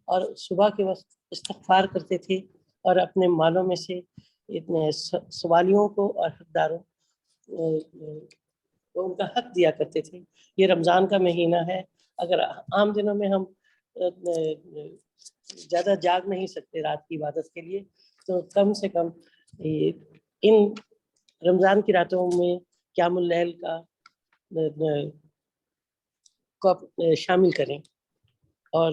اور صبح کے وقت استغفار کرتے تھے اور اپنے مالوں میں سے اتنے سوالیوں کو اور حقداروں کو ان کا حق دیا کرتے تھے. یہ رمضان کا مہینہ ہے، اگر عام دنوں میں ہم زیادہ جاگ نہیں سکتے رات کی عبادت کے لیے تو کم سے کم ان رمضان کی راتوں میں قیام اللیل کو شامل کریں اور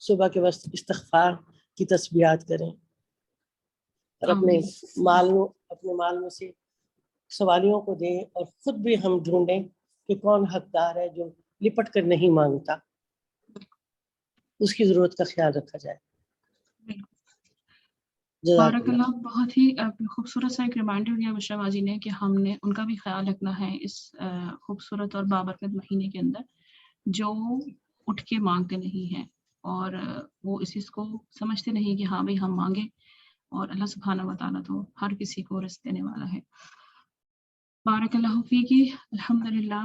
صبح کے وقت استغفار کی تسبیحات کریں اور اپنے مال میں سے سوالیوں کو دیں اور خود بھی ہم ڈھونڈیں کہ کون حقدار ہے جو لپٹ کر نہیں مانگتا، اس کی ضرورت کا خیال رکھا جائے. بارک اللہ. بہت ہی خوبصورت سا ایک ریمائنڈر دیا بشرا باجی نے کہ ہم نے ان کا بھی خیال رکھنا ہے اس خوبصورت اور بابرکت مہینے کے اندر، جو اٹھ کے مانگتے نہیں ہیں اور وہ اس چیز کو سمجھتے نہیں کہ ہاں بھائی ہم مانگیں، اور اللہ سبحانہ و تعالیٰ تو ہر کسی کو رزق دینے والا ہے. بارک اللہ فیکی. الحمدللہ.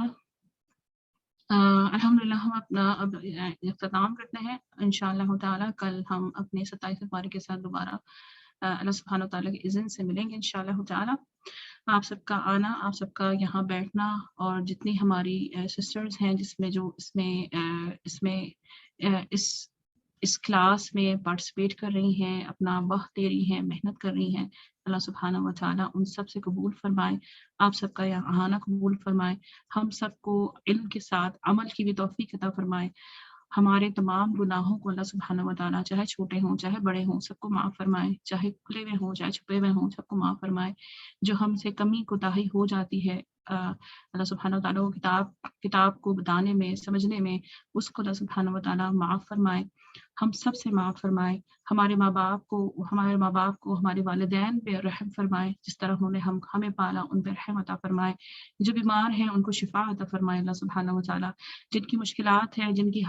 الحمدللہ ہم اپنا اب اختتام کرتے ہیں. انشاءاللہ تعالیٰ کل ہم اپنے 27 پارے کے ساتھ دوبارہ اللہ سبحانہ وتعالیٰ کے اذن سے ملیں گے انشاءاللہ تعالیٰ. آپ سب کا آنا، آپ سب کا یہاں بیٹھنا اور جتنی ہماری سسٹرز ہیں جس میں جو اس کلاس میں پارٹیسپیٹ کر رہی ہیں، اپنا وقت دے رہی ہیں، محنت کر رہی ہیں، اللہ سبحانہ و تعالیٰ ان سب سے قبول فرمائے. آپ سب کا یہاں آنا قبول فرمائے. ہم سب کو علم کے ساتھ عمل کی بھی توفیق عطا فرمائے. ہمارے تمام گناہوں کو اللہ سبحانہ و تعالیٰ چاہے چھوٹے ہوں چاہے بڑے ہوں سب کو معاف فرمائے، چاہے کھلے ہوئے ہوں چاہے چھپے ہوئے ہوں سب کو معاف فرمائے. جو ہم سے کمی کوتاہی ہو جاتی ہے اللہ سبحانہ و تعالیٰ کو کتاب کو بتانے میں سمجھنے میں اس کو اللہ سبحانہ و تعالیٰ معاف فرمائے. ہم سب سے معاف فرمائے. ہمارے ماں باپ کو ہمارے والدین پہ رحم فرمائے، جس طرح انہوں نے ہمیں پالا ان پہ رحم عطا فرمائے. جو بیمار ہیں ان کو شفا عطا فرمائے اللہ سبحانہ و تعالیٰ. جن کی مشکلات ہیں، جن کی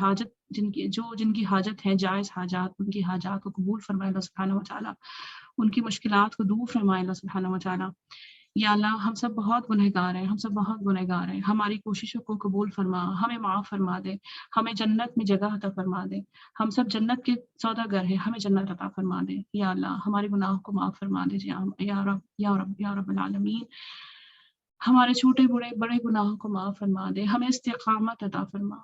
حاجت ہے جائز حاجات، ان کی حاجات کو قبول فرمائے اللہ سبحانہ و تعالیٰ. ان کی مشکلات کو دور فرمائے اللہ سبحانہ و تعالیٰ. یا اللہ ہم سب بہت گنہگار ہیں، ہماری کوششوں کو قبول فرما، ہمیں معاف فرما دے، ہمیں جنت میں جگہ عطا فرما دے. ہم سب جنت کے سوداگر ہیں، ہمیں جنت عطا فرما دے. یا اللہ ہمارے گناہوں کو معاف فرما دے یا رب العالمین. ہمارے چھوٹے بڑے گناہوں کو معاف فرما دے. ہمیں استقامت عطا فرما.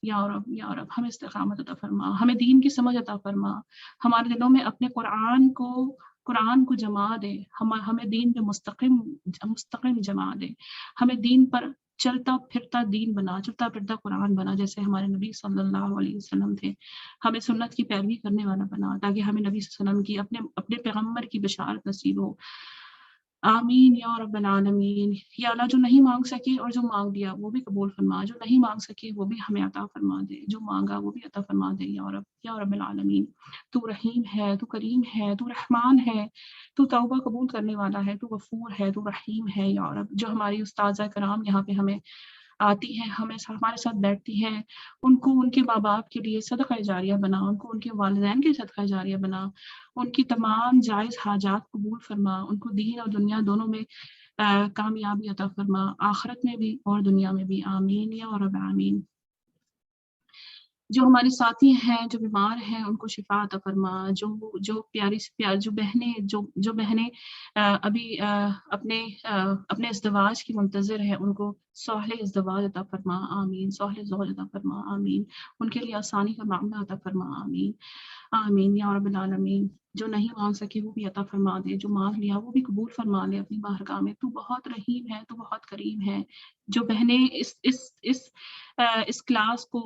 یا رب ہمیں استقامت عطا فرما. ہمیں دین کی سمجھ عطا فرما. ہمارے دلوں میں اپنے قرآن کو جما دے. ہمیں دین پہ مستقیم جما دے. ہمیں دین پر چلتا پھرتا دین بنا، چلتا پھرتا قرآن بنا، جیسے ہمارے نبی صلی اللہ علیہ وسلم تھے. ہمیں سنت کی پیروی کرنے والا بنا تاکہ ہمیں نبی صلی اللہ علیہ وسلم کی اپنے پیغمبر کی بشارت نصیب ہو. آمین یا رب العالمین. یا اللہ جو نہیں مانگ سکے اور جو مانگ دیا وہ بھی قبول فرما، جو نہیں مانگ سکے وہ بھی ہمیں عطا فرما دے، جو مانگا وہ بھی عطا فرما دے یا رب العالمین. تو رحیم ہے، تو کریم ہے، تو رحمان ہے، تو توبہ قبول کرنے والا ہے، تو غفور ہے، تو رحیم ہے یا رب. جو ہماری استاذہ کرام یہاں پہ ہمیں آتی ہیں، ہمارے ساتھ بیٹھتی ہیں، ان کو ان کے ماں باپ کے لیے صدقہ جاریہ بنا، ان کو ان کے والدین کے صدقہ جاریہ بنا. ان کی تمام جائز حاجات قبول فرما. ان کو دین اور دنیا دونوں میں کامیابی عطا فرما، آخرت میں بھی اور دنیا میں بھی. آمین یا رب آمین. جو ہمارے ساتھی ہیں جو بیمار ہیں ان کو شفا عطا فرما، جو پیاری سے پیار جو بہنیں ابھی اپنے ازدواج کی منتظر ہیں ان کو صالح ازدواج عطا فرما آمین، صالح زوج عطا فرما آمین، ان کے لیے آسانی کا معاملہ عطا فرما آمین آمین یا رب العالمین۔ جو نہیں مانگ سکے وہ بھی عطا فرما دے، جو مانگ لیا وہ بھی قبول فرما لے اپنی بارگاہ میں، تو بہت رحیم ہے، تو بہت کریم ہے۔ جو بہنیں اس کلاس کو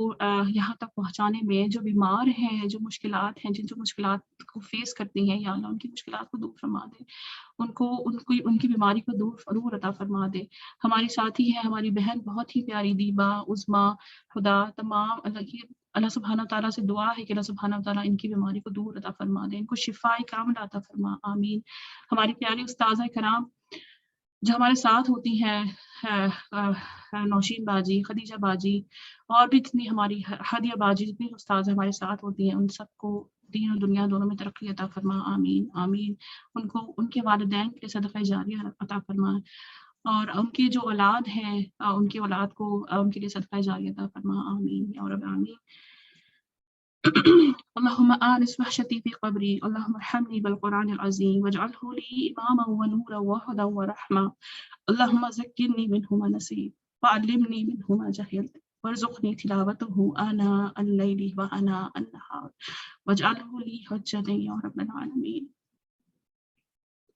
یہاں تک پہنچانے میں جو بیمار ہیں، جو مشکلات ہیں، جو مشکلات کو فیس کرتی ہیں، یا اللہ ان کی مشکلات کو دور فرما دے، ان کی بیماری کو دور عطا فرما دے۔ ہماری ساتھی ہے، ہماری بہن بہت ہی پیاری دیبا، عظما، خدا تمام اللہ سبحانہ تعالیٰ سے دعا ہے کہ اللہ سبحانہ تعالیٰ ان کی بیماری کو دور عطا فرما دے، ان کو شفاء کاملہ عطا فرما آمین۔ ہماری پیاری استاذہ کرام جو ہمارے ساتھ ہوتی ہیں، نوشین باجی، خدیجہ باجی، اور بھی جتنی ہماری ہادیہ باجی، جتنی استاذ ہمارے ساتھ ہوتی ہیں، ان سب کو دین اور دنیا دونوں میں ترقی عطا فرما آمین آمین۔ ان کو ان کے والدین کے صدقہ جاریہ عطا فرما، اور ان کی جو اولاد ہیں ان کی اولاد کو ان کے لیے صدقہ جاریہ عطا فرما آمین یا رب العالمین۔ اللهم آنس وحشتي في قبري، اللهم ارحمني بالقرآن العظيم واجعله لي إماما ونورا وهدى ورحمة، اللهم ذكرني منه ما نسيت وعلمني منه ما جهلت وارزقني تلاوته آناء الليل وآناء النهار واجعله لي حجة يا رب العالمين۔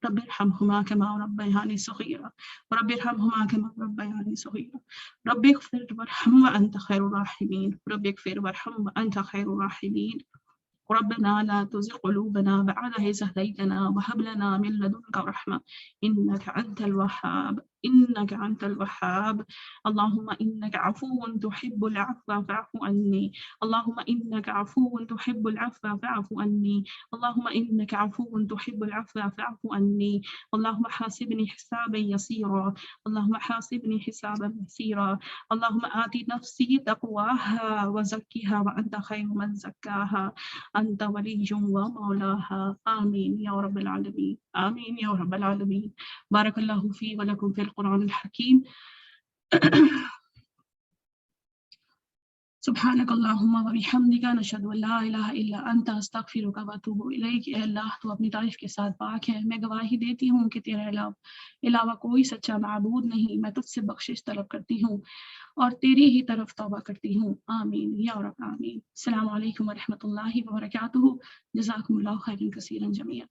رب ارحمهما كما ربياني صغيرا ورب ارحمهما كما ربياني صغيرا، رب اغفر وارحم وأنت خير الراحمين، رب اغفر وارحم وأنت خير الراحمين، ربنا لا تزغ قلوبنا بعد إذ هديتنا وهب لنا من لدنك رحمة إنك أنت الوهاب إنك أنت الوهاب، اللهم إنك عفو تحب العفو فاعف عني، اللهم إنك عفو تحب العفو فاعف عني، اللهم إنك عفو تحب العفو فاعف عني، اللهم حاسبني حسابا يسيرا، اللهم حاسبني حسابا يسيرا، اللهم آت نفسي تقواها وزكها وأنت خير من زكاها أنت ولي ومولاها آمين يا رب العالمين آمين يا رب العالمين۔ بارك الله في ولكم في القرآن الحكيم۔ سبحانك اللهم وبحمدك نشهد ان لا الہ الا انت استغفرك واتوب الیک۔ اے اللہ تو اپنی تعریف کے ساتھ پاک ہے، میں گواہی دیتی ہوں کہ تیرے علاوہ کوئی سچا معبود نہیں، میں تجھ سے بخشش طلب کرتی ہوں اور تیری ہی طرف توبہ کرتی ہوں آمین یا رب آمین۔ السلام علیکم ورحمۃ اللہ وبرکاتہ، جزاکم اللہ خیرا کثیرا جمیعا۔